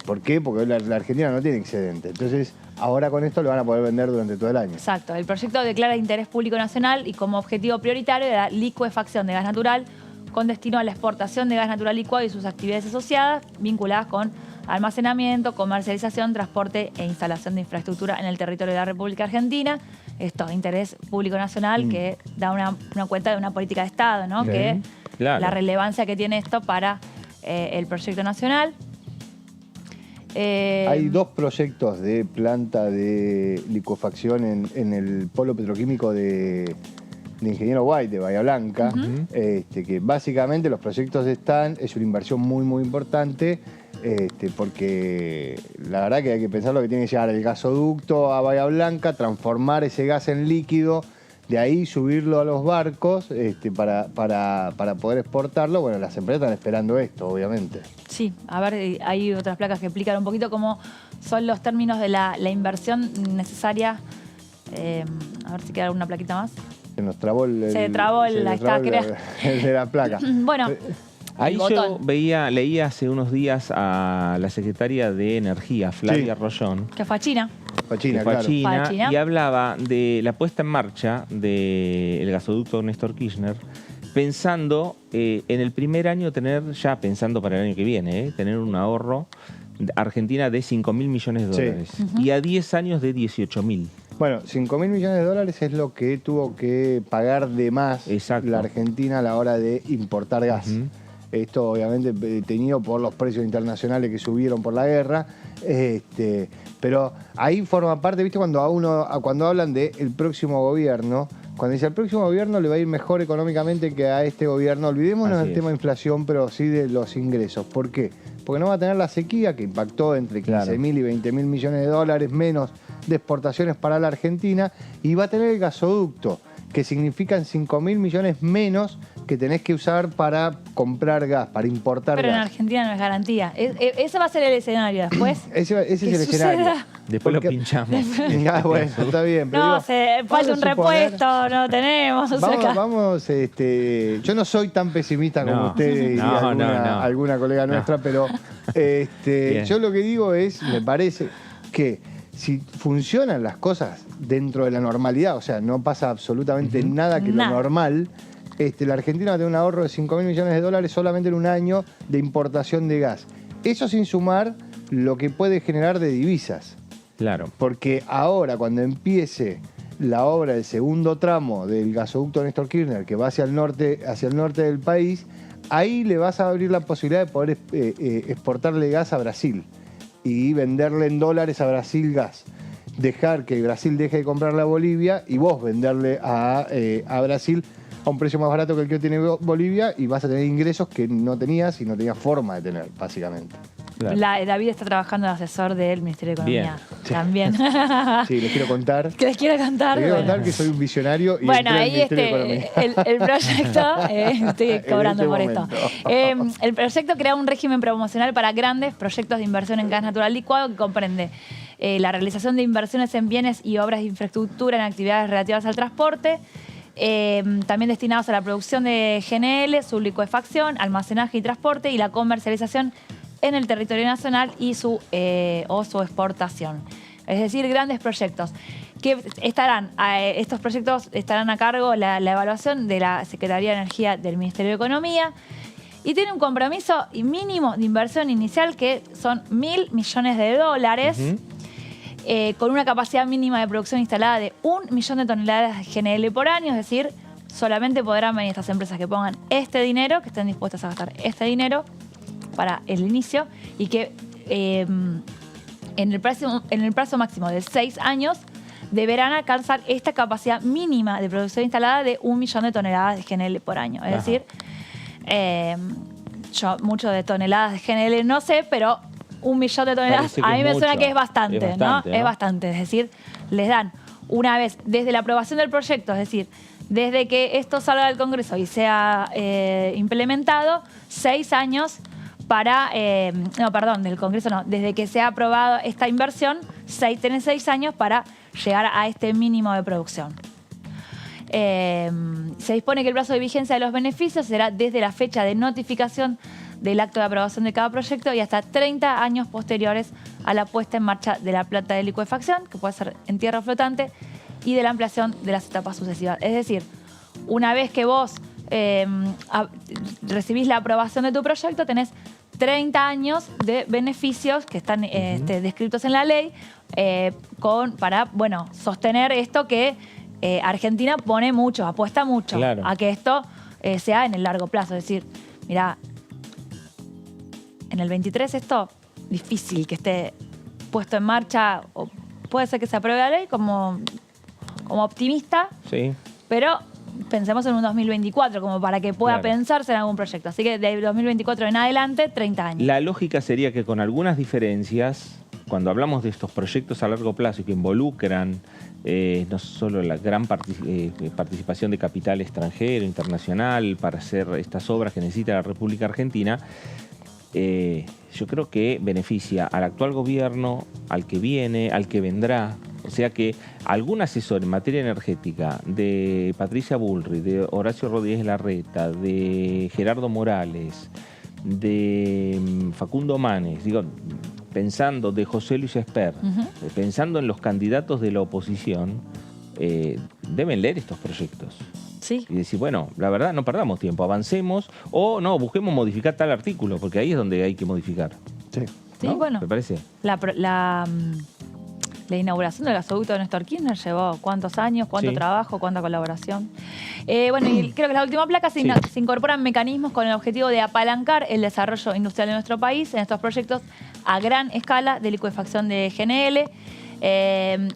¿Por qué? Porque la Argentina no tiene excedente. Entonces, ahora con esto lo van a poder vender durante todo el año. Exacto. El proyecto declara de interés público nacional y como objetivo prioritario la licuefacción de gas natural con destino a la exportación de gas natural licuado y sus actividades asociadas vinculadas con almacenamiento, comercialización, transporte e instalación de infraestructura en el territorio de la República Argentina. Esto, interés público nacional que da una cuenta de una política de Estado, ¿no? Que la relevancia que tiene esto para el proyecto nacional. Hay 2 proyectos de planta de licuefacción en el polo petroquímico de Ingeniero White, de Bahía Blanca, que básicamente los proyectos es una inversión muy importante, porque la verdad que hay que pensar lo que tiene que llegar el gasoducto a Bahía Blanca, transformar ese gas en líquido, de ahí subirlo a los barcos para poder exportarlo. Bueno, las empresas están esperando esto, obviamente. Sí, a ver, hay otras placas que explican un poquito cómo son los términos de la inversión necesaria. A ver si queda alguna plaquita más. Se nos trabó el de la placa. Bueno, ahí yo leía hace unos días a la secretaria de Energía, Flavia Rollón. Que fue a China. China, y hablaba de la puesta en marcha del gasoducto Néstor Kirchner, pensando en el primer año pensando para el año que viene, tener un ahorro Argentina de 5.000 millones de dólares y a 10 años de 18.000. Bueno, 5.000 millones de dólares es lo que tuvo que pagar de más la Argentina a la hora de importar gas. Esto obviamente tenido por los precios internacionales que subieron por la guerra. Pero ahí forma parte, ¿viste? Cuando hablan del próximo gobierno, cuando dice al próximo gobierno le va a ir mejor económicamente que a este gobierno, olvidémonos del tema de inflación, pero sí de los ingresos. ¿Por qué? Porque no va a tener la sequía que impactó entre 15.000 y 20.000 millones de dólares menos de exportaciones para la Argentina, y va a tener el gasoducto, que significan 5.000 millones menos que tenés que usar para comprar gas, para importar gas. Pero en Argentina no es garantía. Ese va a ser el escenario después. Ese es el escenario. Después lo pinchamos. Bueno, está bien. Pero no, falta un repuesto, no tenemos. Vamos, yo no soy tan pesimista como ustedes y alguna colega nuestra, pero yo lo que digo es, me parece que si funcionan las cosas dentro de la normalidad, o sea, no pasa absolutamente nada que lo normal, la Argentina va a tener un ahorro de 5.000 millones de dólares solamente en un año de importación de gas. Eso sin sumar lo que puede generar de divisas. Claro. Porque ahora, cuando empiece la obra del segundo tramo del gasoducto Néstor Kirchner, que va hacia el norte del país, ahí le vas a abrir la posibilidad de poder exportarle gas a Brasil y venderle en dólares a Brasil gas. Dejar que Brasil deje de comprarle a Bolivia y vos venderle a Brasil a un precio más barato que el que tiene Bolivia y vas a tener ingresos que no tenías y no tenías forma de tener, básicamente. Claro. David está trabajando de asesor del Ministerio de Economía. Bien. También. Sí, les quiero contar. ¿Qué les quiero contar? Les quiero contar que soy un visionario y bueno, entré al ahí Ministerio de Economía. el proyecto, estoy cobrando En por este esto. El proyecto crea un régimen promocional para grandes proyectos de inversión en gas natural licuado que comprende la realización de inversiones en bienes y obras de infraestructura en actividades relativas al transporte, también destinados a la producción de GNL, su licuefacción, almacenaje y transporte y la comercialización en el territorio nacional y su exportación. Es decir, grandes proyectos que estos proyectos estarán a cargo la evaluación de la Secretaría de Energía del Ministerio de Economía y tiene un compromiso mínimo de inversión inicial que son $1.000 millones, con una capacidad mínima de producción instalada de 1 millón de toneladas de GNL por año, es decir, solamente podrán venir estas empresas que pongan este dinero, que estén dispuestas a gastar este dinero para el inicio y que en el plazo máximo de 6 años deberán alcanzar esta capacidad mínima de producción instalada de 1 millón de toneladas de GNL por año. Es decir, yo mucho de toneladas de GNL no sé, pero 1 millón de toneladas a mí me suena que es bastante, ¿no? Es bastante. Es decir, les dan una vez desde la aprobación del proyecto, es decir, desde que esto salga del Congreso y sea implementado, 6 años para, del Congreso no, desde que se ha aprobado esta inversión, tenés 6 años para llegar a este mínimo de producción. Se dispone que el plazo de vigencia de los beneficios será desde la fecha de notificación del acto de aprobación de cada proyecto y hasta 30 años posteriores a la puesta en marcha de la planta de licuefacción, que puede ser en tierra flotante, y de la ampliación de las etapas sucesivas. Es decir, una vez que vos recibís la aprobación de tu proyecto, tenés 30 años de beneficios que están descritos en la ley para sostener esto que Argentina pone mucho, apuesta mucho a que esto sea en el largo plazo. Es decir, mirá, en el 23 esto difícil que esté puesto en marcha, o puede ser que se apruebe la ley como optimista, pero pensemos en un 2024 como para que pueda pensarse en algún proyecto. Así que de 2024 en adelante, 30 años. La lógica sería que con algunas diferencias, cuando hablamos de estos proyectos a largo plazo y que involucran no solo la gran participación de capital extranjero, internacional, para hacer estas obras que necesita la República Argentina, yo creo que beneficia al actual gobierno, al que viene, al que vendrá. O sea que algún asesor en materia energética de Patricia Bullrich, de Horacio Rodríguez Larreta, de Gerardo Morales, de Facundo Manes, pensando de José Luis Esper, pensando en los candidatos de la oposición, deben leer estos proyectos. Sí. Y decir, bueno, la verdad, no perdamos tiempo, avancemos o no, busquemos modificar tal artículo, porque ahí es donde hay que modificar. Sí, ¿no? bueno. ¿Me parece? La inauguración del gasoducto de Néstor Kirchner llevó cuántos años, cuánto trabajo, cuánta colaboración. Y creo que la última placa se incorporan mecanismos con el objetivo de apalancar el desarrollo industrial de nuestro país en estos proyectos a gran escala de licuefacción de GNL.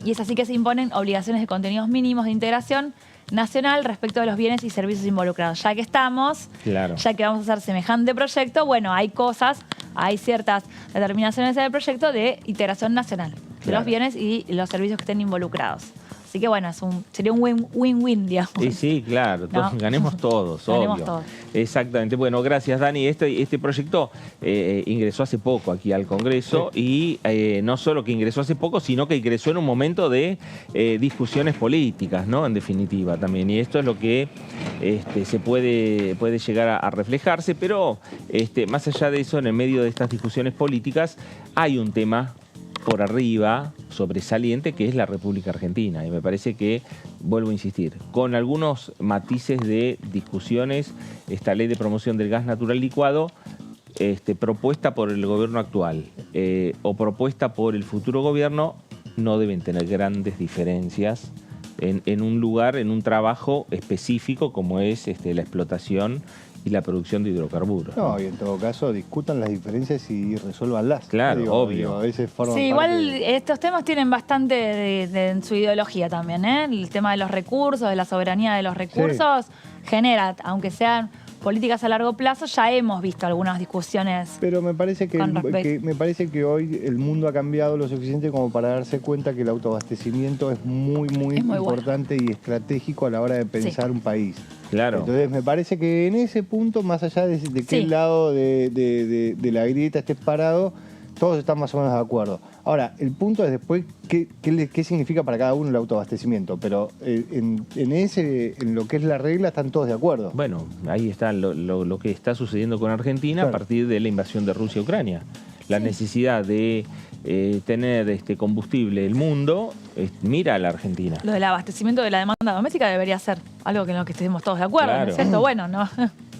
Y es así que se imponen obligaciones de contenidos mínimos de integración nacional respecto de los bienes y servicios involucrados. Ya que estamos, ya que vamos a hacer semejante proyecto, bueno, hay ciertas determinaciones en el proyecto de integración nacional de los bienes y los servicios que estén involucrados. Así que bueno, sería un win-win, digamos. Sí, claro, ganemos todos, ganemos obvio. todos. Exactamente. Bueno, gracias, Dani. Este proyecto ingresó hace poco aquí al Congreso y no solo que ingresó hace poco, sino que ingresó en un momento de discusiones políticas, ¿no? En definitiva también. Y esto es lo que se puede llegar a reflejarse, pero más allá de eso, en el medio de estas discusiones políticas, hay un tema por arriba, sobresaliente, que es la República Argentina. Y me parece que, vuelvo a insistir, con algunos matices de discusiones, esta ley de promoción del gas natural licuado, propuesta por el gobierno actual o propuesta por el futuro gobierno, no deben tener grandes diferencias en un lugar, en un trabajo específico como es la explotación y la producción de hidrocarburos. No, y en todo caso discutan las diferencias y resuélvanlas. Claro, obvio. A veces forman Sí, parte igual estos temas tienen bastante en su ideología también, ¿eh? El tema de los recursos, de la soberanía de los recursos, genera, aunque sean políticas a largo plazo, ya hemos visto algunas discusiones. Pero me parece que hoy el mundo ha cambiado lo suficiente como para darse cuenta que el autoabastecimiento es muy importante y estratégico a la hora de pensar un país. Claro. Entonces me parece que en ese punto, más allá de qué lado de la grieta estés parado, todos están más o menos de acuerdo. Ahora, el punto es después qué significa para cada uno el autoabastecimiento, pero en lo que es la regla están todos de acuerdo. Bueno, ahí está lo que está sucediendo con Argentina a partir de la invasión de Rusia a Ucrania. La necesidad de tener combustible el mundo, mira a la Argentina. Lo del abastecimiento de la demanda doméstica debería ser algo en lo que estemos todos de acuerdo, ¿no es cierto? Bueno, ¿no?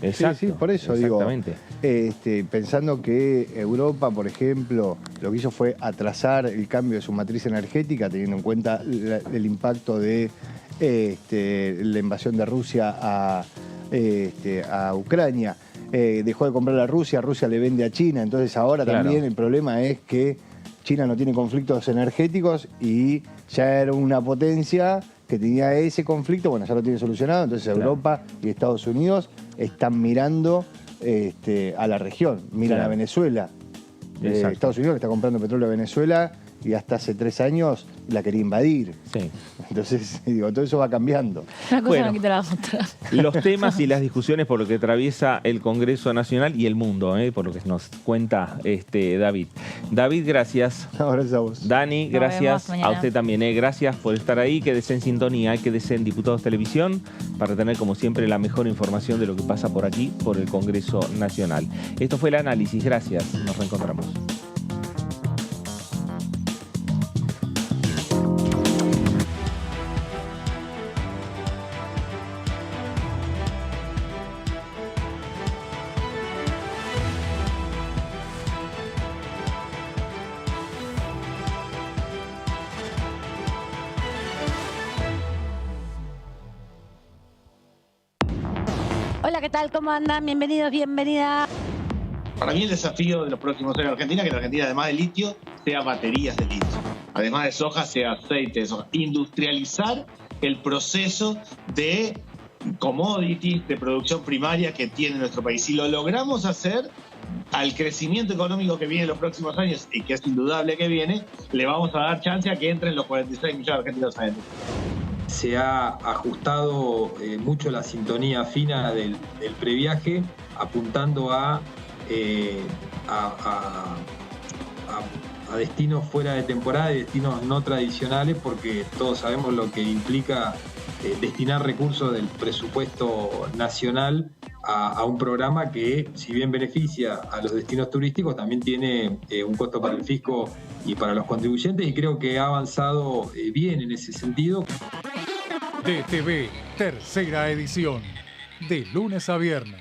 Exacto, sí, por eso exactamente. Digo, pensando que Europa, por ejemplo, lo que hizo fue atrasar el cambio de su matriz energética, teniendo en cuenta el impacto de la invasión de Rusia a Ucrania. Dejó de comprarle a Rusia le vende a China, entonces ahora también el problema es que China no tiene conflictos energéticos y ya era una potencia que tenía ese conflicto, bueno, ya lo tiene solucionado, entonces Europa y Estados Unidos están mirando a la región, miran a Venezuela. Estados Unidos que está comprando petróleo a Venezuela y hasta hace 3 años la quería invadir. Sí. Entonces, digo, todo eso va cambiando. Una cosa no quita la otra. Los temas y las discusiones por lo que atraviesa el Congreso Nacional y el mundo, por lo que nos cuenta David. David, gracias. No, gracias a vos. Dani, gracias. A usted también. Gracias por estar ahí. Quédese en sintonía, quédese en Diputados Televisión para tener, como siempre, la mejor información de lo que pasa por aquí, por el Congreso Nacional. Esto fue el análisis. Gracias. Nos reencontramos. Hola, ¿qué tal? ¿Cómo andan? Bienvenidos, bienvenida. Para mí el desafío de los próximos años en Argentina es que en Argentina, además de litio, sea baterías de litio. Además de soja, sea aceite de soja. Industrializar el proceso de commodities, de producción primaria que tiene nuestro país. Si lo logramos hacer, al crecimiento económico que viene en los próximos años, y que es indudable que viene, le vamos a dar chance a que entren los 46 millones de argentinos adentro. Se ha ajustado mucho la sintonía fina del previaje, apuntando a destinos fuera de temporada y destinos no tradicionales, porque todos sabemos lo que implica destinar recursos del presupuesto nacional a un programa que, si bien beneficia a los destinos turísticos, también tiene un costo para el fisco y para los contribuyentes, y creo que ha avanzado bien en ese sentido. DTV, tercera edición, de lunes a viernes.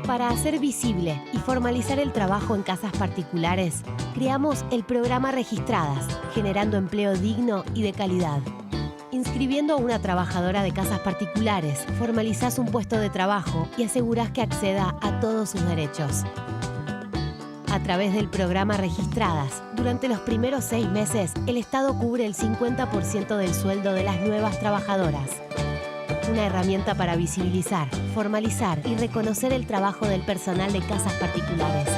Para hacer visible y formalizar el trabajo en casas particulares, creamos el programa Registradas, generando empleo digno y de calidad. Inscribiendo a una trabajadora de casas particulares, formalizás un puesto de trabajo y asegurás que acceda a todos sus derechos. A través del programa Registradas, durante los primeros 6 meses, el Estado cubre el 50% del sueldo de las nuevas trabajadoras. Una herramienta para visibilizar, formalizar y reconocer el trabajo del personal de casas particulares.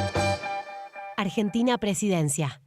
Argentina Presidencia.